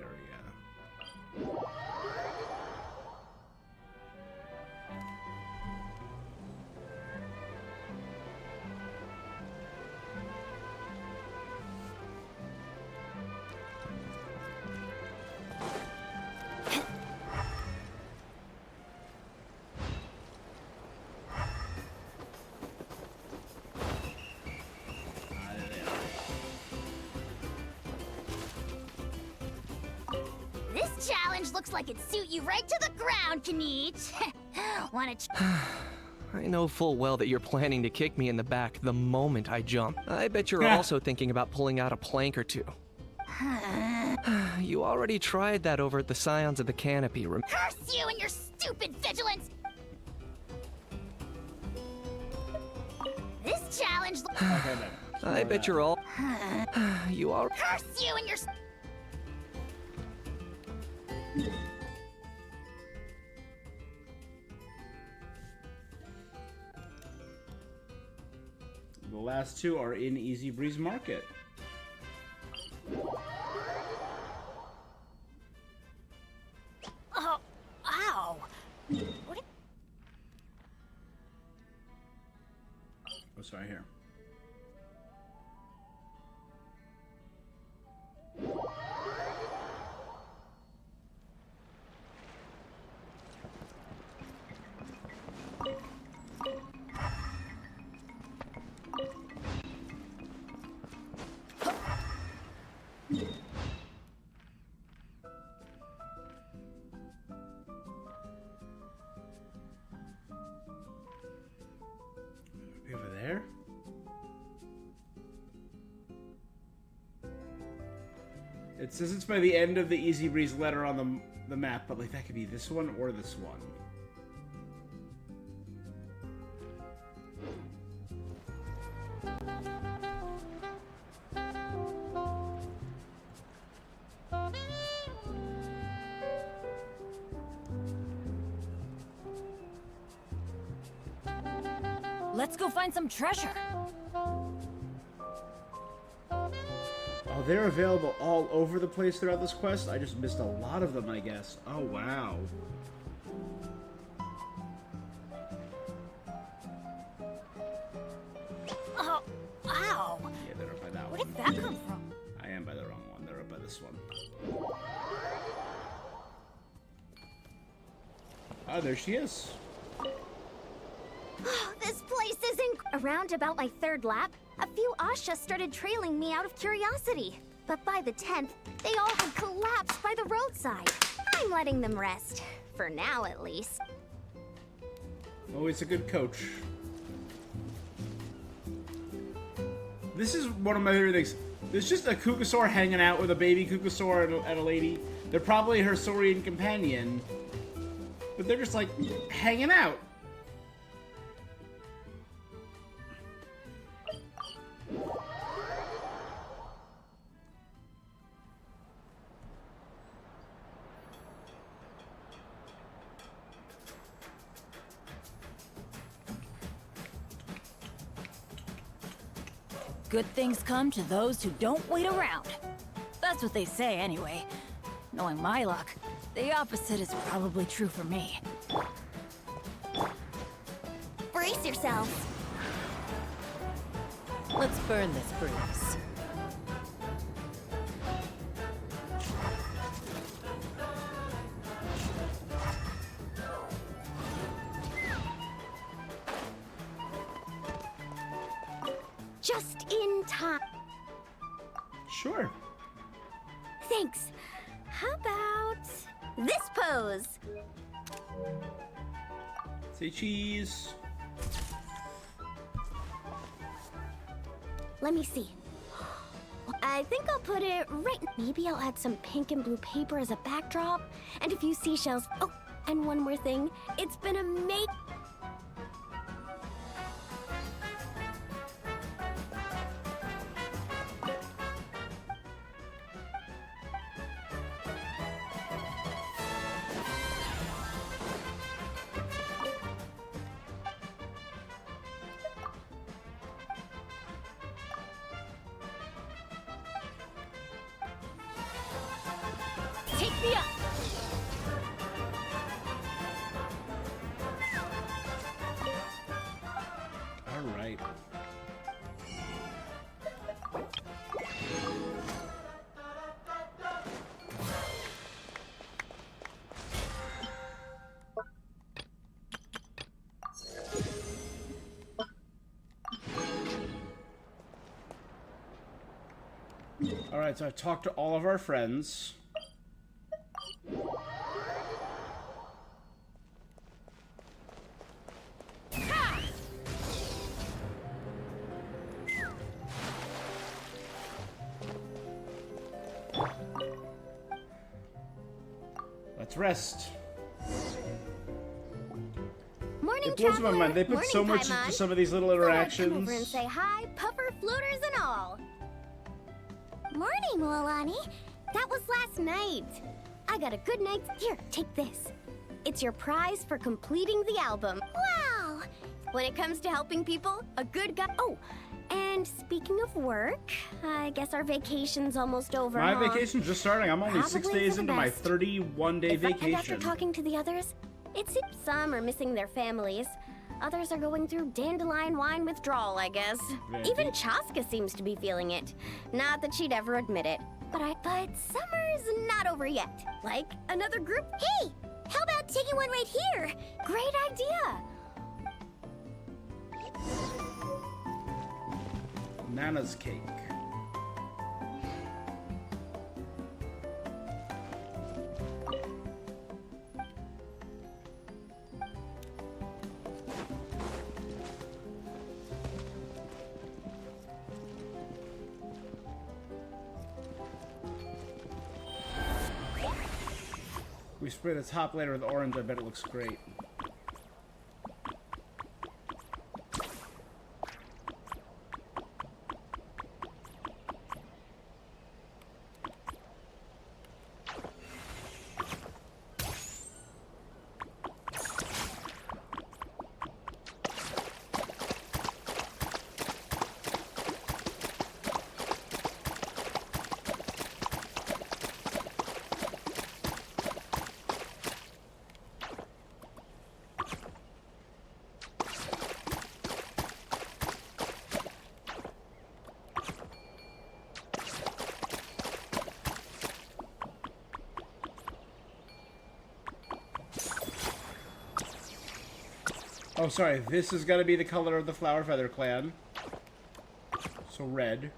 This challenge looks like it'd suit you right to the ground, Kanich. Wanna I know full well that you're planning to kick me in the back the moment I jump. I bet you're also thinking about pulling out a plank or two. You already tried that over at the Scions of the Canopy. Curse you and your stupid vigilance! This challenge I bet you're all. You all. Curse you and your The last two are in Easy Breeze Market. Oh, ow! What? Oh, sorry, here. Over there? It says it's by the end of the Easy Breeze letter on the map, but like that could be this one or this one. Let's go find some treasure. Oh, they're available all over the place throughout this quest? I just missed a lot of them, I guess. Oh, wow. Oh, ow! Yeah, they're up by that Where one. did that come from? I am by the wrong one. They're up by this one. Oh, there she is. This place is Around about my third lap, a few Asha started trailing me out of curiosity. But by the 10th, they all had collapsed by the roadside. I'm letting them rest. For now, at least. Always a good coach. This is one of my favorite things. There's just a Kukasaur hanging out with a baby Kukasaur and a lady. They're probably her Saurian companion. But they're just like hanging out. Good things come to those who don't wait around. That's what they say anyway. Knowing my luck, the opposite is probably true for me. Brace yourselves. Let's burn this breeze. Just in time. Sure. Thanks. How about this pose? Say cheese. Let me see. I think I'll put it right. Maybe I'll add some pink and blue paper as a backdrop, and a few seashells. Oh, and one more thing. It's been amazing. Yeah. All right. All right, so I've talked to all of our friends. Let's rest. Morning, It blows my traveler. mind. They put Morning, so much Paimon. into some of these little Thought I'd come interactions. over and say hi, puffer, floaters, and all. Morning, Mualani. That was last night. I got a good night's... Here, take this. It's your prize for completing the album. Wow! When it comes to helping people, a good guy... Oh, and speaking of work, I guess our vacation's almost over, My huh? vacation's just starting. I'm only 6 Probably days for the into my best. 31-day And after vacation. talking to the others, it seems some are missing their families. Others are going through dandelion wine withdrawal, I guess. Very Even deep. Chaska seems to be feeling it. Not that she'd ever admit it. But summer's not over yet. Like another group. Hey, how about taking one right here? Great idea. Nana's cake. We spray the top layer with orange. I bet it looks great. Oh, sorry. This is gonna be the color of the Flower Feather Clan. So red.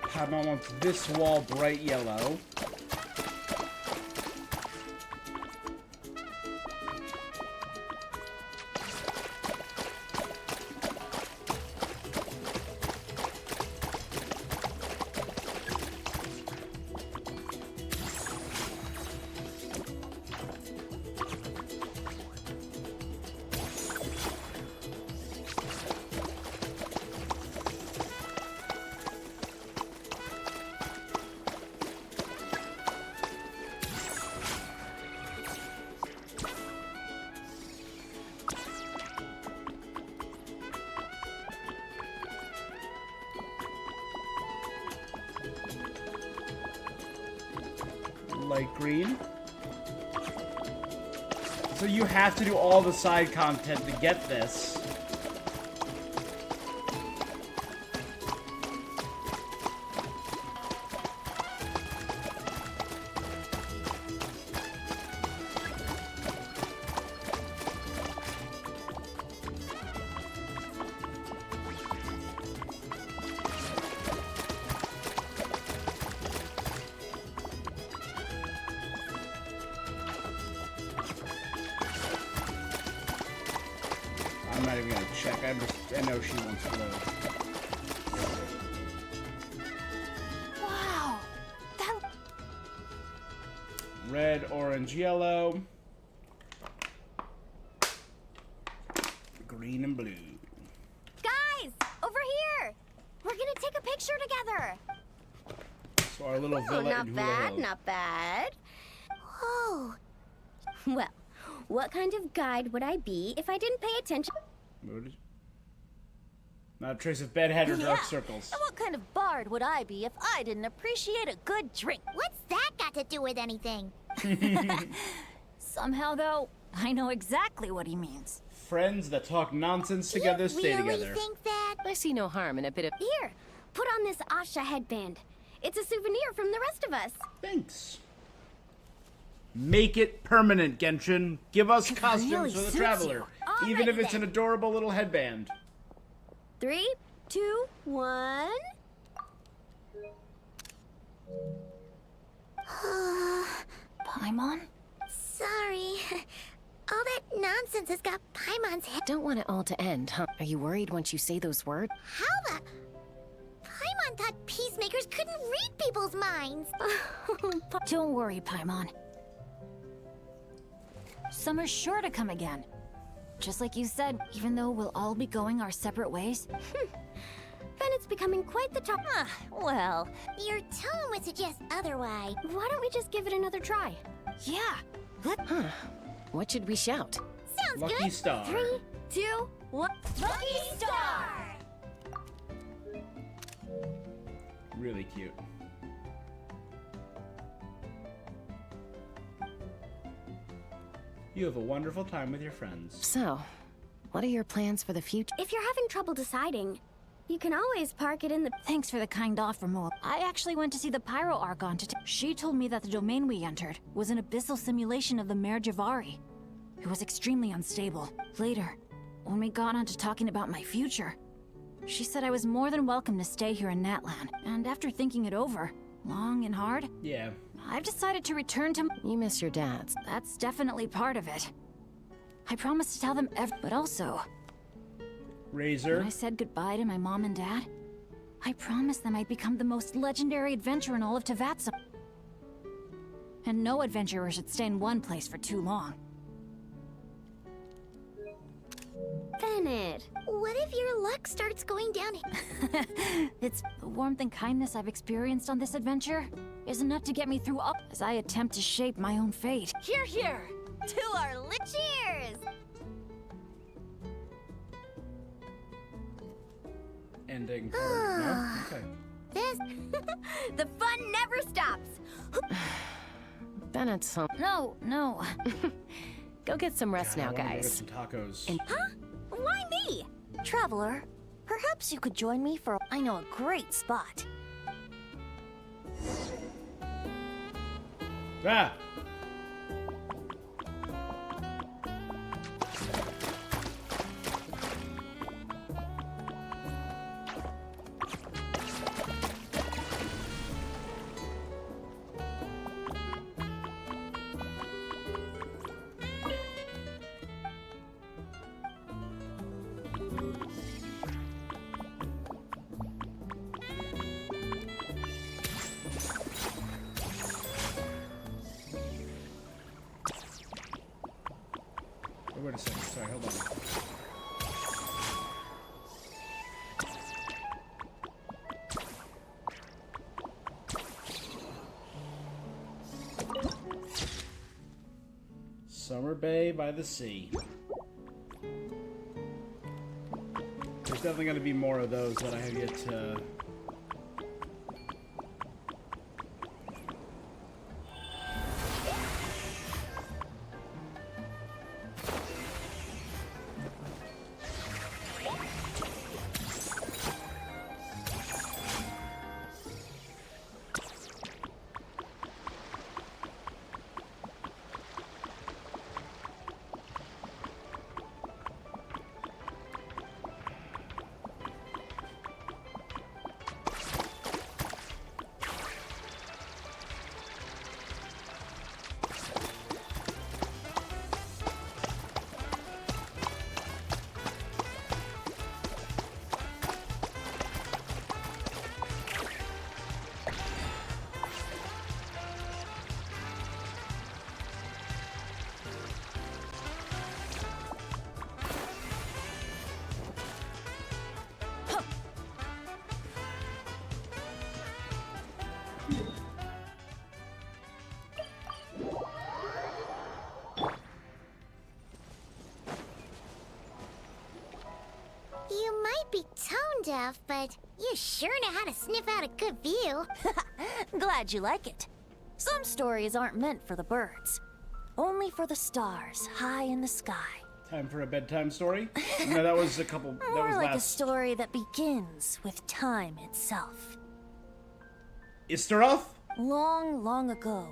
Paimon wants this wall bright yellow. Light green. So you have to do all the side content to get this. I'm not even gonna check. I know she wants to load. Wow. That Red, orange, yellow. Green and blue. Guys, over here. We're gonna take a picture together. So our little villa not in Hula bad, Hill. not bad. Oh. Well, what kind of guide would I be if I didn't pay attention? Not a trace of bedhead or dark Yeah. circles. And what kind of bard would I be if I didn't appreciate a good drink? What's that got to do with anything? Somehow, though, I know exactly what he means. Friends that talk nonsense together stay together. Think that? I see no harm in a bit of. Here, put on this Asha headband. It's a souvenir from the rest of us. Thanks. Make it permanent, Genshin. Give us costumes really for the suits traveler, you. even if it's an adorable little headband. 3, 2, 1. Paimon? Sorry. All that nonsense has got Paimon's head. Don't want it all to end, huh? Are you worried once you say those words? How the... Paimon thought peacemakers couldn't read people's minds. Don't worry, Paimon. Summer's sure to come again. Just like you said, even though we'll all be going our separate ways. Bennett's becoming quite the top. Well, Your tone would suggest otherwise. Why don't we just give it another try? yeah. Huh. What should we shout? Sounds Lucky good. star. 3, 2, 1. Lucky Star! Really cute. You have a wonderful time with your friends. So, what are your plans for the future? If you're having trouble deciding, you can always park it in the... Thanks for the kind offer, Moa. I actually went to see the Pyro Archon today. She told me that the domain we entered was an abyssal simulation of the Mare Javari. It was extremely unstable. Later, when we got on to talking about my future, she said I was more than welcome to stay here in Natlan. And after thinking it over, long and hard, Yeah. I've decided to return to... You miss your dads. That's definitely part of it. I promised to tell them but also... Razor. When I said goodbye to my mom and dad, I promised them I'd become the most legendary adventurer in all of Tavatsum. And no adventurer should stay in one place for too long. Bennett. What if your luck starts going down? It's the warmth and kindness I've experienced on this adventure is enough to get me through all as I attempt to shape my own fate. Here, here. To our Cheers! Ending card. No? Okay. This... The fun never stops. Bennett's home. No. Go get some rest God, I now, wanna go get guys. some tacos. Huh? Why me? Traveler, perhaps you could join me for... I know a great spot. Ah! Oh, wait a second. Sorry, hold on. Summer Bay by the sea. There's definitely going to be more of those that I have yet to... stuff, but you sure know how to sniff out a good view. Glad you like it. Some stories aren't meant for the birds, only for the stars high in the sky. Time for a bedtime story? No, that was a couple. That More was like a last. story that begins with time itself. Istaroth? Long, long ago,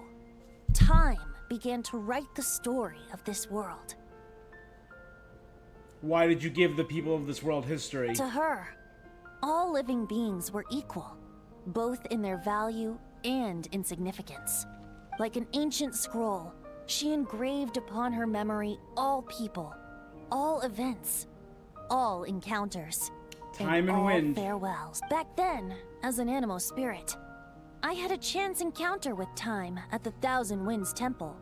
time began to write the story of this world. Why did you give the people of this world history? To her, all living beings were equal, both in their value and in significance. Like an ancient scroll, she engraved upon her memory all people, all events, all encounters, Time and all wind. farewells. Back then, as an animal spirit, I had a chance encounter with time at the Thousand Winds Temple.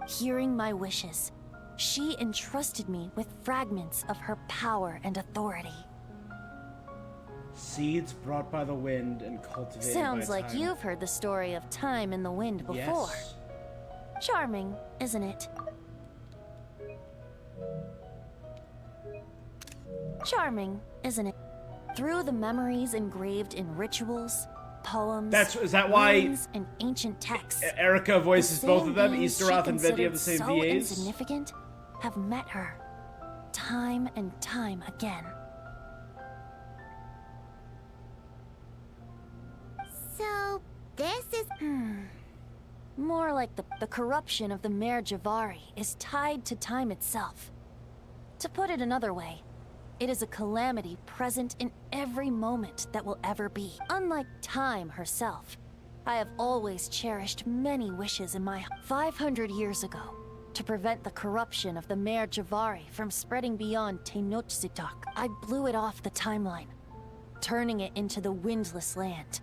Hearing my wishes, she entrusted me with fragments of her power and authority. Seeds brought by the wind and cultivated Sounds by like time. you've heard the story of time and the wind before. Yes. Charming, isn't it? Charming, isn't it? Through the memories engraved in rituals, poems, Is that why runes, and ancient texts, Erica voices the both same of them? beings Easteroth she and Venti have the considered same so VAs? insignificant have met her, time and time again. So, this is... More like the corruption of the Mare Javari is tied to time itself. To put it another way, it is a calamity present in every moment that will ever be. Unlike time herself, I have always cherished many wishes in my 500 years ago to prevent the corruption of the Mare Javari from spreading beyond Tenochtitlan. I blew it off the timeline, turning it into the Windless Land.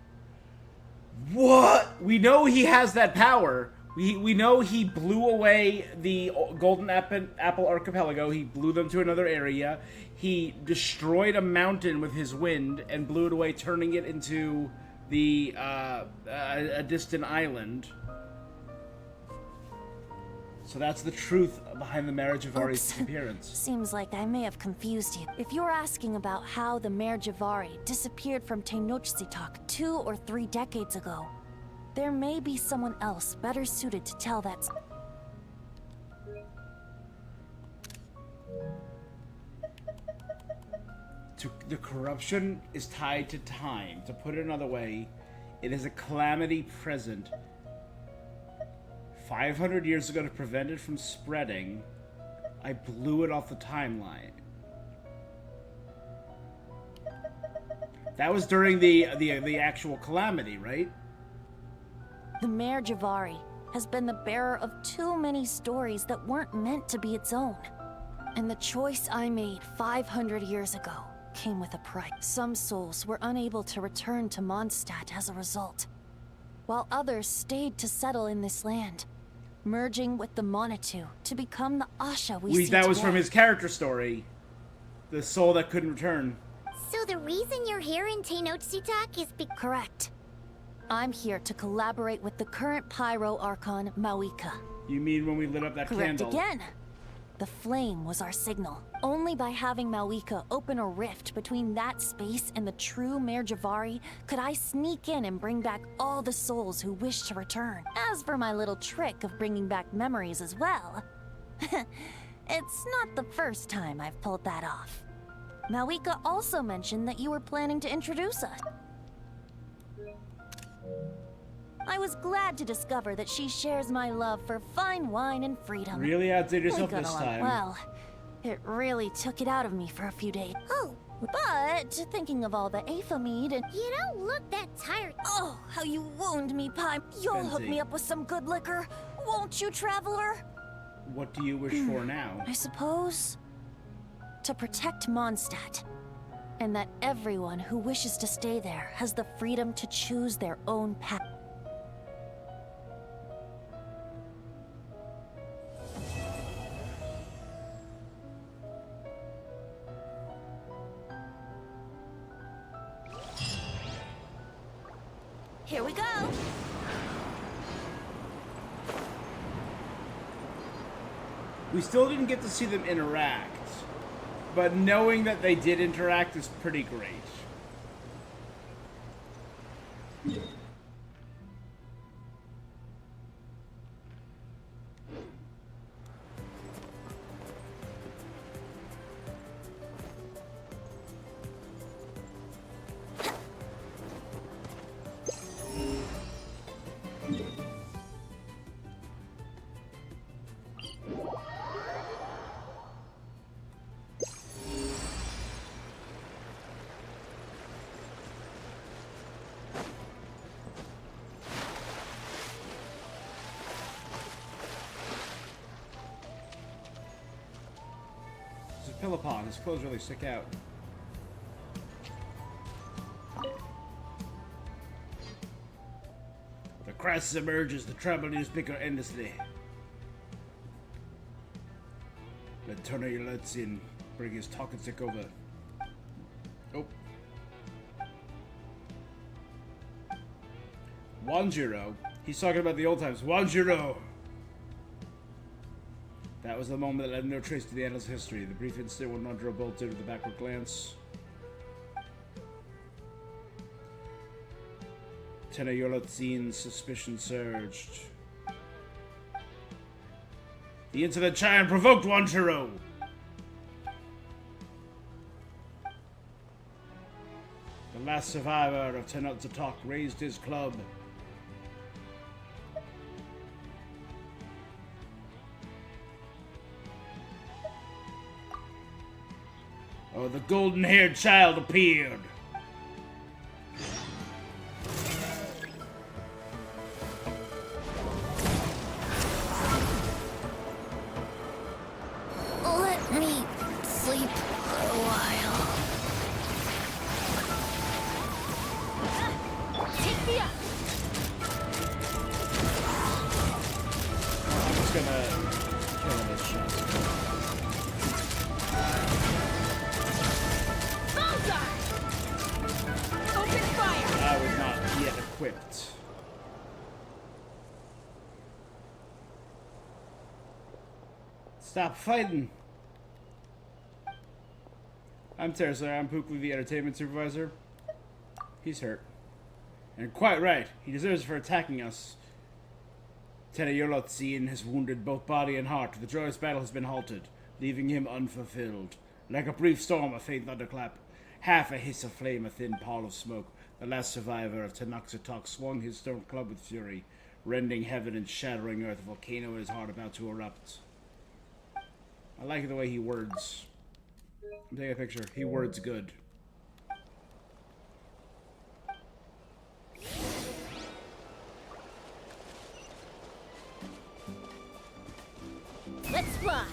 What? We know he has that power. We know he blew away the Golden Apple Archipelago. He blew them to another area. He destroyed a mountain with his wind and blew it away, turning it into the a distant island. So that's the truth behind the Mare Javari's disappearance. Seems like I may have confused you. If you're asking about how the Mare Javari disappeared from Tenochtitlan 2 or 3 decades ago, there may be someone else better suited to tell that. The corruption is tied to time. To put it another way, it is a calamity present 500 years ago to prevent it from spreading. I blew it off the timeline. That was during the actual calamity, right? The Mare Javari has been the bearer of too many stories that weren't meant to be its own. And the choice I made 500 years ago came with a price. Some souls were unable to return to Mondstadt as a result, while others stayed to settle in this land, merging with the Monitu to become the Asha we see That was today. from his character story. The soul that couldn't return. So the reason you're here in Tenochtitlan is Correct. I'm here to collaborate with the current Pyro Archon, Mawika. You mean when we lit up that Correct candle? again. The flame was our signal. Only by having Mawika open a rift between that space and the true Mare Javari could I sneak in and bring back all the souls who wish to return. As for my little trick of bringing back memories as well, it's not the first time I've pulled that off. Mawika also mentioned that you were planning to introduce us. I was glad to discover that she shares my love for fine wine and freedom. Really outdid yourself We got this along time. well, it really took it out of me for a few days. Oh, but thinking of all the Aethamede and... You don't look that tired. Oh, how you wound me, Pie. You'll hook Benzie. me up with some good liquor, won't you, traveler? What do you wish for now? I suppose... to protect Mondstadt. And that everyone who wishes to stay there has the freedom to choose their own path. Here we go! We still didn't get to see them interact. But knowing that they did interact is pretty great. Pillipon, his clothes really stick out. The crisis emerges, the troubles bicker endlessly. Let Turner your lights in, bring his talking stick over. Oh. Wanjiro. He's talking about the old times. Wanjiro! That was the moment that led no trace to the annals of history. The brief instant when Wanjiro bolted with a backward glance. Tenayolotzin's suspicion surged. The incident giant provoked Wanjiro! The last survivor of Tenotzatok raised his club. Oh, the golden-haired child appeared. Let me sleep for a while. Take me up. I'm just gonna kill this shot. Open fire! I was not yet equipped. Stop fighting! I'm Teresa, I'm Pukli, the entertainment supervisor. He's hurt. And quite right, he deserves it for attacking us. Tenayolotzin has wounded both body and heart. The joyous battle has been halted, leaving him unfulfilled. Like a brief storm, a faint thunderclap. Half a hiss of flame, a thin pall of smoke. The last survivor of Tenoxatok swung his stone club with fury, rending heaven and shattering earth, a volcano in his heart about to erupt. I like the way he words. I'm taking a picture. He words good. Let's fly!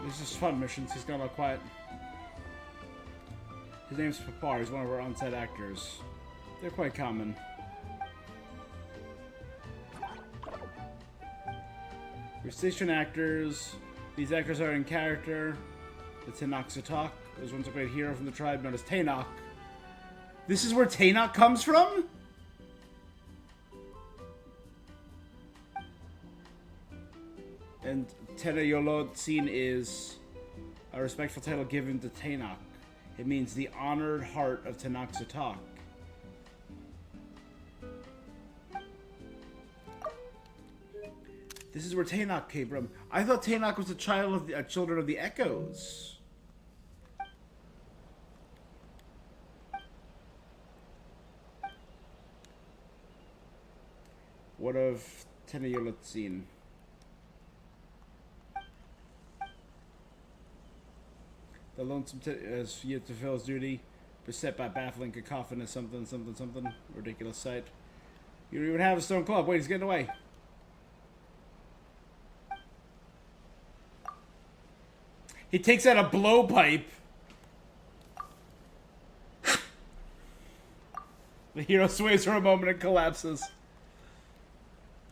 This is fun missions. He's got all quiet. His name's Papar. He's one of our on-set actors. They're quite common. We're station actors. These actors are in character. The Tenoxatok. There's once a great hero from the tribe known as Tainok. This is where Tainok comes from? And Tenayolotzin is a respectful title given to Tainok. It means the honored heart of Tenoxatok. This is where Tainok came from. I thought Tainok was a child of the children of the Echoes. What of Tenayolotzin? The lonesome has yet to fulfill his duty, beset by baffling cacophonous something. Ridiculous sight. You don't even have a stone club. Wait, he's getting away. He takes out a blowpipe. The hero sways for a moment and collapses.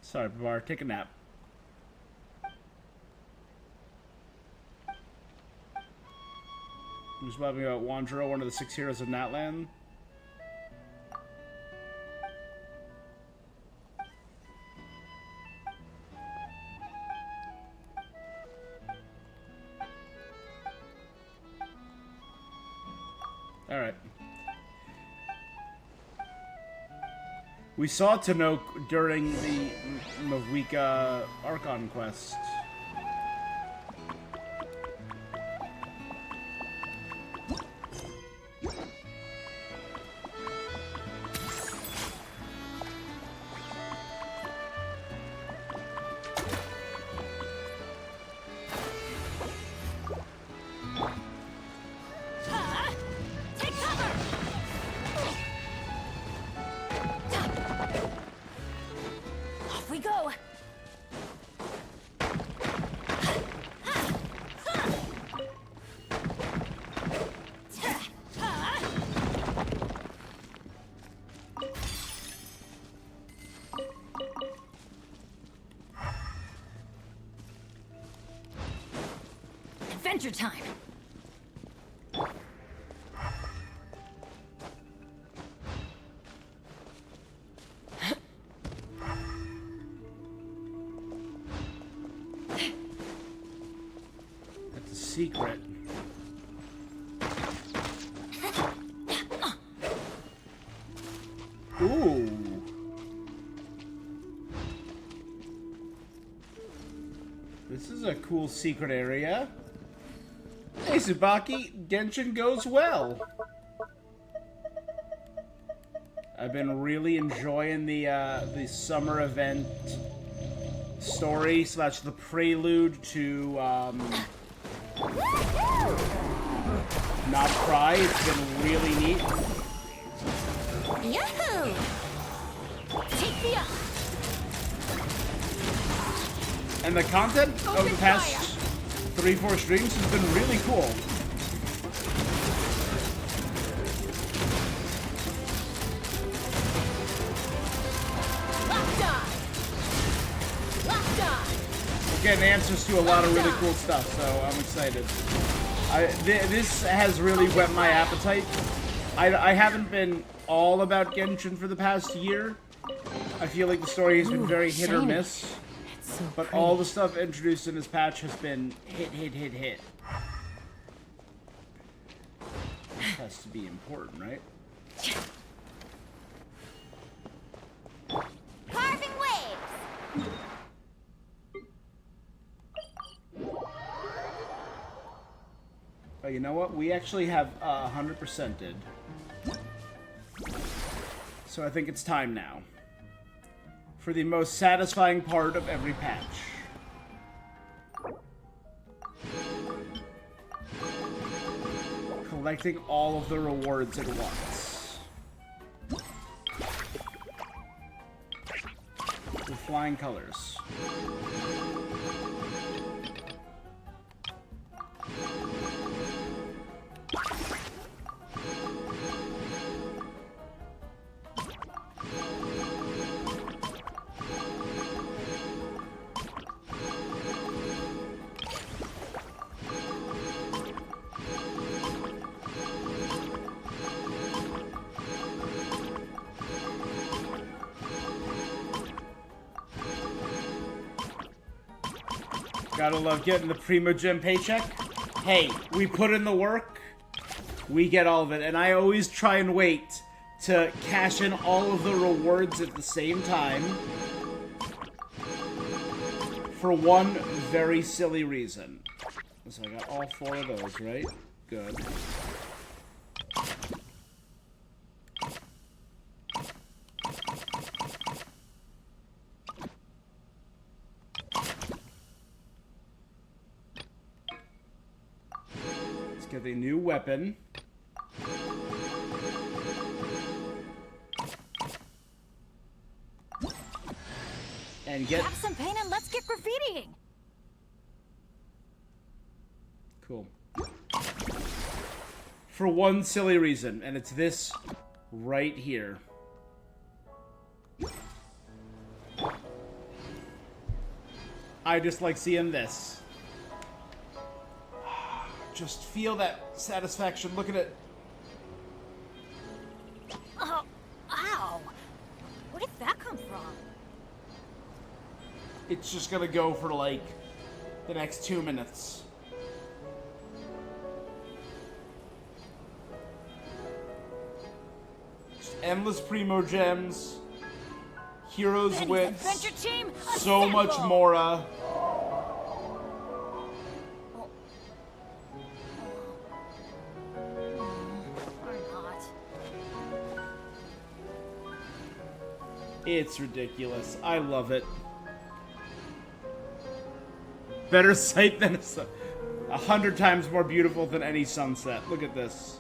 Sorry, Babar. Take a nap. I'm just talking about Wanjiro, one of the 6 heroes of Natlan. Alright. We saw Tanoke during the Mavika Archon quest. Adventure time! That's a secret. Ooh. This is a cool secret area. Hey, Tsubaki, Genshin goes well. I've been really enjoying the summer event story / the prelude to Not Cry. It's been really neat. Yahoo! Take me up! And the content of the past 3-4 streams has been really cool. We're getting answers to a lot of really cool stuff, so I'm excited. This has really whet my appetite. I haven't been all about Genshin for the past year. I feel like the story has been very hit or miss. But all the stuff introduced in this patch has been hit. Has to be important, right? Carving waves! Oh, you know what? We actually have 100%ed. So I think it's time now for the most satisfying part of every patch. Collecting all of the rewards at once. With flying colors. Gotta love getting the Primo Gem paycheck. Hey, we put in the work, we get all of it. And I always try and wait to cash in all of the rewards at the same time. For one very silly reason. So I got all 4 of those, right? Good. Get a new weapon. And get... Have some paint and let's get graffitiing! Cool. For one silly reason, and it's this right here. I just like seeing this. Just feel that satisfaction. Look at it. Oh, ow! Where did that come from? It's just gonna go for like the next 2 minutes. Just endless Primo gems. Heroes Benny's wits. Adventure Team, So much assemble! Mora. It's ridiculous. I love it. Better sight than a sun. 100 times more beautiful than any sunset. Look at this.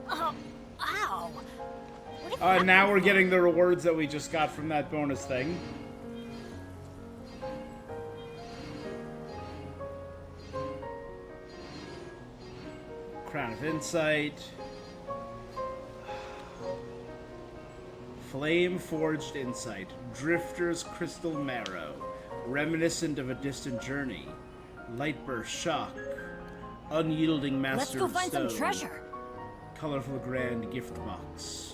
Oh, ow! Now we're getting the rewards that we just got from that bonus thing. Crown of Insight. Flame Forged Insight. Drifter's Crystal Marrow. Reminiscent of a Distant Journey. Lightburst Shock. Unyielding Master Let's go find of some treasure. Colorful Grand Gift Box.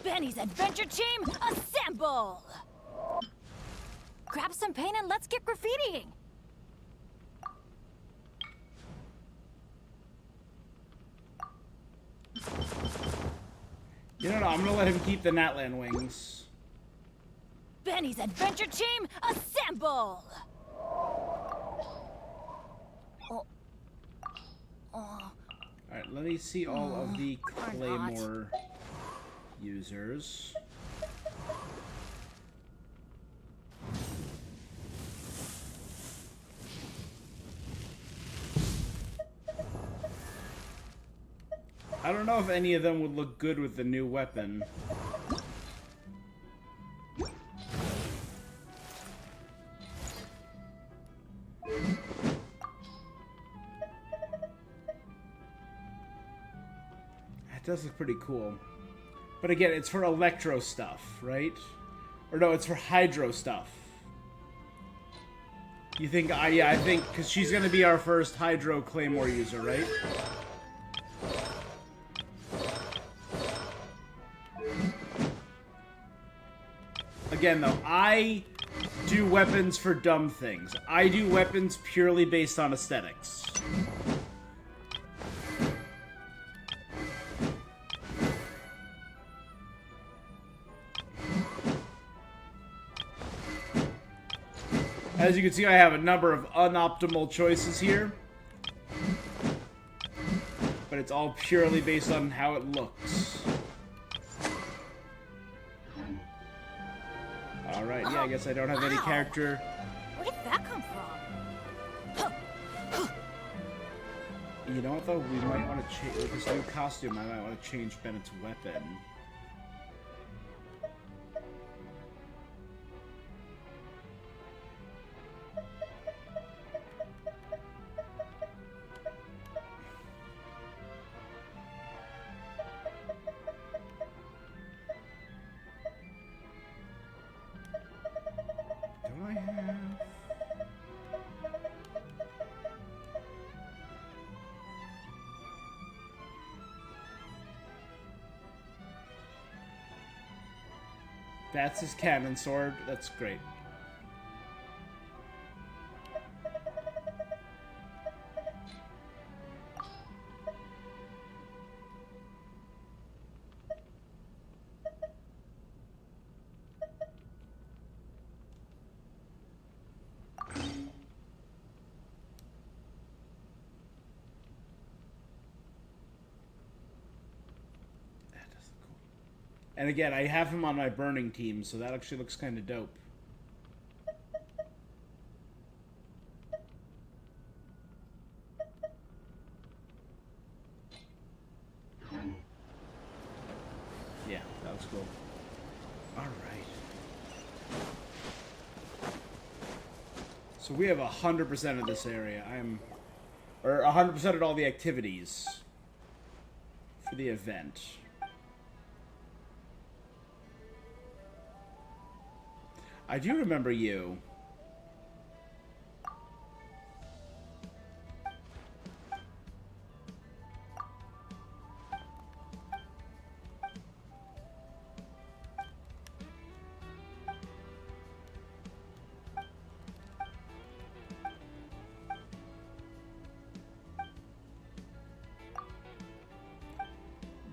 Benny's Adventure Team, assemble! Grab some paint and let's get graffitiing. You know, I'm gonna let him keep the Natlan wings. Benny's Adventure Team, assemble! Oh. Oh. Alright, let me see all of the Claymore users. I don't know if any of them would look good with the new weapon. It does look pretty cool. But again, it's for electro stuff, right? Or no, it's for hydro stuff. You think, yeah, I think, because she's going to be our first hydro claymore user, right? Again, though, I do weapons for dumb things. I do weapons purely based on aesthetics. As you can see, I have a number of unoptimal choices here. But it's all purely based on how it looks. Alright, yeah, I guess I don't have any character. Where did that come from? You know what, though? We might want to change... With this new costume, I might want to change Bennett's weapon. Do I have... That's his cannon sword. That's great. And again, I have him on my burning team, so that actually looks kind of dope. Yeah, that was cool. All right. So we have 100% of this area. Or 100% of all the activities for the event. I do remember you.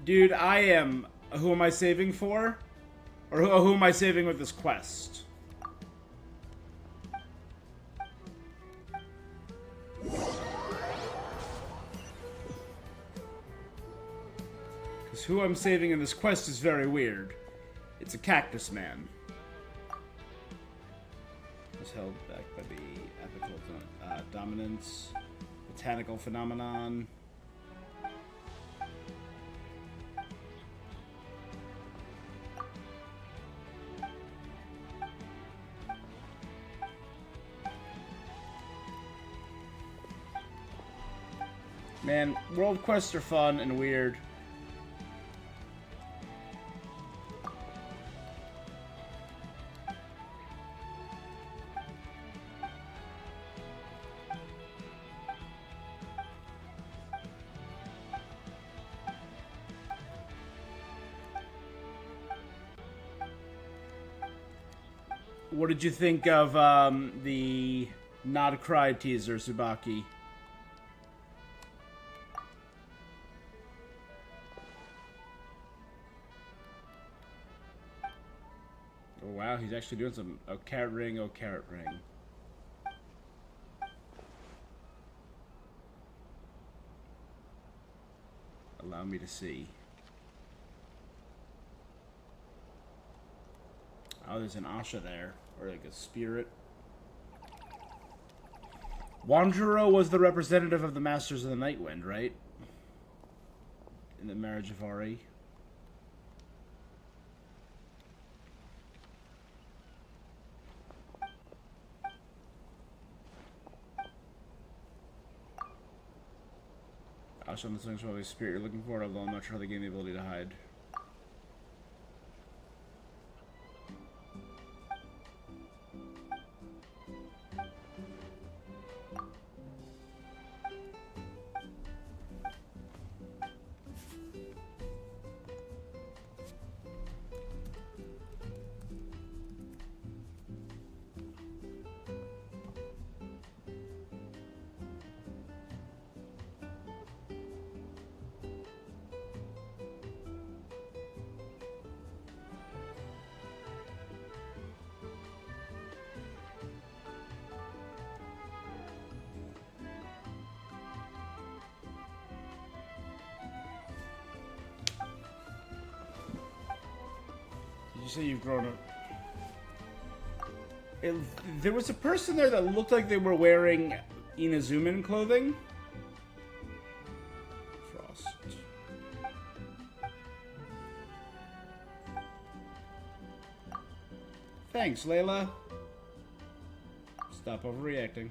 Dude, I am... Who am I saving for? Or who am I saving with this quest? Because who I'm saving in this quest is very weird. It's a cactus man. Is held back by the epical dominance, botanical phenomenon. Man, world quests are fun and weird. What did you think of the Not Cry teaser, Tsubaki? Oh wow, he's actually doing some... Oh, carrot ring, oh, carrot ring. Allow me to see. Oh, there's an Asha there. Or like a spirit. Wanjiro was the representative of the Masters of the Nightwind, right? In the Marriage of Ari. Asha on the Swings probably spirit you're looking for, although I'm not sure how they gain the ability to hide. You say you've grown up. There was a person there that looked like they were wearing Inazuman clothing. Frost. Thanks, Layla. Stop overreacting.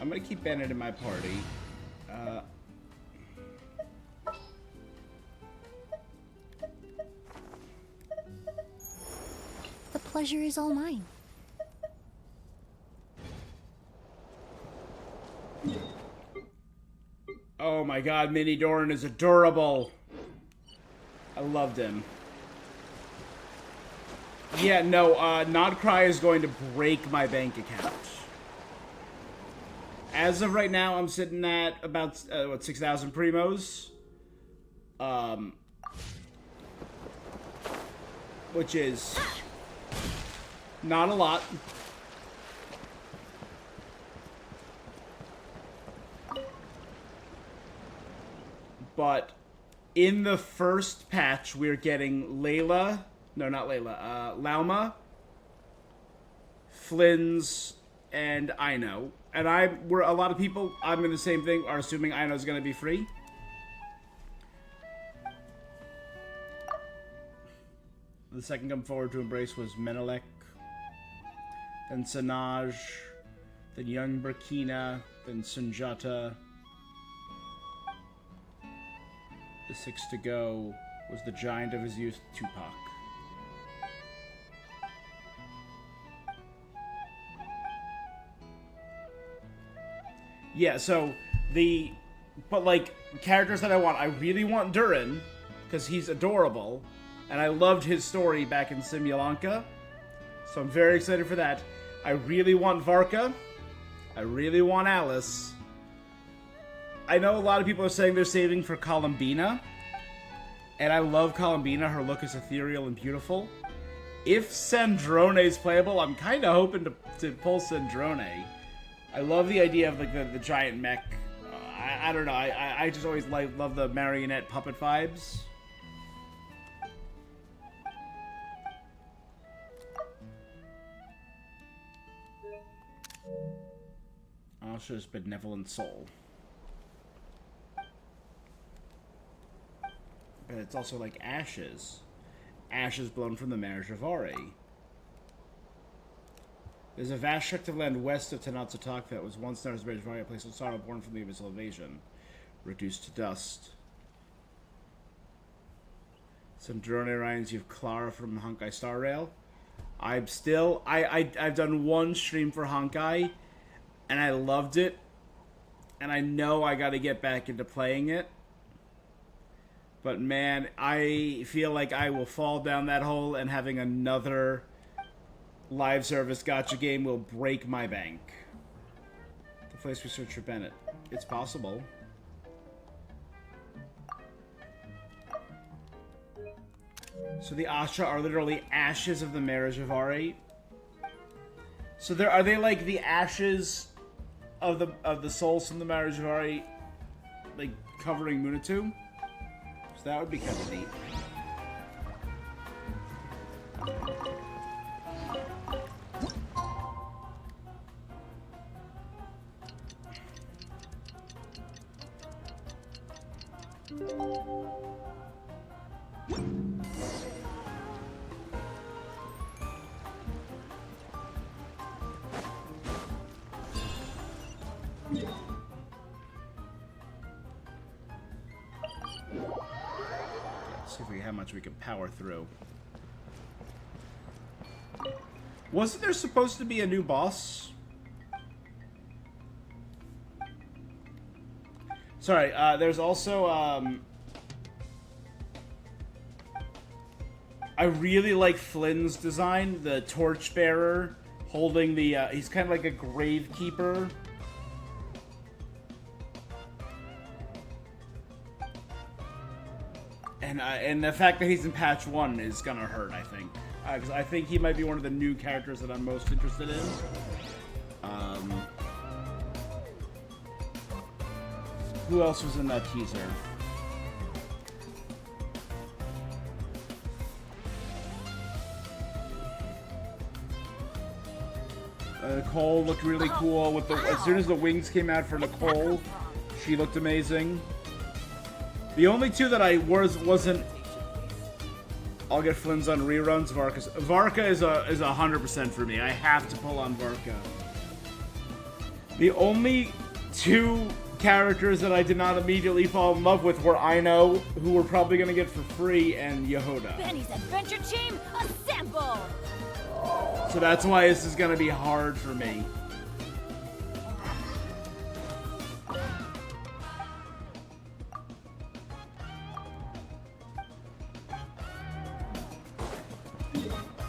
I'm gonna keep Bennett in my party. The pleasure is all mine. Oh my god, Mini Doran is adorable. I loved him. Yeah, no, Nodcry is going to break my bank account. As of right now, I'm sitting at about, what, 6,000 primos? Which is not a lot. but in the first patch, we're getting Layla. No, not Layla. Lauma, Flynn's, and Aino. And a lot of people, I'm in the same thing, are assuming Aino's going to be free. The second come forward to embrace was Menelek, then Sanaj, then young Burkina, then Sunjata. The sixth to go was the giant of his youth, Tupac. Yeah, so but like, characters that I really want Durin, because he's adorable, and I loved his story back in Simulanka, so I'm very excited for that. I really want Varka. I really want Alice. I know a lot of people are saying they're saving for Columbina, and I love Columbina. Her look is ethereal and beautiful. If Sandrone is playable, I'm kind of hoping to pull Sandrone. I love the idea of like the giant mech. I don't know. I just always love the marionette puppet vibes. Asha's benevolent soul. But it's also like ashes. Ashes blown from the Mare Javari. There's a vast tract of land west of Tenochtitlan that was once known as Mare Javari, a place of sorrow born from the abyssal invasion. Reduced to dust. Some drone reminds you of Clara from Honkai Star Rail. I've done one stream for Honkai, and I loved it, and I know I gotta get back into playing it. But man, I feel like I will fall down that hole, and having another live service gacha game will break my bank. The place researcher Bennett. It's possible. So the Asha are literally ashes of the Mare Javari. So are they like the ashes of the souls from the Mare Javari, like covering Munatu? So that would be kind of neat. See if how much we can power through. Wasn't there supposed to be a new boss? Sorry, there's also, I really like Flynn's design, the torchbearer holding the, he's kind of like a gravekeeper. And the fact that he's in patch 1 is gonna hurt, I think. Because I think he might be one of the new characters that I'm most interested in. Who else was in that teaser? Nicole looked really cool with the. As soon as the wings came out for Nicole, she looked amazing. The only two that I wasn't. I'll get Flynn's on reruns. Varka is 100% for me. I have to pull on Varka. The only two characters that I did not immediately fall in love with were Aino, who we're probably gonna get for free, and Yehoda. Benny's adventure team, assemble! So that's why this is gonna be hard for me.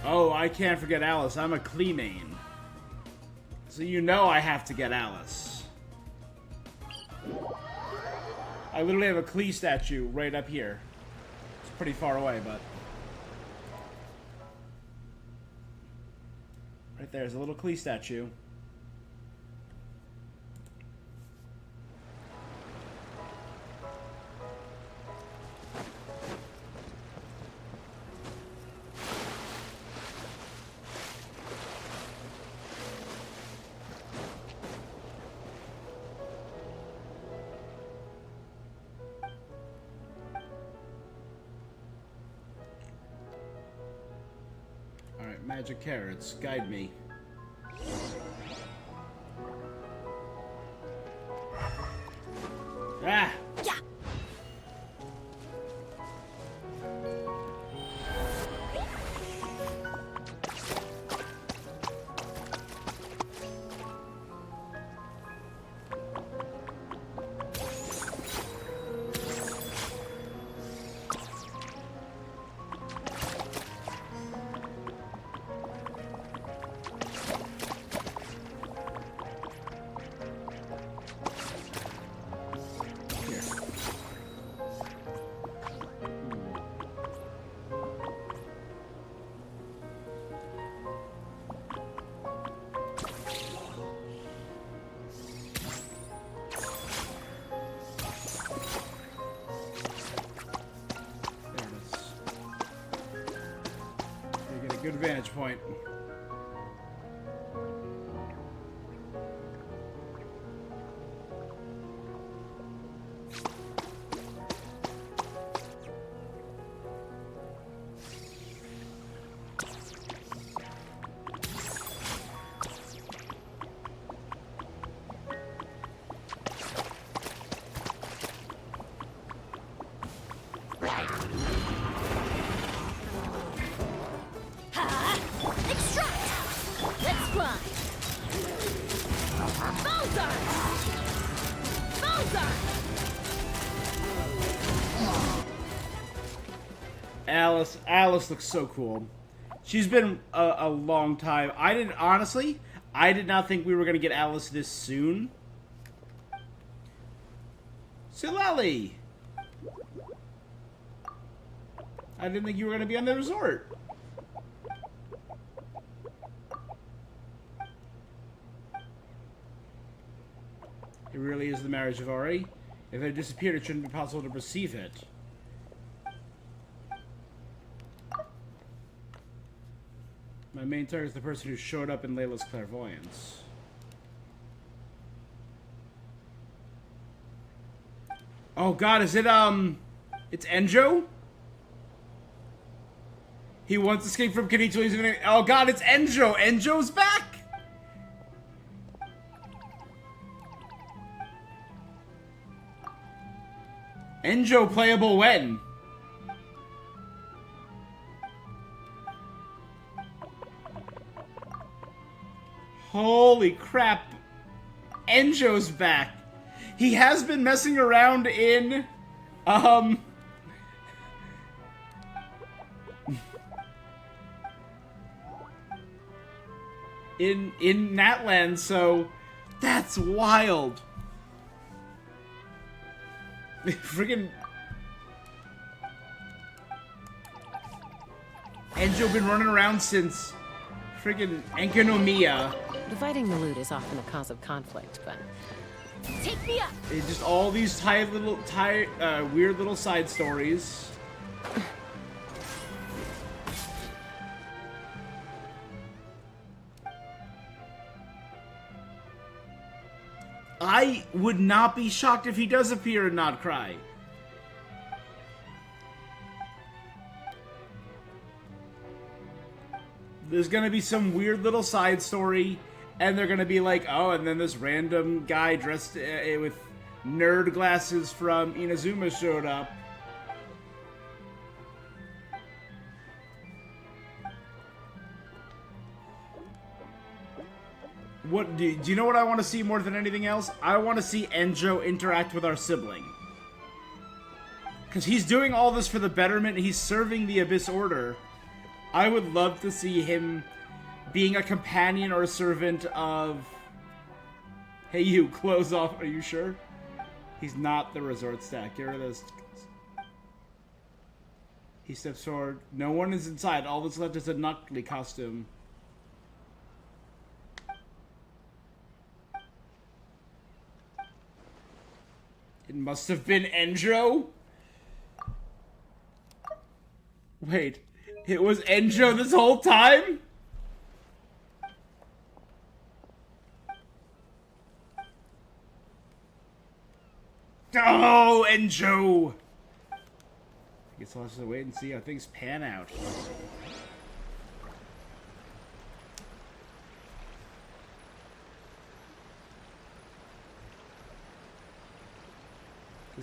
Oh, I can't forget Alice. I'm a Klee main. So you know I have to get Alice. I literally have a Klee statue right up here. It's pretty far away, but... right there's a little Klee statue. Magic carrots, guide me. Ah! Yeah. Good vantage point. Alice looks so cool. She's been a long time. I did not think we were gonna get Alice this soon. Silali! I didn't think you were gonna be on the resort. It really is the marriage of Ori. If it disappeared, it shouldn't be possible to perceive it. My main target is the person who showed up in Layla's clairvoyance. Oh god, is it, it's Enjo? He wants to escape from Kenichi, he's gonna... Oh god, it's Enjo! Enjo's back! Enjo playable when? Holy crap. Enjo's back. He has been messing around in, in Natland, so that's wild. Friggin' Enjo been running around since friggin' Enkanomiya. Dividing the loot is often a cause of conflict, but... Take me up! It's just all these weird little side stories. I would not be shocked if he does appear and not cry. There's gonna be some weird little side story, and they're gonna be like, oh, and then this random guy dressed with nerd glasses from Inazuma showed up. What do you know what I want to see more than anything else? I want to see Enjo interact with our sibling. Because he's doing all this for the betterment, he's serving the Abyss Order. I would love to see him being a companion or a servant of... Hey you, close off, are you sure? He's not the resort stack, get rid of this. He steps forward. No one is inside, all that's left is a Knuckly costume. It must have been Enjo? Wait, it was Enjo this whole time? Oh, Enjo! I guess I'll have to wait and see how things pan out.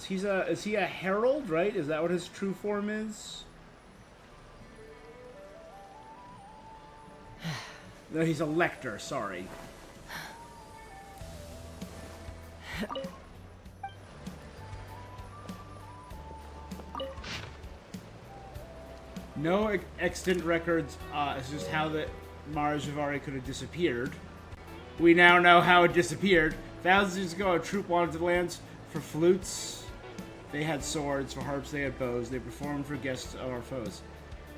Is he a herald, right? Is that what his true form is? No, he's a lector, sorry. No extant records, it's just how the Mara Javari could have disappeared. We now know how it disappeared. Thousands of years ago, a troop wandered the lands for flutes. They had swords, for harps they had bows. They performed for guests of our foes.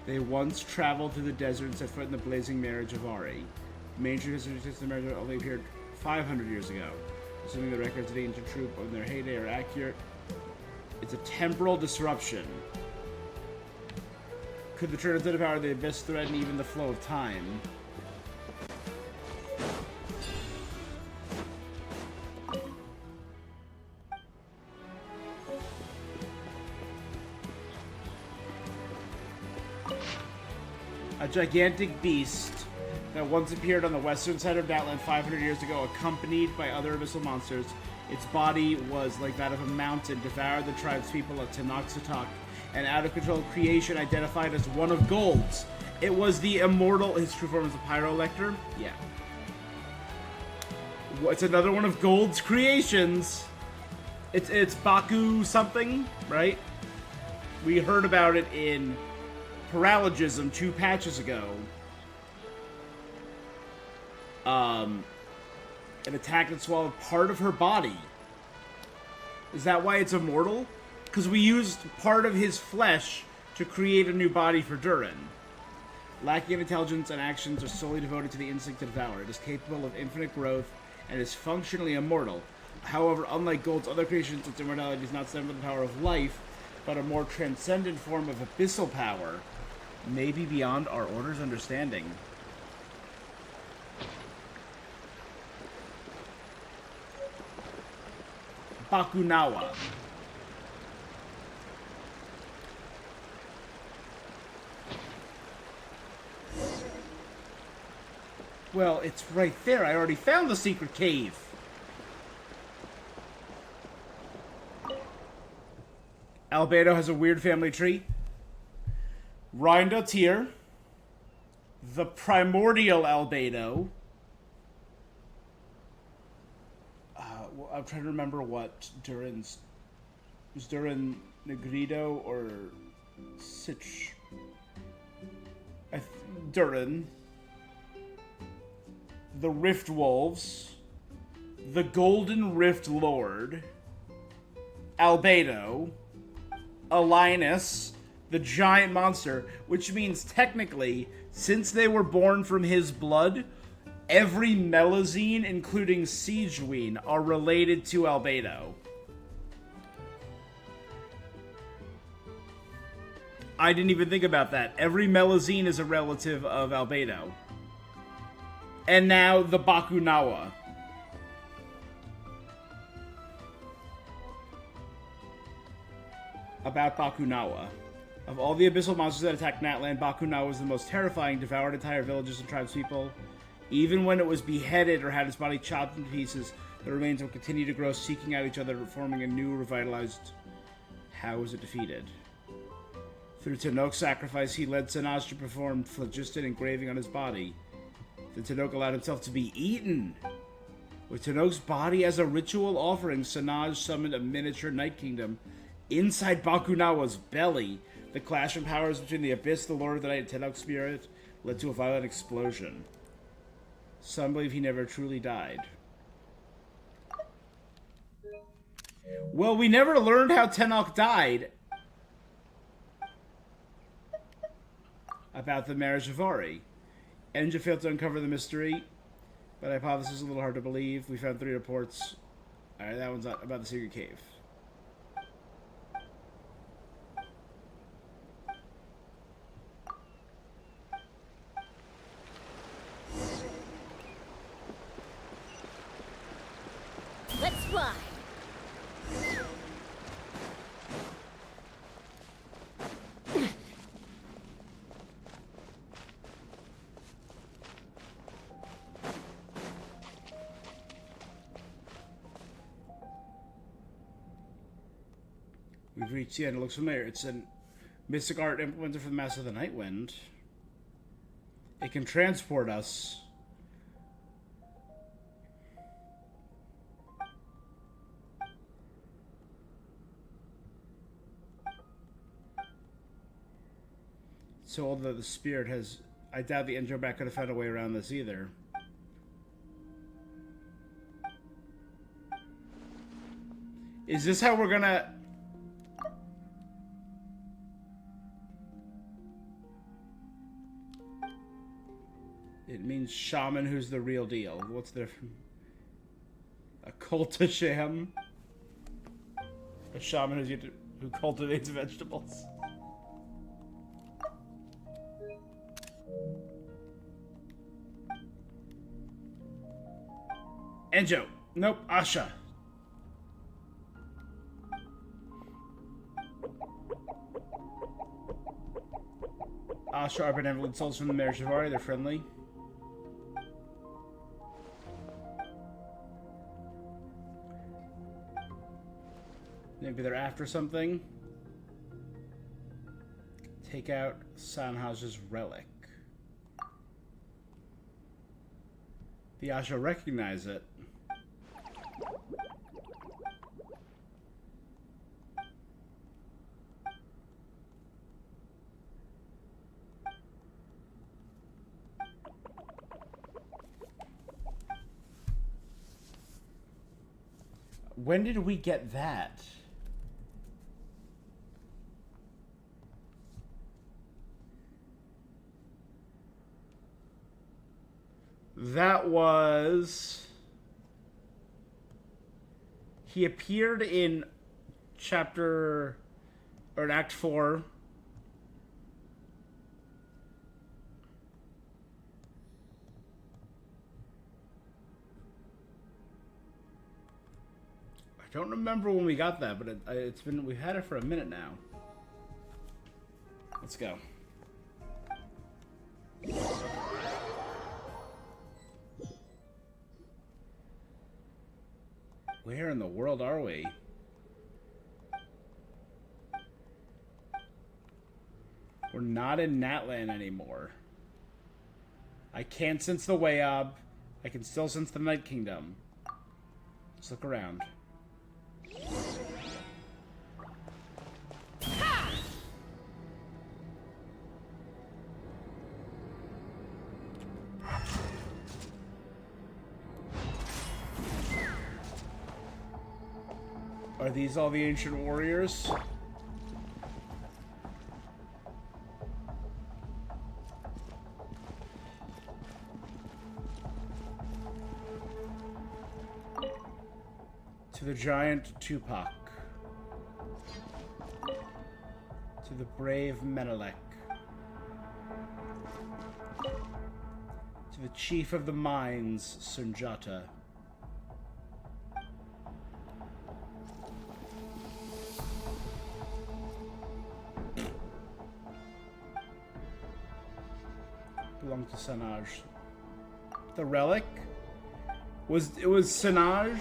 They once traveled through the desert and set foot in the blazing marriage of Ari. Major history of the marriage only appeared 500 years ago. Assuming the records of the ancient troop in their heyday are accurate, it's a temporal disruption. Could the transcendent power of the abyss threaten even the flow of time? A gigantic beast that once appeared on the western side of Natlan 500 years ago, accompanied by other abyssal monsters. Its body was like that of a mountain, devoured the tribespeople of Tenoxatok, an out-of-control creation identified as one of Gold's. It was the immortal... His true form is a Pyrolector? Yeah. It's another one of Gold's creations. It's Baku something, right? We heard about it in Paralogism 2 patches ago. An attack that swallowed part of her body. Is that why it's immortal? Because we used part of his flesh to create a new body for Durin. Lacking in intelligence and actions are solely devoted to the instinct to devour. It is capable of infinite growth and is functionally immortal. However, unlike Gold's other creations, its immortality is not stemmed from the power of life, but a more transcendent form of abyssal power, maybe beyond our order's understanding. Bakunawa. Well, it's right there. I already found the secret cave. Albedo has a weird family tree. Rhindotir, the primordial Albedo. I'm trying to remember what Durin's... Was Durin Negrido or Sitch? Durin. The Rift Wolves. The Golden Rift Lord. Albedo. Alinus. The giant monster. Which means technically, since they were born from his blood, every Melazine, including Siegeween, are related to Albedo. I didn't even think about that. Every Melazine is a relative of Albedo. And now the Bakunawa. About Bakunawa. Of all the abyssal monsters that attacked Natlan, Bakunawa was the most terrifying, devoured entire villages and tribespeople. Even when it was beheaded or had its body chopped into pieces, the remains would continue to grow, seeking out each other, forming a new, revitalized... How was it defeated? Through Tenok's sacrifice, he led Sanaj to perform phlogiston engraving on his body. Then Tenok allowed himself to be eaten. With Tenok's body as a ritual offering, Sanaj summoned a miniature Night Kingdom inside Bakunawa's belly. The clash of powers between the Abyss, the Lord of the Night, and Tenok's spirit led to a violent explosion. Some believe he never truly died. Well, we never learned how Tenok died. About the marriage of Ari. Enja failed to uncover the mystery, but hypothesis is a little hard to believe. We found 3 reports. Alright, that one's about the secret cave. Let's fly. We've reached the end. It looks familiar. It's a mystic art implemented for the Master of the Night Wind. It can transport us. So although the spirit has... I doubt the Androbat could have found a way around this either. Is this how we're gonna... It means shaman who's the real deal. What's the... A cultisham? A shaman who cultivates vegetables. Enjo. Nope. Asha. Asha are benevolent souls from the Mare Shivari. They're friendly. Maybe they're after something. Take out Sanhaja's relic. The Asha recognize it. When did we get that? That was... He appeared in chapter... or in Act 4. I don't remember when we got that, but it's been... We've had it for a minute now. Let's go. Where in the world are we? We're not in Natlan anymore. I can't sense the Wayab. I can still sense the Night Kingdom. Let's look around. Are these all the ancient warriors? To the giant Tupac. To the brave Menelik. To the chief of the mines, Sunjata. Belonged to Sanaj. The relic? It was Sanaj?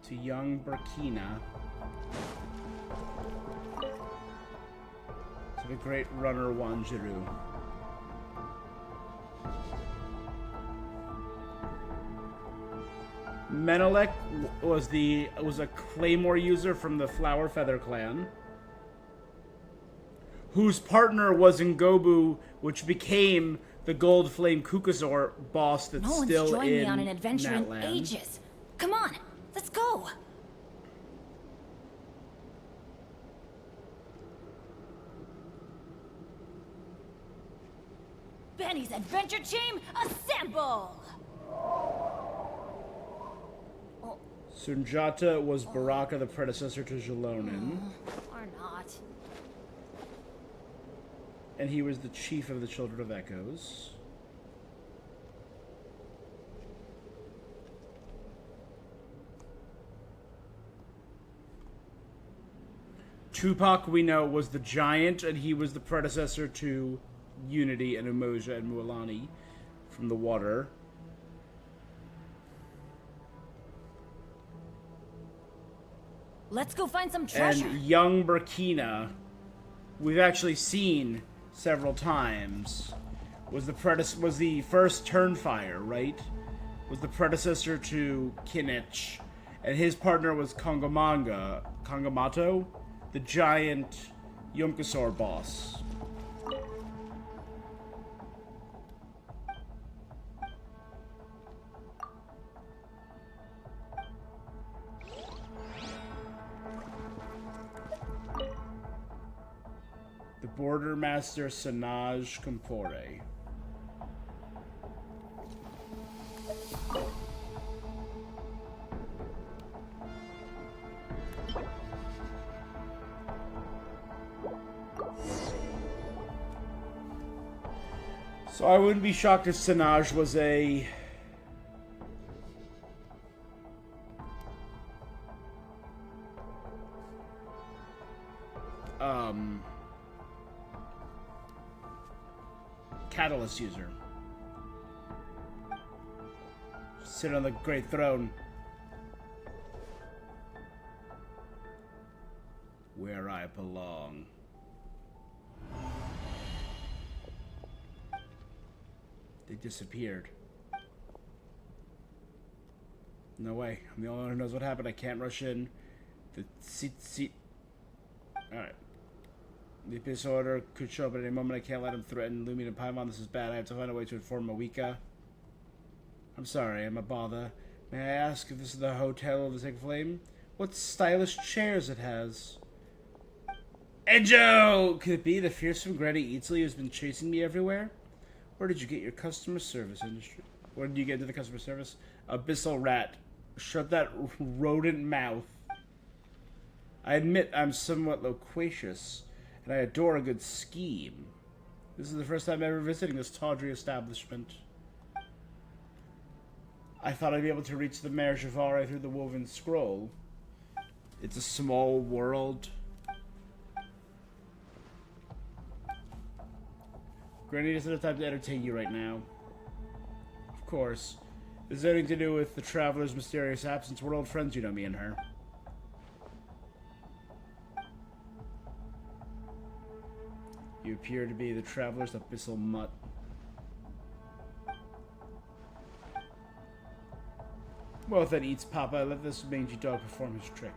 To young Burkina. To the great runner Wanjiru. Menelik was a claymore user from the Flower Feather clan, whose partner was Ngobu, which became the Gold Flame Kukazor boss that's no one's joined in me on an adventure in Natlan. ages. Come on, let's go. Benny's adventure team, assemble! Sunjata was Baraka, the predecessor to Jalonin. Or not. And he was the chief of the Children of Echoes. Tupac, we know, was the giant, and he was the predecessor to Unity and Umoja and Mualani from the water. Let's go find some treasure. And young Burkina, we've actually seen several times, was the first Turnfire, right? Was the predecessor to Kinich, and his partner was Kongamato, the giant Yumkasor boss. The Border Master Sanaj Kumpore. So I wouldn't be shocked if Sanaj was a catalyst user. Sit on the great throne. Where I belong. They disappeared. No way. I'm the only one who knows what happened. I can't rush in. The seat. Alright. The Abyss Order could show up at any moment. I can't let him threaten Lumion and Paimon. This is bad. I have to find a way to inform Moika. I'm sorry, I'm a bother. May I ask if this is the Hotel of the Sacred Flame? What stylish chairs it has. Enjo! Could it be the fearsome Granny Eatsley who's been chasing me everywhere? Where did you get your customer service industry? Where did you get into the customer service? Abyssal Rat. Shut that rodent mouth. I admit I'm somewhat loquacious, and I adore a good scheme. This is the first time ever visiting this tawdry establishment. I thought I'd be able to reach the Mare Javare through the woven scroll. It's a small world. Granny doesn't have time to entertain you right now. Of course. This is anything to do with the Traveler's mysterious absence. We're old friends, you know, me and her. You appear to be the Traveler's abyssal mutt. Well, if that eats Papa, let this mangy dog perform his trick.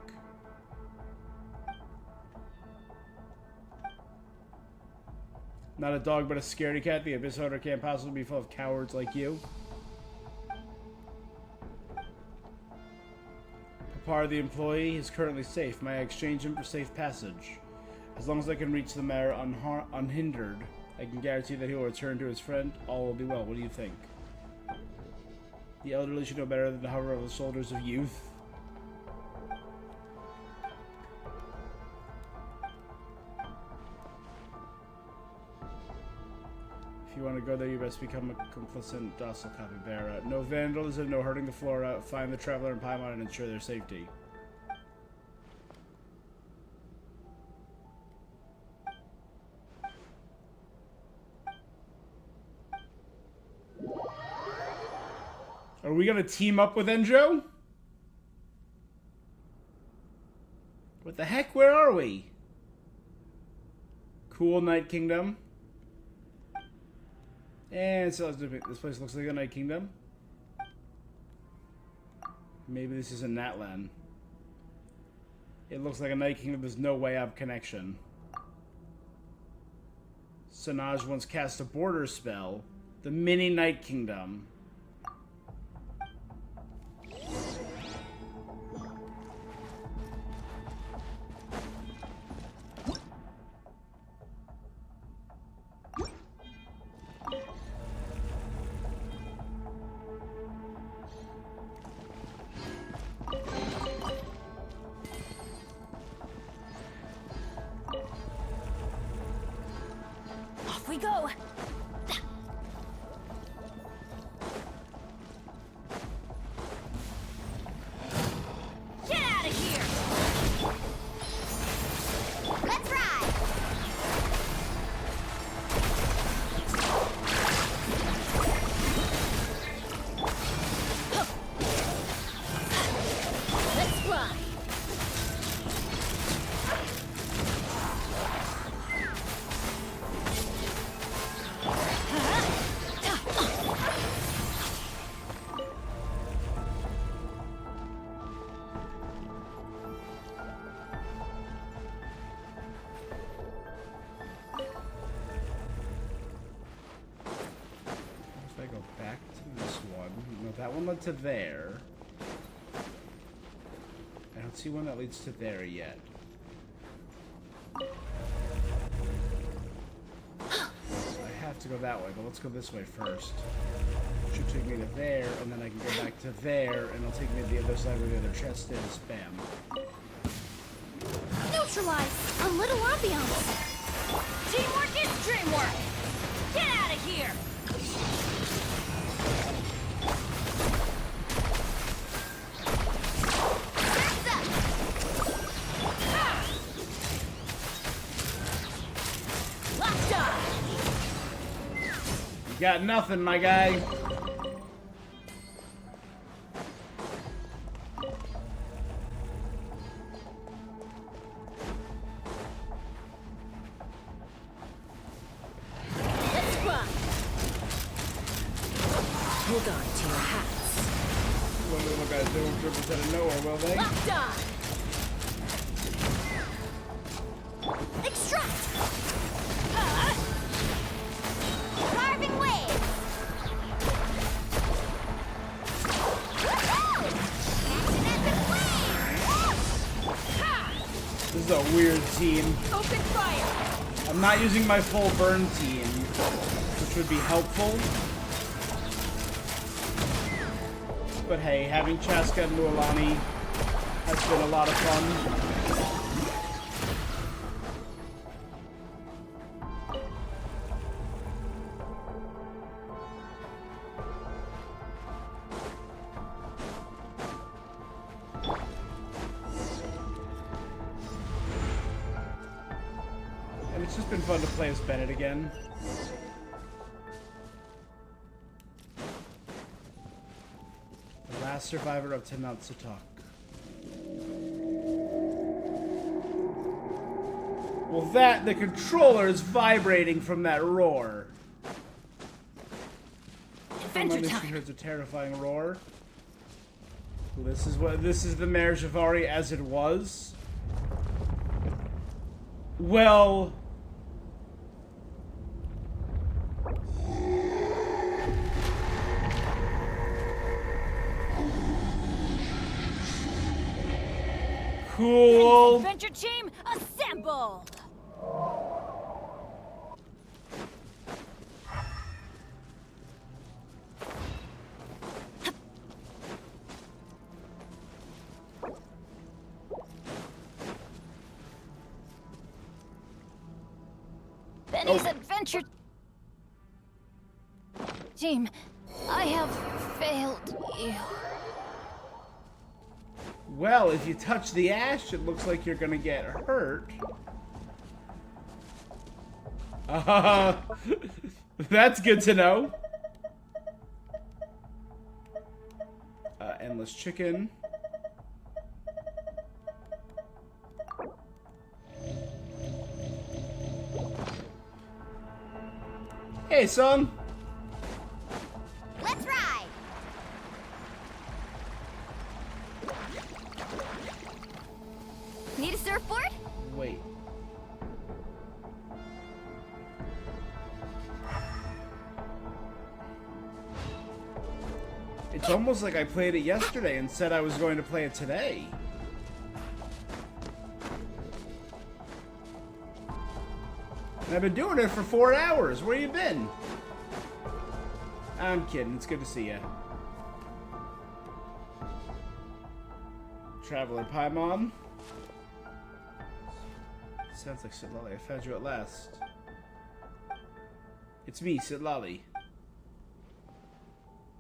Not a dog, but a scaredy cat. The Abyss Order can't possibly be full of cowards like you. Papar, the employee, is currently safe. May I exchange him for safe passage? As long as I can reach the Mare unhindered, I can guarantee that he will return to his friend. All will be well. What do you think? The elderly should know better than to hover over the shoulders of youth. If you want to go there, you best become a complicit docile capybara. No vandalism, no hurting the flora. Find the Traveler and Paimon and ensure their safety. Are we gonna team up with Enjo? What the heck? Where are we? Cool Night Kingdom. And so this place looks like a Night Kingdom. Maybe this is a Natlan. It looks like a Night Kingdom. There's no way up connection. Sanaj once cast a border spell. The mini Night Kingdom. Off we go! Get out of here! Let's ride! Let's fly! that one led to there. I don't see one that leads to there yet. I have to go that way, but let's go this way first. Should take me to there, and then I can go back to there, and it'll take me to the other side where the other chest is. Bam. Neutralize! A little ambiance! Teamwork is dreamwork! Get out of here! You got nothing, my guy. Hold on to your hats. One of the little guys doing trippers out of nowhere, will they? Locked on! Extract! Carving waves! This is a weird team. Open fire! I'm not using my full burn team, which would be helpful. But hey, having Chaska and Luolani has been a lot of fun. And it's just been fun to play as Bennett again. The last survivor of Tenatsutak. Well, the controller is vibrating from that roar. Adventure time. Here's a terrifying roar. This is the Mare Javari as it was. Well, cool. Adventure team, assemble! Benny's adventure team, I have failed you. Well, if you touch the ash, it looks like you're gonna get hurt. That's good to know. Endless chicken. Hey, son. Let's ride! Need a surfboard? Wait. It's almost like I played it yesterday and said I was going to play it today. And I've been doing it for 4 hours. Where you been? I'm kidding. It's good to see ya. Traveler Paimon. Sounds like Sitlali. I found you at last. It's me, Sitlali.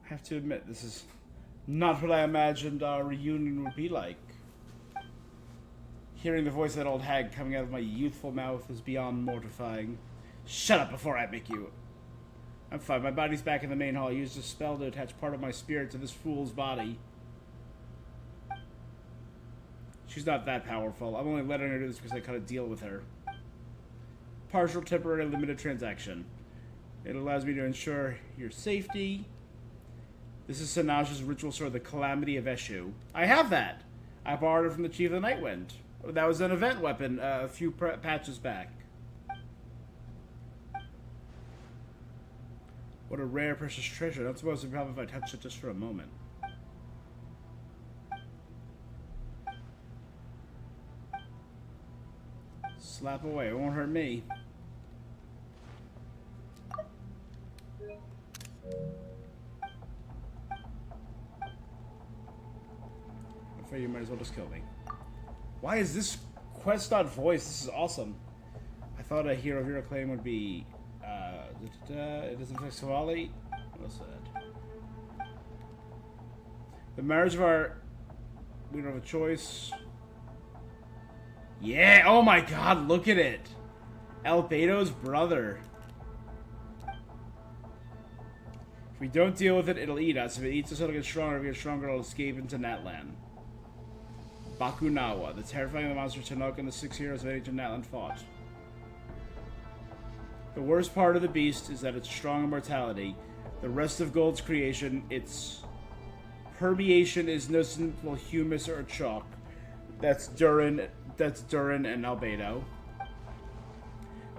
I have to admit, this is not what I imagined our reunion would be like. Hearing the voice of that old hag coming out of my youthful mouth is beyond mortifying. Shut up before I make you. I'm fine. My body's back in the main hall. I used a spell to attach part of my spirit to this fool's body. She's not that powerful. I'm only letting her do this because I cut a deal with her. Partial, temporary, limited transaction. It allows me to ensure your safety. This is Sanaj's ritual sword, the Calamity of Eshu. I have that! I borrowed it from the Chief of the Nightwind. That was an event weapon a few patches back. What a rare, precious treasure. Not supposed to be a problem if I touch it just for a moment. Slap away. It won't hurt me. I'm afraid you might as well just kill me. Why is this quest not voiced? This is awesome. I thought a hero claim would be it doesn't fix Savali. What's that? The marriage of our... We don't have a choice. Yeah! Oh my god, look at it! Albedo's brother. If we don't deal with it, it'll eat us. If it eats us, it'll get stronger. If it gets stronger, it'll escape into Natlan. Bakunawa, the terrifying monster Chinook and the 6 heroes of ancient Natlan fought. The worst part of the beast is that its strong immortality. The rest of Gold's creation, its permeation is no simple humus or chalk. That's Durin and Albedo.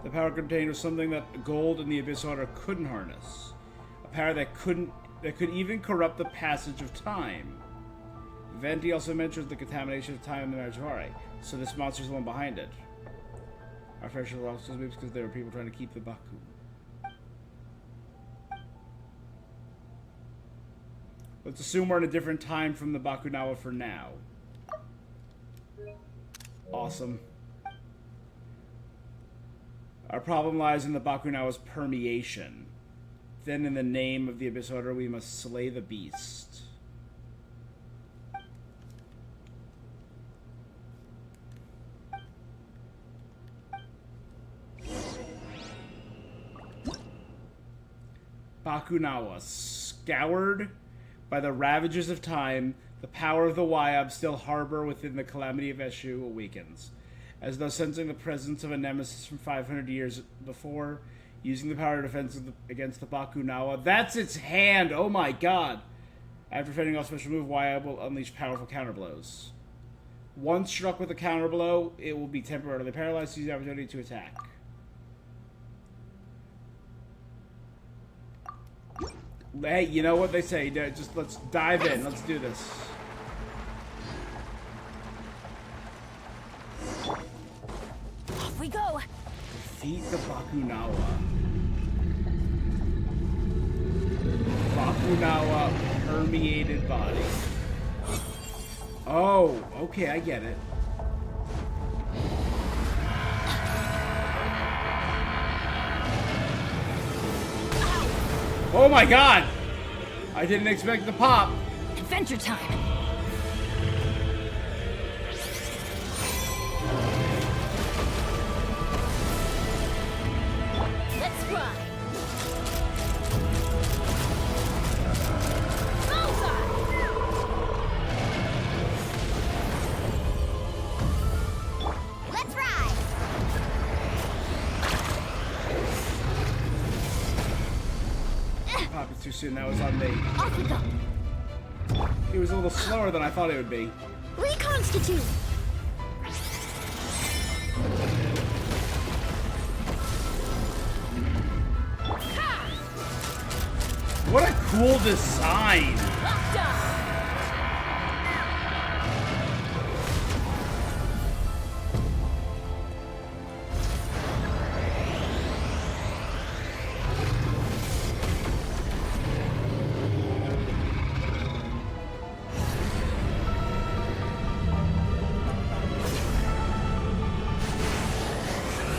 The power contained was something that Gold and the Abyss Order couldn't harness. A power that could even corrupt the passage of time. Venti also mentions the contamination of time in the marriage of Are, so this monster's the one behind it. Our friendship lost those moves because there were people trying to keep the Baku. Let's assume we're in a different time from the Bakunawa for now. Awesome. Our problem lies in the Bakunawa's permeation. Then in the name of the Abyss Order, we must slay the beast. Bakunawa, scoured by the ravages of time, the power of the Wyab still harbor within the calamity of Eshu awakens. As though sensing the presence of a nemesis from 500 years before, using the power of defense against the Bakunawa. That's its hand! Oh my god! After fending off special move, Wyab will unleash powerful counterblows. Once struck with a counterblow, it will be temporarily paralyzed to use the opportunity to attack. Hey, you know what they say, just let's dive in, let's do this. Off we go! Defeat the Bakunawa. Bakunawa permeated body. Oh, okay, I get it. Oh my god! I didn't expect the pop. Adventure time! Let's run! Let's ride! Pop it too soon, that was on me. Off we go! He was a little slower than I thought he would be. Reconstitute! What a cool design!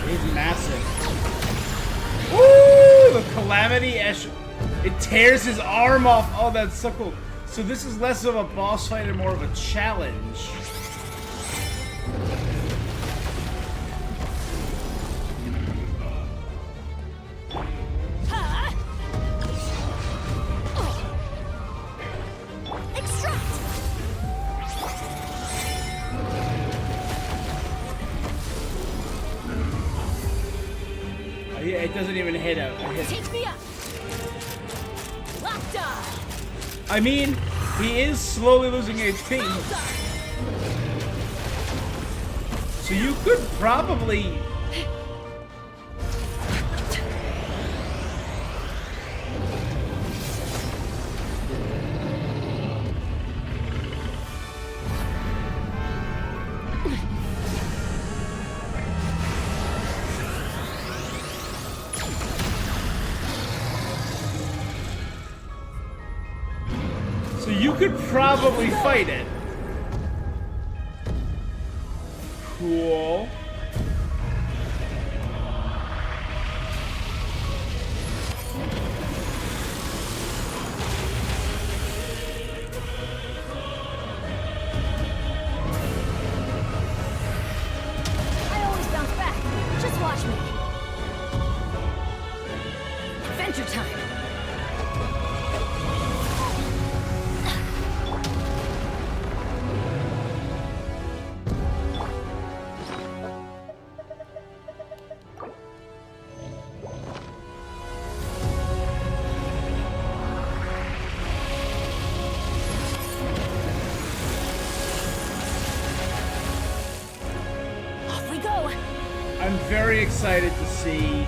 It's massive. Ooh, the Calamity Ash. It tears his arm off. Oh, that's so cool. So this is less of a boss fight and more of a challenge. Yeah, it doesn't even hit him. Take me up! Locked on! I mean, he is slowly losing HP. So you could probably... You could probably fight it. Cool. I always bounce back. Just watch me. Adventure time. Off we go. I'm very excited to see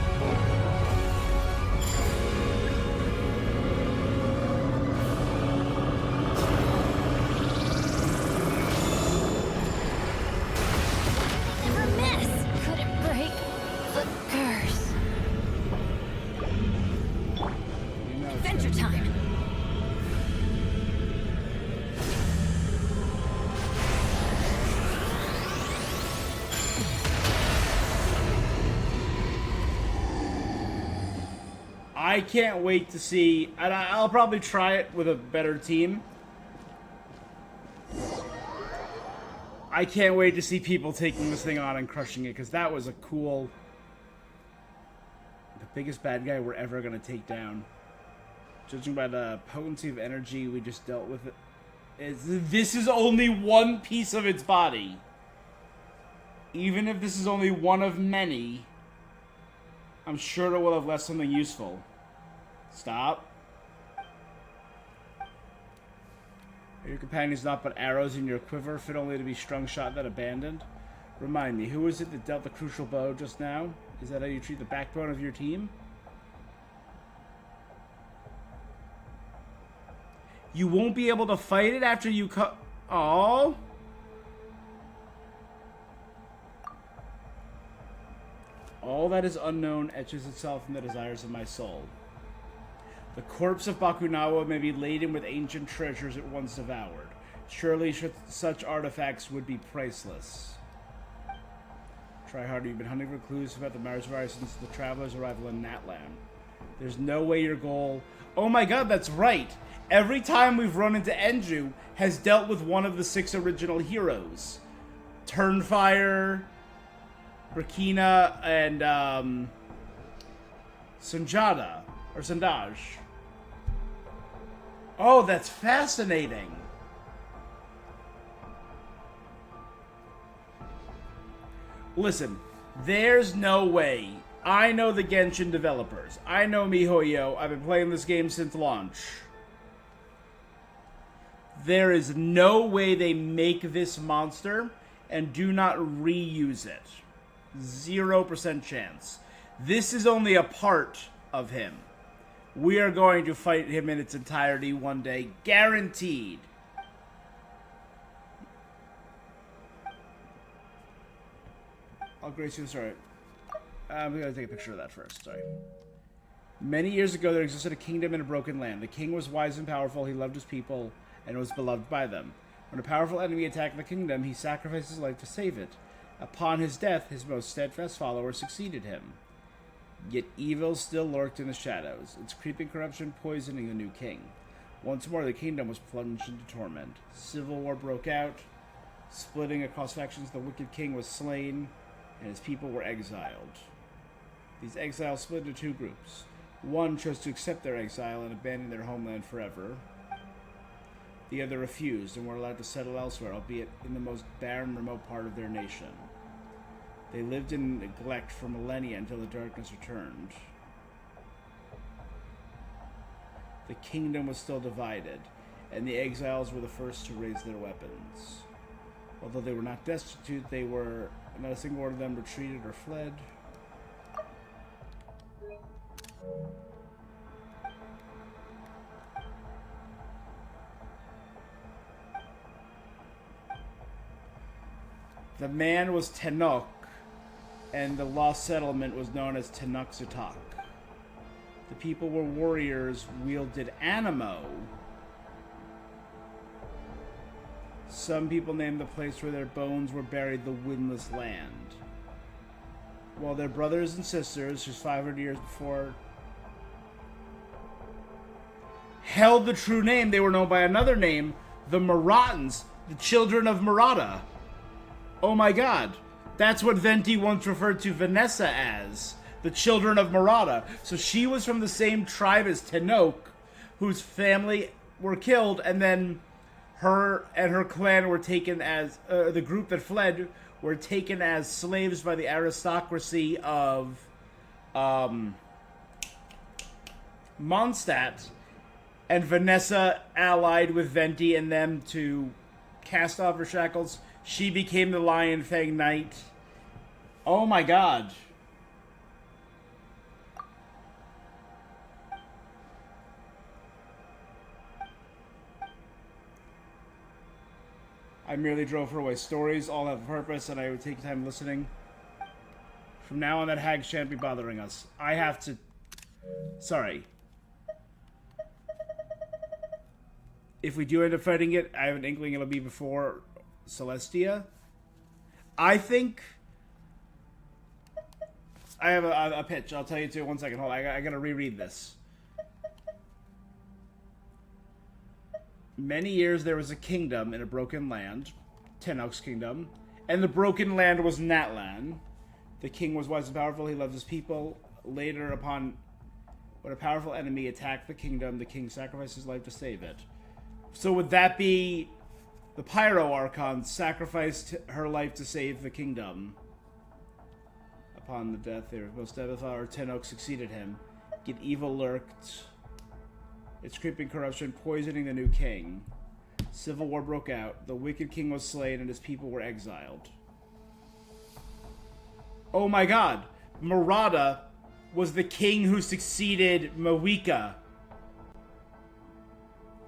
Never miss. Couldn't break the curse. Adventure time. I can't wait to see, and I'll probably try it with a better team. I can't wait to see people taking this thing on and crushing it, because that was a cool... The biggest bad guy we're ever going to take down. Judging by the potency of energy we just dealt with, this is only one piece of its body. Even if this is only one of many, I'm sure it will have left something useful. Stop. Are your companions not but arrows in your quiver, fit only to be strung shot then abandoned? Remind me, who was it that dealt the crucial blow just now? Is that how you treat the backbone of your team? You won't be able to fight it after you cut... Oh. All that is unknown etches itself in the desires of my soul. The corpse of Bakunawa may be laden with ancient treasures it once devoured. Surely such artifacts would be priceless. Try harder. You've been hunting for clues about the Marsvari since the traveler's arrival in Natlan. There's no way your goal... Oh my god, that's right! Every time we've run into Enju has dealt with one of the 6 original heroes. Turnfire, Rakina, and Sanjada, or Sandaj. Oh, that's fascinating. Listen, there's no way. I know the Genshin developers. I know MiHoYo. I've been playing this game since launch. There is no way they make this monster and do not reuse it. 0% chance. This is only a part of him. We are going to fight him in its entirety one day. Guaranteed. I'll grace you. Sorry. I'm going to take a picture of that first. Sorry. Many years ago, there existed a kingdom in a broken land. The king was wise and powerful. He loved his people and was beloved by them. When a powerful enemy attacked the kingdom, he sacrificed his life to save it. Upon his death, his most steadfast followers succeeded him. Yet evil still lurked in the shadows, its creeping corruption poisoning the new king. Once more, the kingdom was plunged into torment. Civil war broke out. Splitting across factions, the wicked king was slain, and his people were exiled. These exiles split into 2 groups. One chose to accept their exile and abandon their homeland forever. The other refused and were allowed to settle elsewhere, albeit in the most barren, remote part of their nation. They lived in neglect for millennia until the darkness returned. The kingdom was still divided, and the exiles were the first to raise their weapons. Although they were not destitute, not a single one of them retreated or fled. The man was Tenok, and the lost settlement was known as Tenok-Zutak. The people were warriors, wielded anemo, Some people name the place where their bones were buried the Windless Land. While their brothers and sisters, just 500 years before, held the true name, they were known by another name, the Maratans, the children of Murata. Oh my god. That's what Venti once referred to Vanessa as, the children of Murata. So she was from the same tribe as Tenok, whose family were killed, and then her and her clan were taken as, the group that fled were taken as slaves by the aristocracy of Mondstadt, and Vanessa allied with Venti and them to cast off her shackles. She became the Lion Fang Knight. Oh my god. I merely drove her away. Stories all have a purpose, and I would take time listening. From now on, that hag shan't be bothering us. I have to... Sorry. If we do end up fighting it, I have an inkling it'll be before Celestia. I think... I have a pitch. I'll tell you too. 1 second. Hold on. I gotta reread this. Many years there was a kingdom in a broken land, Tenok's kingdom, and the broken land was Natlan. The king was wise and powerful, he loved his people. Later upon, when a powerful enemy attacked the kingdom, the king sacrificed his life to save it. So would that be the Pyro Archon sacrificed her life to save the kingdom? Upon the death of Mostefa or Tenok succeeded him. Yet evil lurked. Its creeping corruption poisoning the new king. Civil war broke out. The wicked king was slain and his people were exiled. Oh my god! Murata was the king who succeeded Mawika.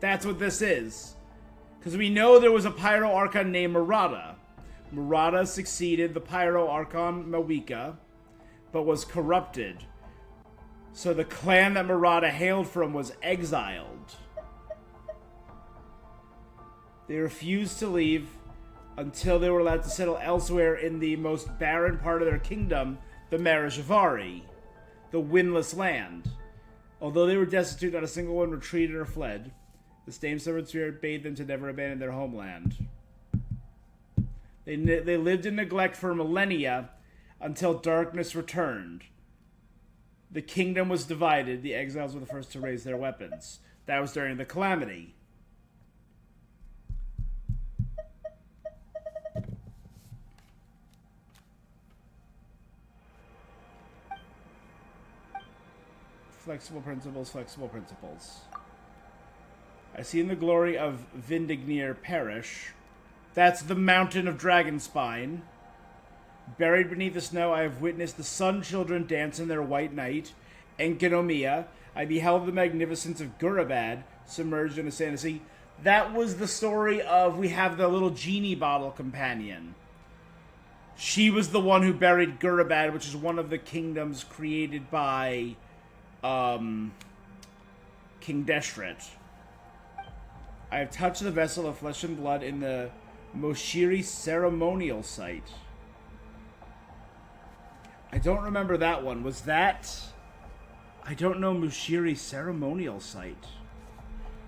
That's what this is. Because we know there was a Pyro Archon named Murata. Murata succeeded the Pyro Archon Mawika, but was corrupted. So the clan that Murata hailed from was exiled. They refused to leave until they were allowed to settle elsewhere in the most barren part of their kingdom, the Marajavari, the Windless Land. Although they were destitute, not a single one retreated or fled. The same stubborn spirit bade them to never abandon their homeland. They lived in neglect for millennia until darkness returned. The kingdom was divided. The exiles were the first to raise their weapons. That was during the Calamity. Flexible principles, flexible principles. I see in the glory of Vindignir perish. That's the mountain of Dragonspine. Buried beneath the snow, I have witnessed the Sun Children dance in their white night. Enkinomiya, I beheld the magnificence of Gurabad submerged in a sand sea. That was the story of, we have the little genie bottle companion. She was the one who buried Gurabad, which is one of the kingdoms created by King Deshret. I have touched the vessel of flesh and blood in the Moshiri ceremonial site. I don't remember that one. Was that... I don't know Moshiri ceremonial site.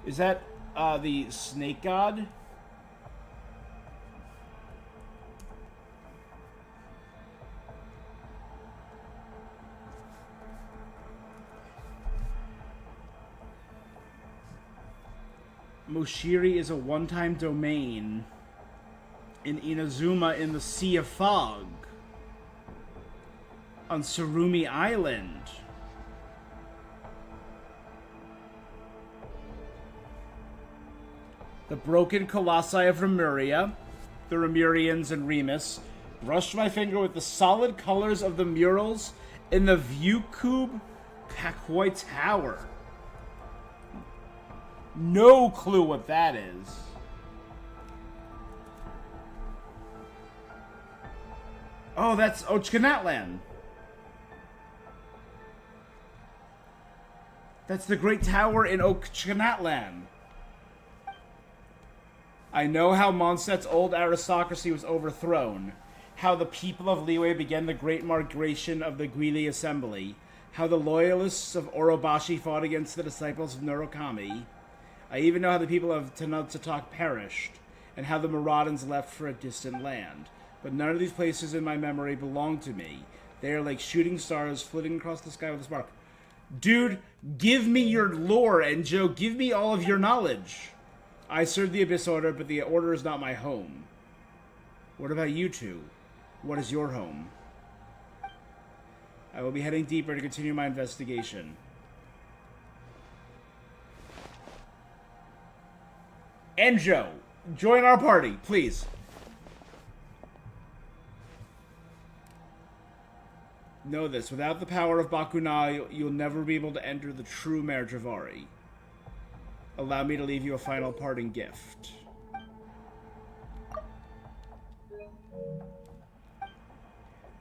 Is that the snake god? Moshiri is a one-time domain in Inazuma in the Sea of Fog on Surumi Island. The broken colossi of Remuria, the Remurians and Remus, brushed my finger with the solid colors of the murals in the Viewcube Pakoi Tower. No clue what that is. Oh, that's Ochkanatlan. That's the Great Tower in Ochkanatlan. I know how Mondstadt's old aristocracy was overthrown, how the people of Liyue began the great migration of the Guili Assembly, how the loyalists of Orobashi fought against the disciples of Narukami. I even know how the people of Tenochtitlan perished, and how the Maraudans left for a distant land. But none of these places in my memory belong to me. They are like shooting stars flitting across the sky with a spark. Dude, give me your lore, Enjo. Give me all of your knowledge. I serve the Abyss Order, but the Order is not my home. What about you two? What is your home? I will be heading deeper to continue my investigation. Enjo, join our party, please. Know this, without the power of Bakuna, you'll never be able to enter the true Mare Javari. Allow me to leave you a final parting gift.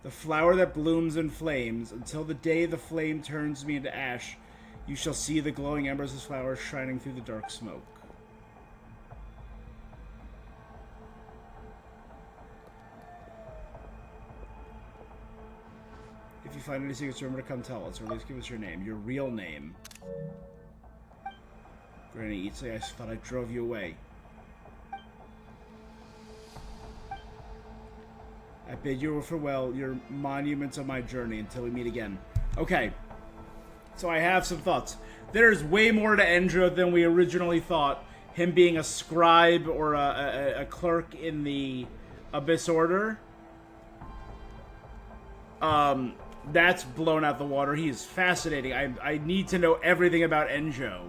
The flower that blooms in flames, until the day the flame turns me into ash, you shall see the glowing embers of this flower shining through the dark smoke. If you find any secrets, remember to come tell us, or at least give us your name. Your real name. Granny Itse, I thought I drove you away. I bid you farewell, your monuments on my journey, until we meet again. Okay. So I have some thoughts. There's way more to Enjo than we originally thought. Him being a scribe or a clerk in the Abyss Order. That's blown out the water. He is fascinating. I need to know everything about Enjo.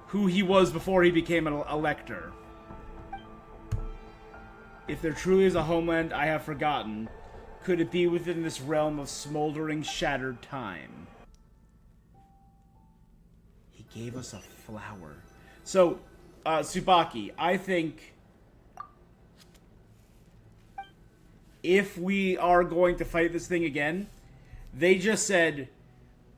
Who he was before he became an elector. If there truly is a homeland I have forgotten, could it be within this realm of smoldering, shattered time? He gave us a flower. So, Tsubaki, I think if we are going to fight this thing again, they just said,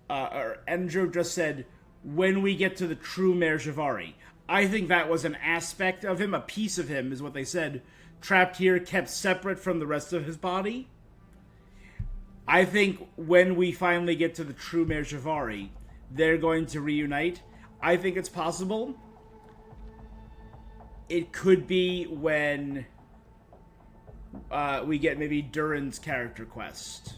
or Enjo just said, when we get to the true Mare Javari. I think that was an aspect of him, a piece of him, is what they said, trapped here, kept separate from the rest of his body. I think when we finally get to the true Mare Javari, they're going to reunite. I think it's possible. It could be when we get maybe Durin's character quest.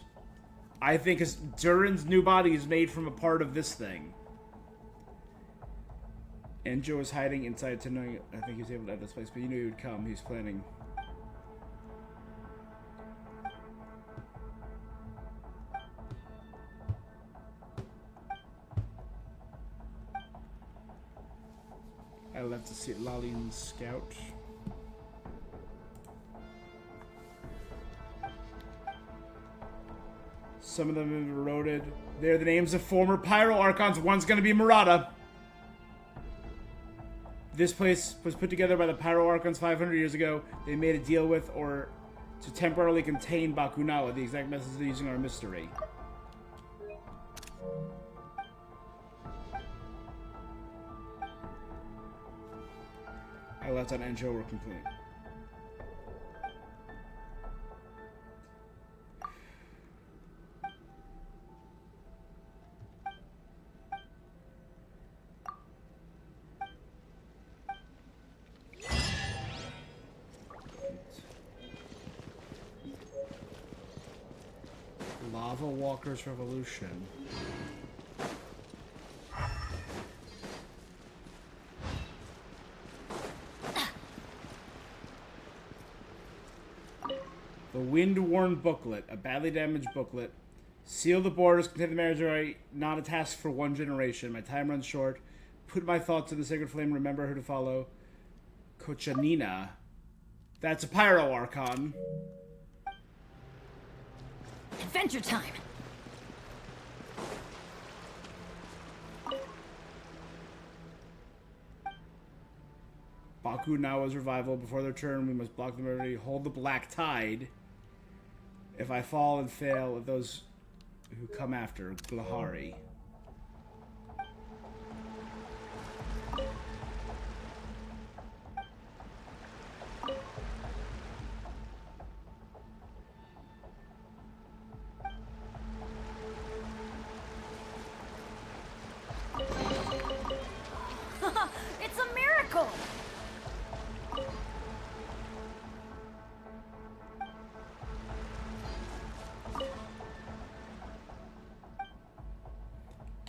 I think Durin's new body is made from a part of this thing. Enjo is hiding inside to know. I think he was able to enter this place, but you knew he would come. He's planning. I left to see Lalin's scout. Some of them have been eroded. They're the names of former Pyro Archons. One's gonna be Murata. This place was put together by the Pyro Archons 500 years ago. They made a deal with, or to temporarily contain Bakunawa. The exact methods they're using are a mystery. I left on Enjo were complete. Lava Walker's Revolution. The Wind-Worn Booklet, a badly damaged booklet. Seal the borders, contain the marriage right, not a task for one generation. My time runs short. Put my thoughts in the sacred flame, remember who to follow. Kochanina. That's a Pyro Archon. Adventure time! Bakunawa's revival. Before their turn, we must block them already. Hold the Black Tide. If I fall and fail of those who come after, Glahari.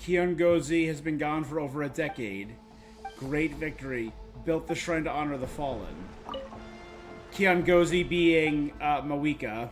Kiyogozi has been gone for over a decade. Great victory. Built the shrine to honor the fallen. Kiyogozi being Mawika.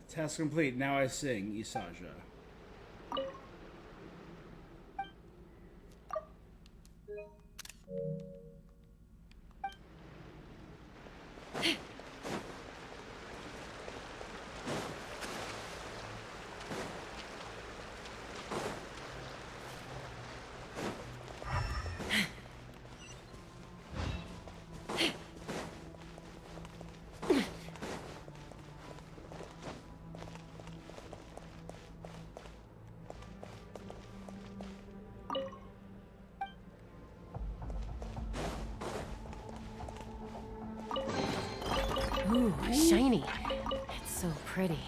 Task complete. Now I sing, Isaja. Ooh, shiny. It's so pretty.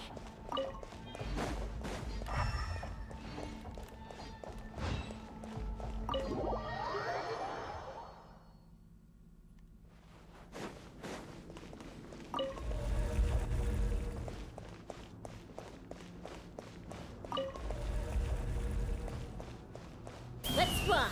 Let's fly.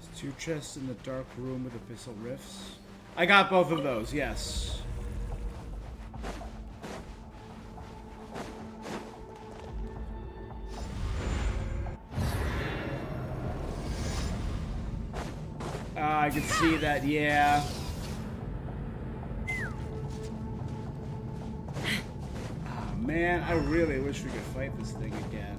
There's 2 chests in the dark room with abyssal rifts. I got both of those, yes. I can see that, yeah. Oh, man, I really wish we could fight this thing again.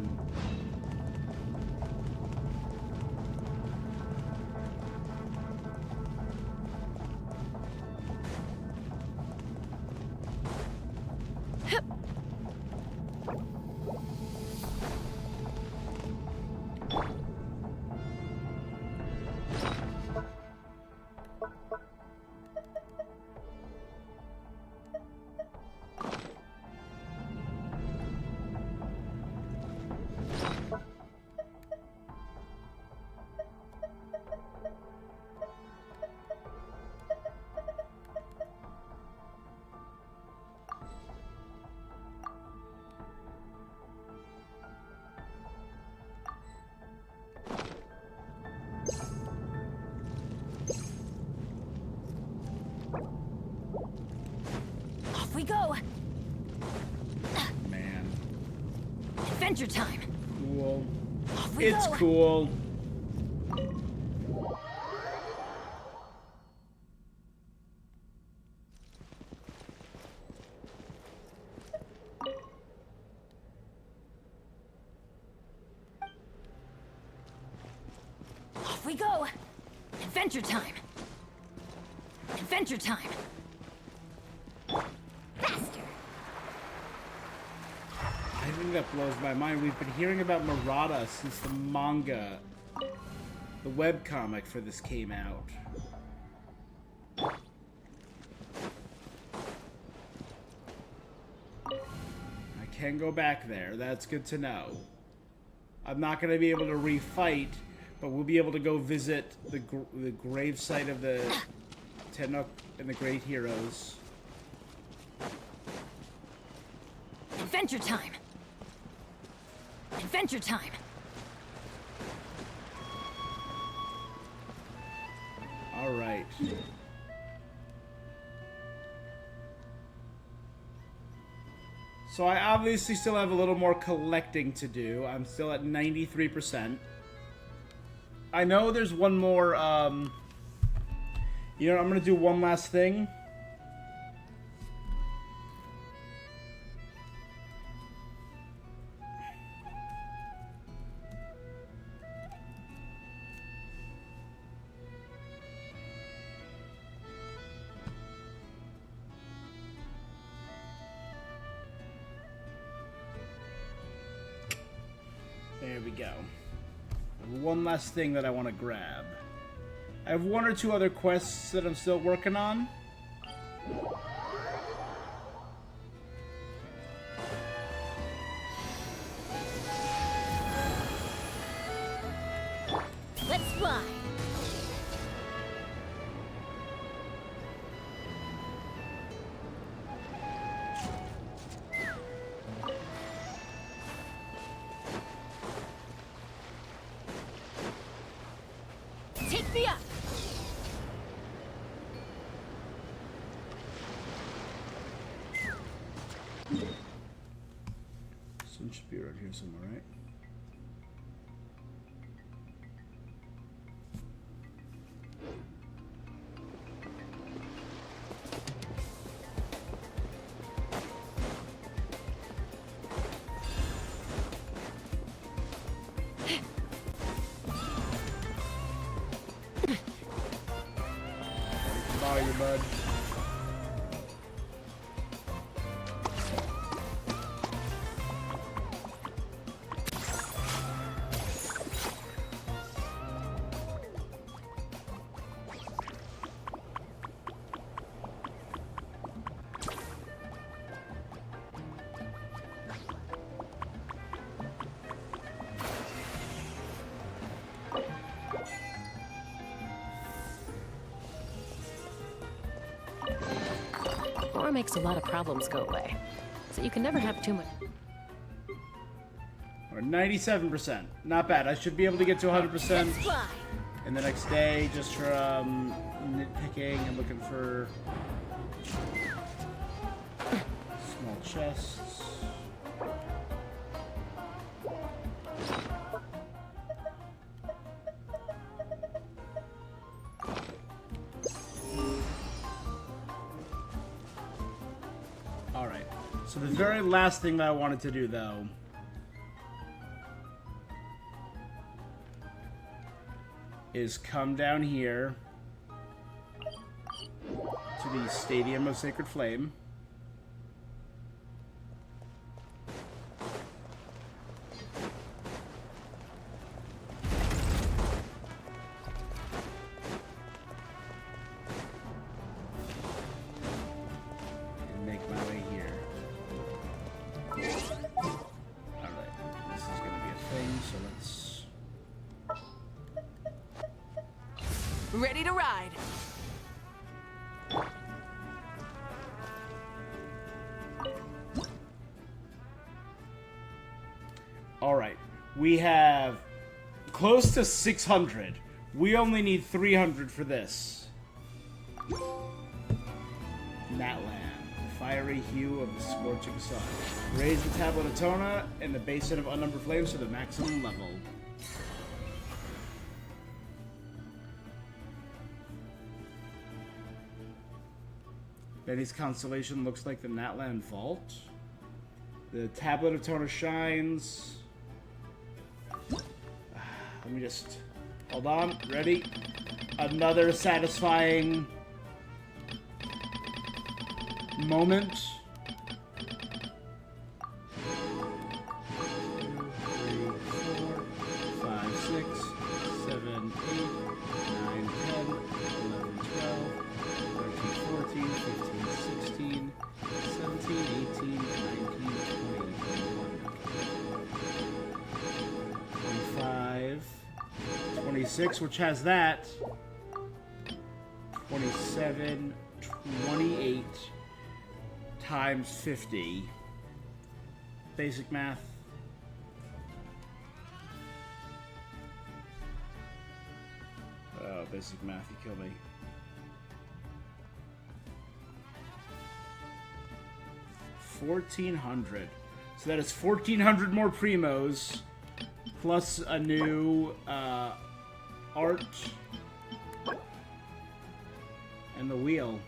Off we go. Man. Adventure time. Cool. Off we It's go. cool. Off we go. Adventure time. Adventure time. Faster. I think that blows my mind. We've been hearing about Murata since the manga, the webcomic for this came out. I can go back there. That's good to know. I'm not going to be able to refight, but we'll be able to go visit the grave site of the Tennock and the Great Heroes. Adventure time. Adventure time. All right. So I obviously still have a little more collecting to do. I'm still at 93%. I know there's one more, you know, I'm gonna do one last thing. There we go. One last thing that I want to grab. I have one or two other quests that I'm still working on. Let's fly. Take me up. Sun should be right here somewhere, right? Bye, bud. Or makes a lot of problems go away. So you can never have too much. Or 97%. Not bad. I should be able to get to 100% in the next day just for nitpicking and looking for small chests. Alright. So the very last thing that I wanted to do, though, is come down here to the Stadium of Sacred Flame. And make my way here. Alright, this is gonna be a thing, so let's... Ready to ride. Alright, we have close to 600. We only need 300 for this. Natlan, fiery hue of the scorching sun. Raise the tablet of Tona and the basin of unnumbered flames to the maximum level. Benny's constellation looks like the Natlan Vault. The tablet of Tona shines. Let me just... Hold on. Ready? Another satisfying moment. 5, 6, 7, 8, 9, 10, 11, 12, 13, 14, 15, 16, 17, 18, 19, 20, 25, 26, which has that. 27, 28 times 50. Basic math. Oh, basic math, you kill me. 1,400. So that is 1,400 more primos, plus a new art and the wheel.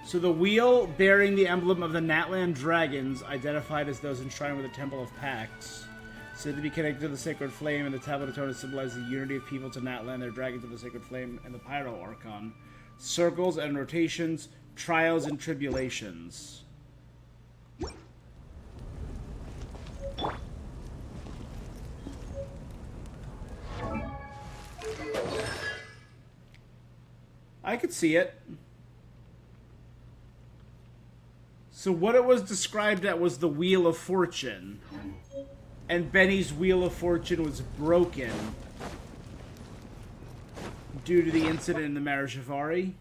So the wheel bearing the emblem of the Natlan dragons, identified as those enshrined with the Temple of Pax, said to be connected to the Sacred Flame, and the Tablet of Tona symbolizes the unity of people to Natlan, their dragons of the Sacred Flame, and the Pyro Archon. Circles and rotations, trials and tribulations. I could see it. So what it was described at was the Wheel of Fortune. And Benny's Wheel of Fortune was broken due to the incident in the Marriage of Ari.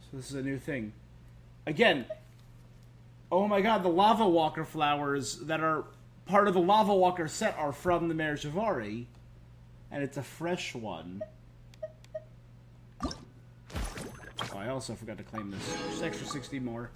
So this is a new thing. Again, oh my god, the Lava Walker flowers that are part of the Lava Walker set are from the Marriage of Ari. And it's a fresh one. Oh, I also forgot to claim this. Just extra 60 more.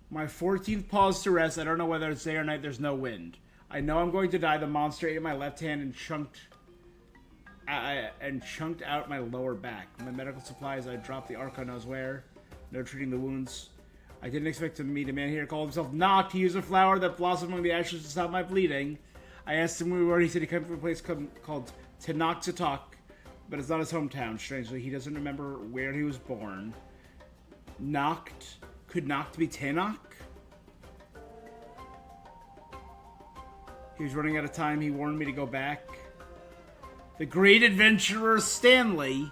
My 14th pause to rest. I don't know whether it's day or night. There's no wind. I know I'm going to die. The monster ate my left hand and chunked out my lower back. My medical supplies, I dropped the Archon knows where. No treating the wounds. I didn't expect to meet a man here who called himself Noct. He used a flower that blossomed among the ashes to stop my bleeding. I asked him where we were. He said he came from a place called Tenochtitok, but it's not his hometown. Strangely, he doesn't remember where he was born. Noct? Could Noct be Tenoch? He was running out of time. He warned me to go back. The great adventurer Stanley.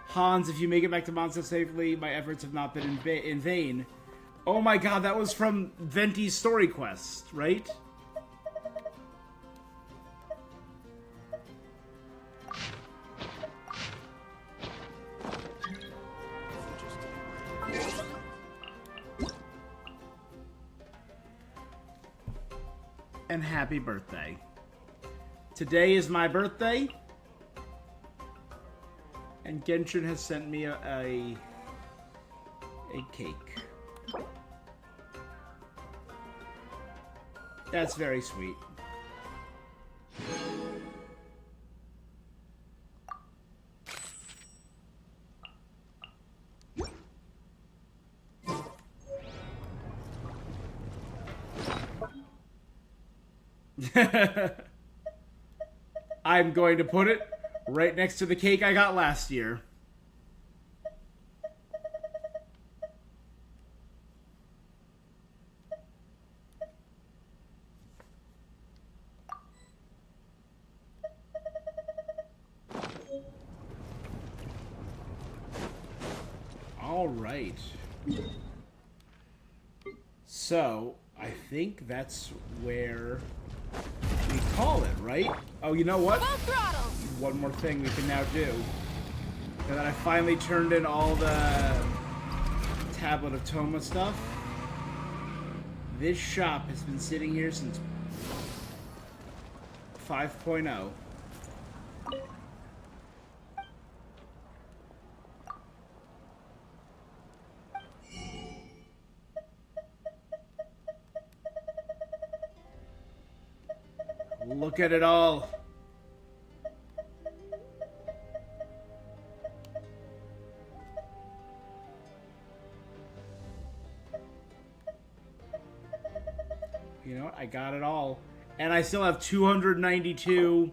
Hans, if you make it back to Mondstadt safely, my efforts have not been in vain. Oh my god, that was from Venti's story quest, right? And happy birthday. Today is my birthday. And Genshin has sent me a cake. That's very sweet. I'm going to put it right next to the cake I got last year. All right. So, I think that's where we call it, right? Oh, you know what? One more thing we can now do. Now that I finally turned in all the Tablet of Toma stuff, this shop has been sitting here since 5.0. Look at it all. You know what? I got it all. And I still have 292.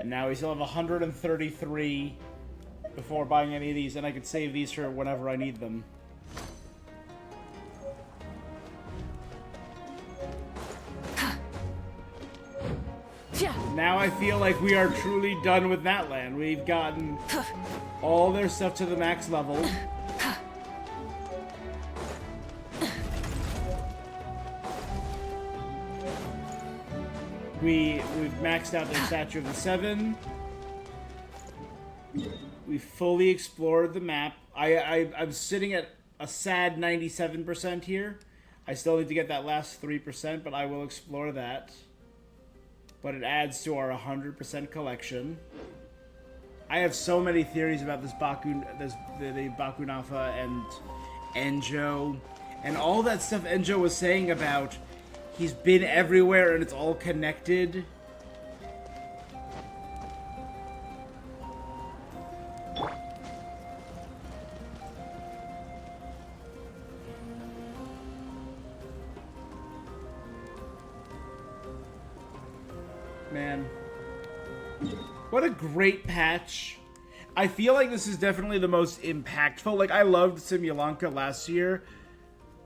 Now we still have 133 before buying any of these, and I could save these for whenever I need them. Now I feel like we are truly done with Natland. We've gotten all their stuff to the max level. We've maxed out their Statue of the Seven. We fully explored the map. I'm sitting at a sad 97% here. I still need to get that last 3%, but I will explore that. But it adds to our 100% collection. I have so many theories about this the Bakunafa and Enjo, and all that stuff Enjo was saying about he's been everywhere and it's all connected. Man, what a great patch. I feel like this is definitely the most impactful. Like, I loved Simulanka last year,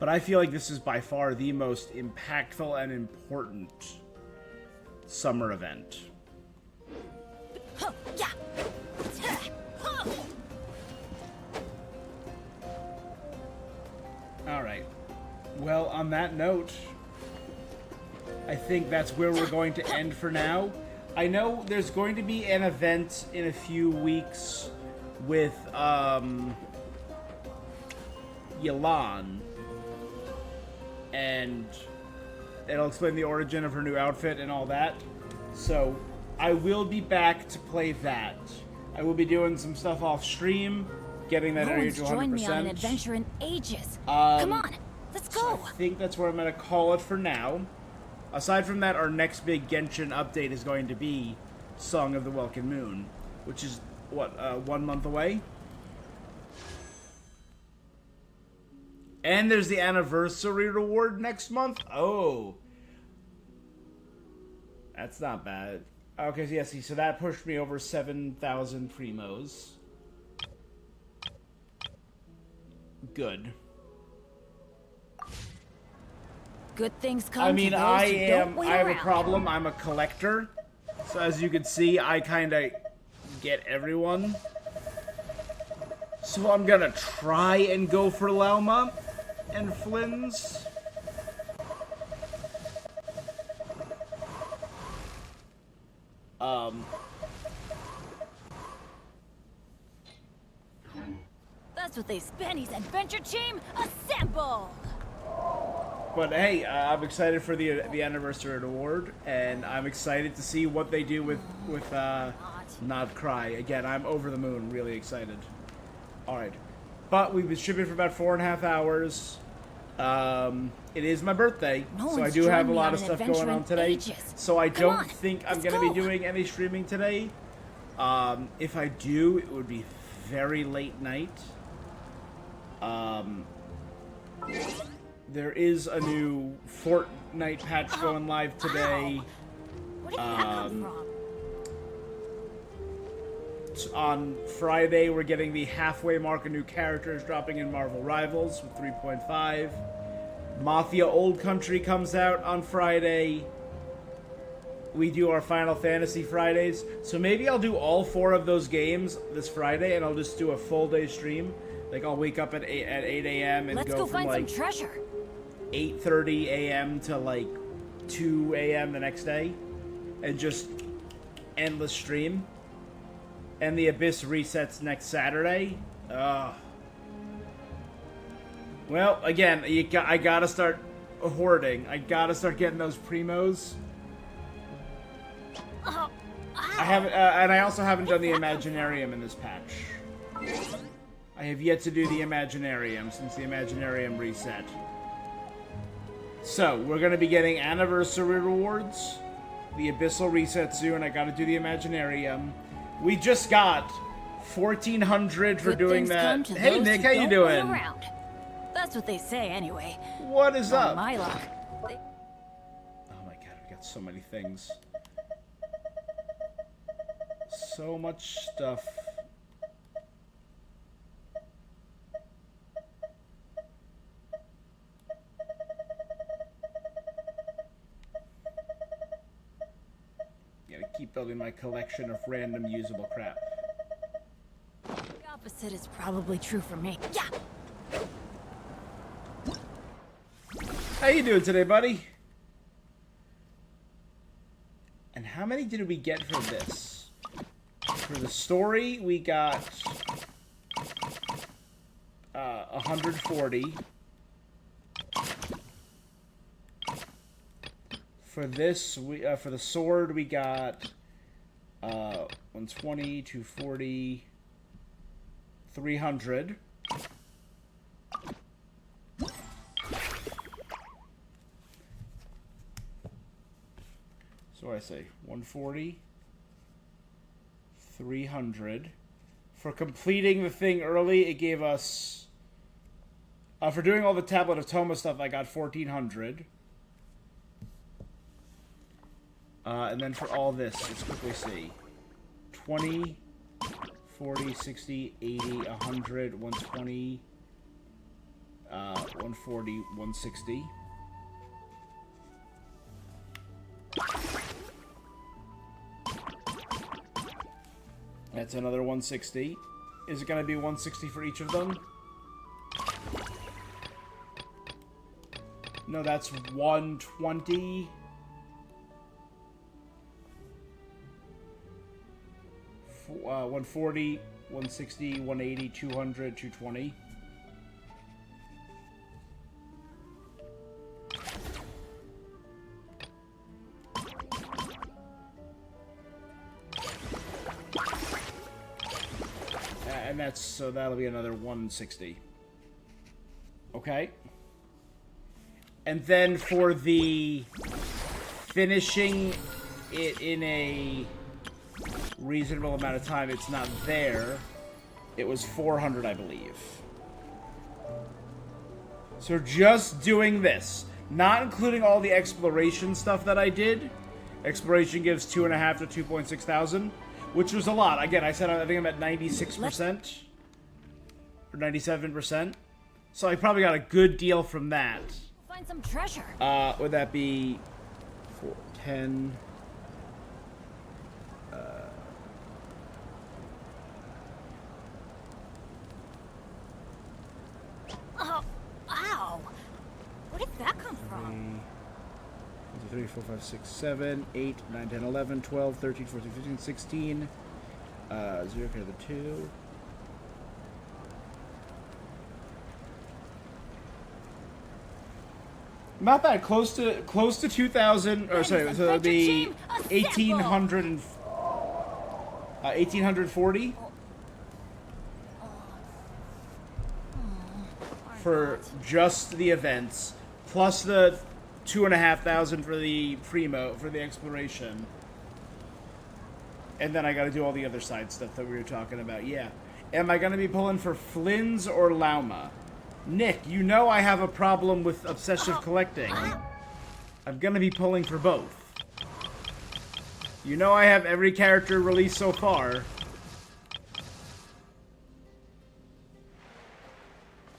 but I feel like this is by far the most impactful and important summer event. Alright. Well, on that note, I think that's where we're going to end for now. I know there's going to be an event in a few weeks with, Yelan. And it'll explain the origin of her new outfit and all that. So, I will be back to play that. I will be doing some stuff off stream, getting that area to 100%. Joined me on an adventure in ages. Come on, let's go. So I think that's where I'm going to call it for now. Aside from that, our next big Genshin update is going to be Song of the Welkin Moon, which is, what, 1 month away? And there's the anniversary reward next month? Oh. That's not bad. Okay, so yeah, see, so that pushed me over 7,000 primos. Good. Good things come I mean, to those I who don't wait have a around. problem. I'm a collector. So as you can see, I kind of get everyone. So I'm gonna try and go for Lauma and Flynn's. That's what they Benny's adventure team assemble. But hey, I'm excited for the anniversary award, and I'm excited to see what they do with Not Cry. Again, I'm over the moon, really excited. All right, but we've been shipping for about 4.5 hours. It is my birthday, so I do have a lot of stuff going on today. So I don't think I'm going to be doing any streaming today. If I do, it would be very late night. There is a new Fortnite patch going live today. On Friday, we're getting the halfway mark of new characters dropping in Marvel Rivals with 3.5. Mafia Old Country comes out on Friday. We do our Final Fantasy Fridays. So maybe I'll do all 4 of those games this Friday, and I'll just do a full day stream. Like, I'll wake up at 8 a.m. and go from, like, some treasure. 8:30 a.m. to, like, 2 a.m. the next day. And just endless stream. And the Abyss resets next Saturday. Well, again, I gotta start hoarding. I gotta start getting those primos. I haven't, and I also haven't done the Imaginarium in this patch. I have yet to do the Imaginarium since the Imaginarium reset. So, we're gonna be getting anniversary rewards. The Abyssal reset soon. I gotta do the Imaginarium. We just got 1,400 for doing that. Hey Nick, how you doing? That's what they say anyway. What is up? My luck. Oh my god, we got so many things. So much stuff. keep building my collection of random usable crap. The opposite is probably true for me. Yeah! How you doing today, buddy? And how many did we get for this? For the story, we got 140. For this, we for the sword, we got 120, 240, 300. So I say 140, 300. For completing the thing early, it gave us... for doing all the Tablet of Toma stuff, I got 1,400. And then for all this, let's quickly see. 20, 40, 60, 80, 100, 120, 140, 160. That's another 160. Is it going to be 160 for each of them? No, that's 120. 140, 160, 180, 200, 220. And that's, so that'll be another 160. Okay. And then for the finishing it in a reasonable amount of time, it's not there. It was 400, I believe. So just doing this, not including all the exploration stuff that I did. Exploration gives 2.5 to 2.6 thousand, which was a lot. Again, I said I think I'm at 96% or 97%. So I probably got a good deal from that. Find some treasure. Would that be 4, 10? Oh, ow! Where did that come from? 3, 4, 5, 6, 7, 8, 9, 10, 11, 12, 13, 14, 15, 16. 0, okay, the 2. Not bad. Close to 2,000. Or sorry, so it'll be 1,800 and 1,840 for just the events, plus the 2,500 for the primo for the exploration, and then I got to do all the other side stuff that we were talking about. Yeah, am I going to be pulling for Flynn's or Lauma? Nick, you know I have a problem with obsessive collecting. I'm gonna be pulling for both. You know I have every character released so far.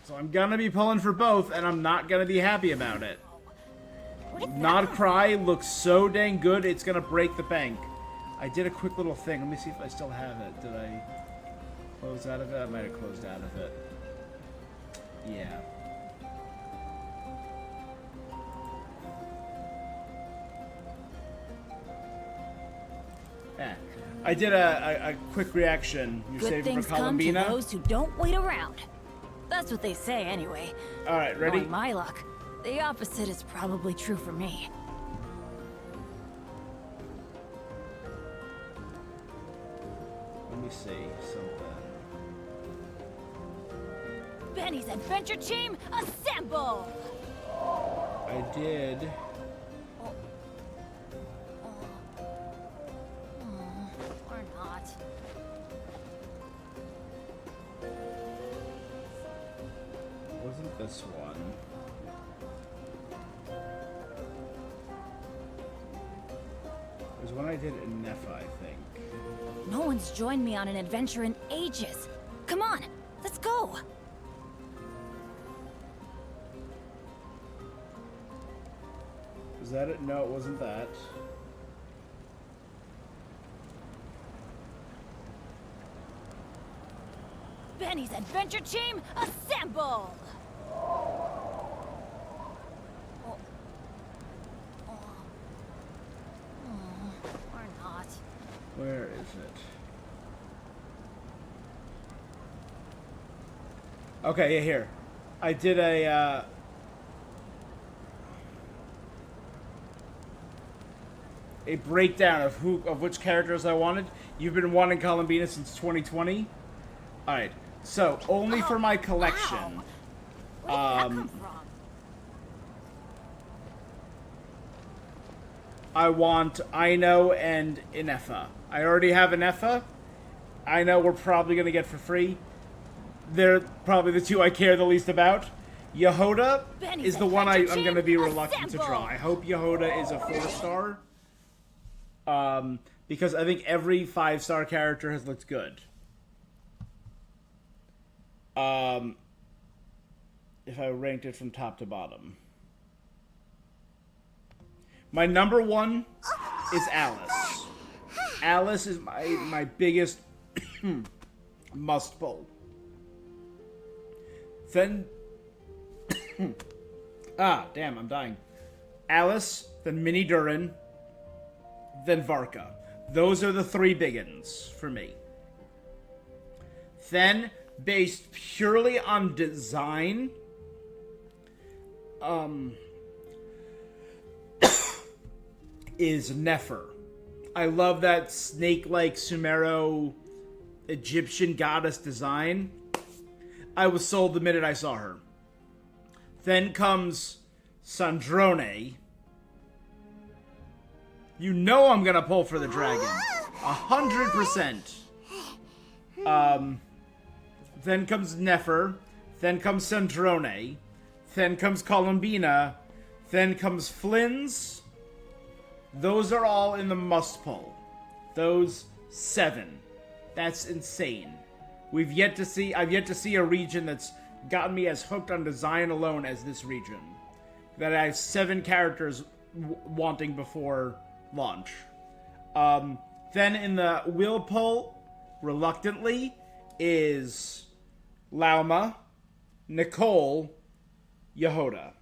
So I'm gonna be pulling for both, and I'm not gonna be happy about it. Not Cry looks so dang good, it's gonna break the bank. I did a quick little thing. Let me see if I still have it. Did I close out of it? I might have closed out of it. Yeah. Yeah. I did a quick reaction. You're Good saving things for come to Columbina? those who don't wait around. That's what they say anyway. Alright, ready? Knowing my luck, the opposite is probably true for me. Let me see something. Benny's adventure team, assemble! I did. Or not. Wasn't this one? It was one I did in Nepha, I think. No one's joined me on an adventure in ages. Come on, let's go! Was that it? No, it wasn't that. Benny's adventure team, assemble! Or not. Where is it? Okay, yeah, here. I did a breakdown of which characters I wanted. You've been wanting Columbina since 2020. All right, so only for my collection. I want Aino and Inefa. I already have Inefa. Aino we're probably gonna get for free. They're probably the two I care the least about. Yehoda is the one I'm going to be reluctant to draw. I hope Yehoda is a 4-star. Because I think every 5-star character has looked good. If I ranked it from top to bottom. My number 1 is Alice. Alice is my biggest must pull. Then, damn, I'm dying. Alice, then Mini Durin, then Varka. Those are the 3 biggins for me. Then, based purely on design, is Nefer. I love that snake-like Sumero Egyptian goddess design. I was sold the minute I saw her. Then comes Sandrone. You know I'm gonna pull for the dragon. 100%. Then comes Nefer. Then comes Sandrone. Then comes Columbina. Then comes Flynn's. Those are all in the must pull. Those 7. That's insane. I've yet to see a region that's gotten me as hooked on design alone as this region. That I have 7 characters wanting before launch. Then in the will pull, reluctantly, is Lauma, Nicole, Yehoda.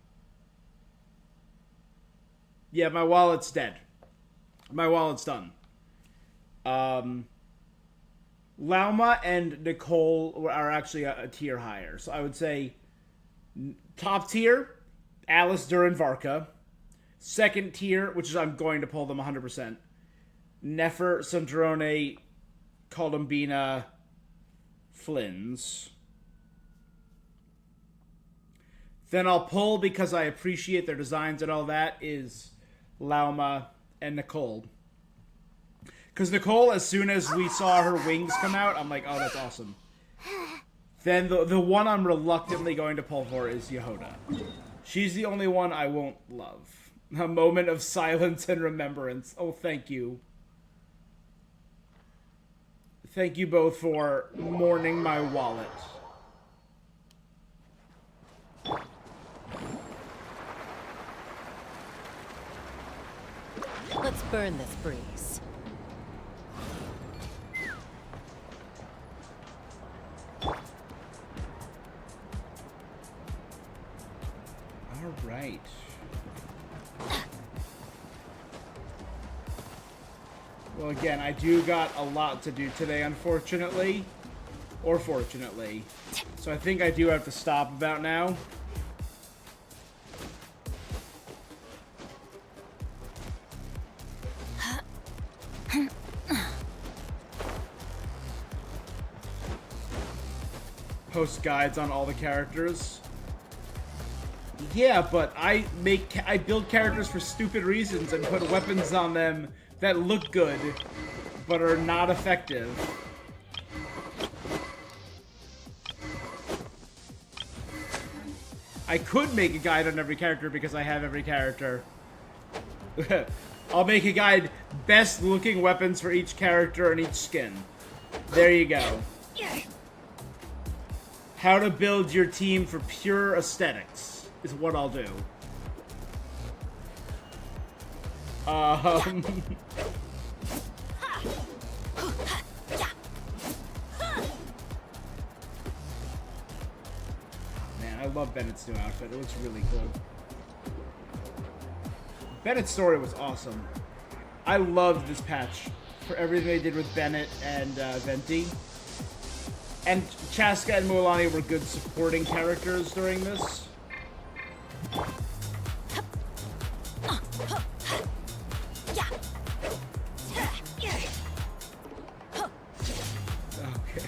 Yeah, my wallet's dead. My wallet's done. Lauma and Nicole are actually a tier higher. So I would say top tier, Alice, Durin, Varka. Second tier, which is I'm going to pull them 100%. Nefer, Sandrone, Columbina, Flynn's. Then I'll pull, because I appreciate their designs and all that, is Lauma and Nicole. Because Nicole, as soon as we saw her wings come out, I'm like, oh, that's awesome. Then the one I'm reluctantly going to pull for is Yehoda. She's the only one I won't love. A moment of silence and remembrance. Oh, thank you. Thank you both for mourning my wallet. Let's burn this breeze. All right. Well, again, I do got a lot to do today, unfortunately. Or fortunately. So I think I do have to stop about now. Post guides on all the characters. Yeah, but I build characters for stupid reasons and put weapons on them that look good, but are not effective. I could make a guide on every character because I have every character. I'll make a guide, best looking weapons for each character and each skin. There you go. How to build your team for pure aesthetics is what I'll do. love Bennett's new outfit. It looks really cool. Bennett's story was awesome. I loved this patch for everything they did with Bennett and Venti. And Chaska and Mualani were good supporting characters during this. Okay.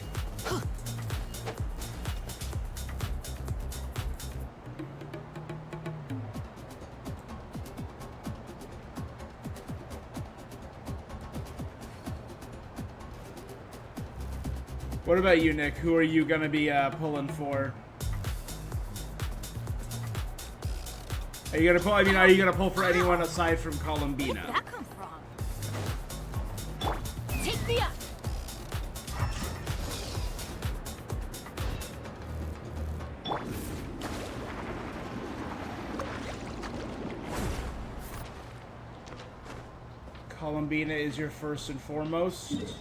What about you, Nick? Who are you gonna be pulling for? Are you gonna pull? I mean, are you gonna pull for anyone aside from Columbina? Where did that come from? Take the up. Columbina is your first and foremost.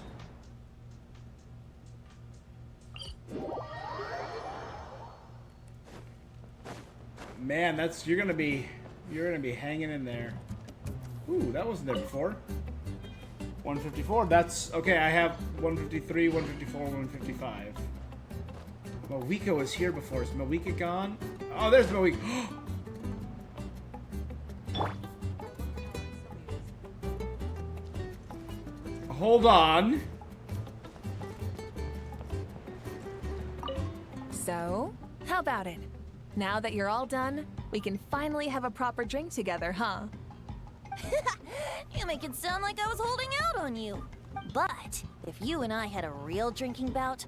Man, you're gonna be hanging in there. Ooh, that wasn't there before. 154. That's okay. I have 153, 154, 155. Moika was here before. Is Moika gone? Oh, there's Moika. Hold on. So, how about it? Now that you're all done, we can finally have a proper drink together, huh? You make it sound like I was holding out on you. But if you and I had a real drinking bout,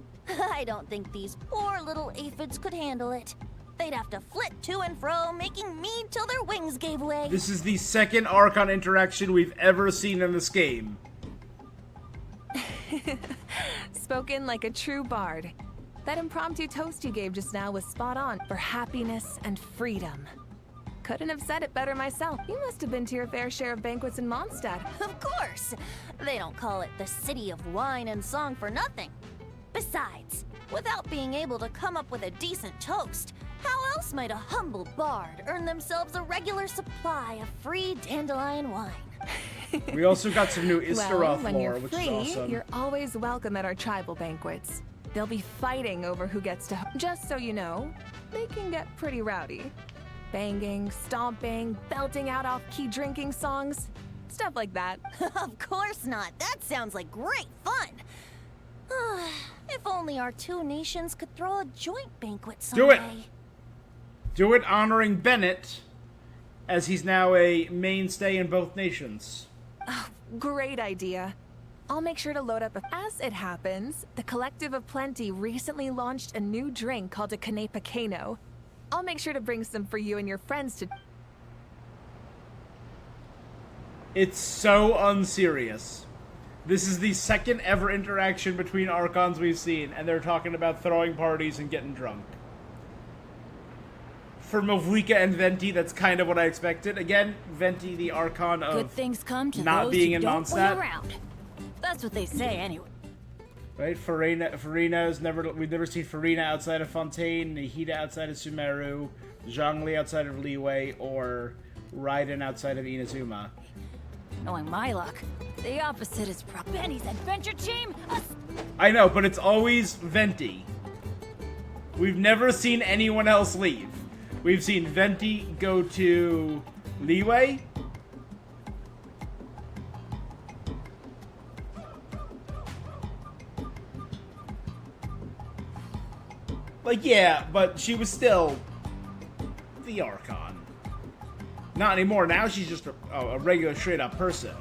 I don't think these poor little aphids could handle it. They'd have to flit to and fro, making mead till their wings gave way. This is the second Archon interaction we've ever seen in this game. Spoken like a true bard. That impromptu toast you gave just now was spot on for happiness and freedom. Couldn't have said it better myself. You must have been to your fair share of banquets in Mondstadt. Of course! They don't call it the city of wine and song for nothing. Besides, without being able to come up with a decent toast, how else might a humble bard earn themselves a regular supply of free dandelion wine? We also got some new Istaroth Well, when lore, you're which free, is awesome. you're always welcome at our tribal banquets. They'll be fighting over who gets to. Just so you know, they can get pretty rowdy. Banging, stomping, belting out off-key drinking songs, stuff like that. Of course not. That sounds like great fun. If only our two nations could throw a joint banquet someday. Do it! Do it honoring Bennett, as he's now a mainstay in both nations. Oh, great idea. I'll make sure to load up. As it happens, the Collective of Plenty recently launched a new drink called a Canepa Cano. I'll make sure to bring some for you and your friends to. It's so unserious. This is the second ever interaction between Archons we've seen, and they're talking about throwing parties and getting drunk. For Movuika and Venti, that's kind of what I expected. Again, Venti, the Archon of Good things come to not those being who in don't wait Mondstadt. around. That's what they say anyway. Right, Farina's we've never seen Farina outside of Fontaine, Nihida outside of Sumeru, Zhongli outside of Liyue, or Raiden outside of Inazuma. Knowing my luck, the opposite is Benny's adventure team. I know, but it's always Venti. We've never seen anyone else leave. We've seen Venti go to Liyue. Like, yeah, but she was still the Archon. Not anymore. Now she's just a regular straight-up person.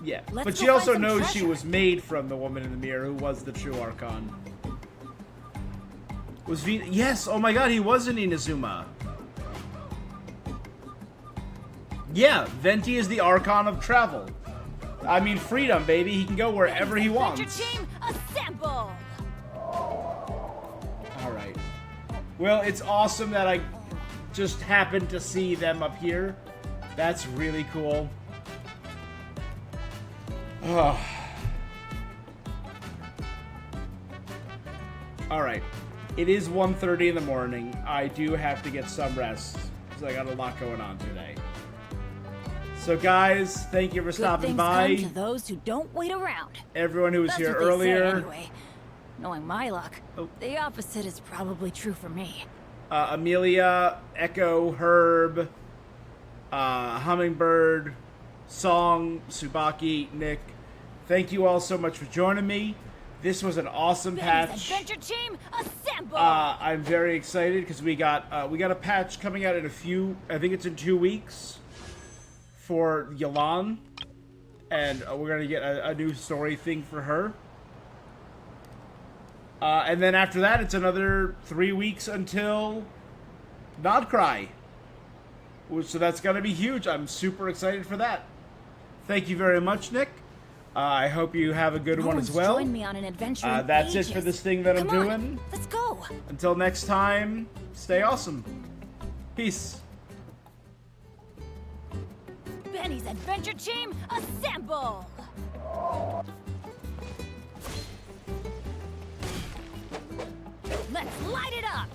Yeah, but she also knows she was made from the woman in the mirror who was the true Archon. Was yes, oh my god, he was in Inazuma. Yeah, Venti is the Archon of travel. I mean, freedom, baby. He can go wherever he wants. Adventure team, assemble! Alright. Well, it's awesome that I just happened to see them up here. That's really cool. Alright. It is 1:30 in the morning. I do have to get some rest because I got a lot going on today. So guys, thank you for stopping by. Good things come to those who don't wait around. Everyone who was That's here what they say earlier. anyway. Knowing my luck, the opposite is probably true for me. Amelia, Echo, Herb, Hummingbird, Song, Tsubaki, Nick. Thank you all so much for joining me. This was an awesome patch. Adventure team, assemble! I'm very excited because we got a patch coming out in I think it's in 2 weeks for Yalan, and we're gonna get a new story thing for her. And then after that, it's another 3 weeks until Nodcry. So that's gonna be huge. I'm super excited for that. Thank you very much, Nick. I hope you have a good one as well. Join me on an adventure. That's it for this thing that I'm Come on, doing. Let's go. Until next time, stay awesome. Peace. Benny's adventure team, assemble! Let's light it up!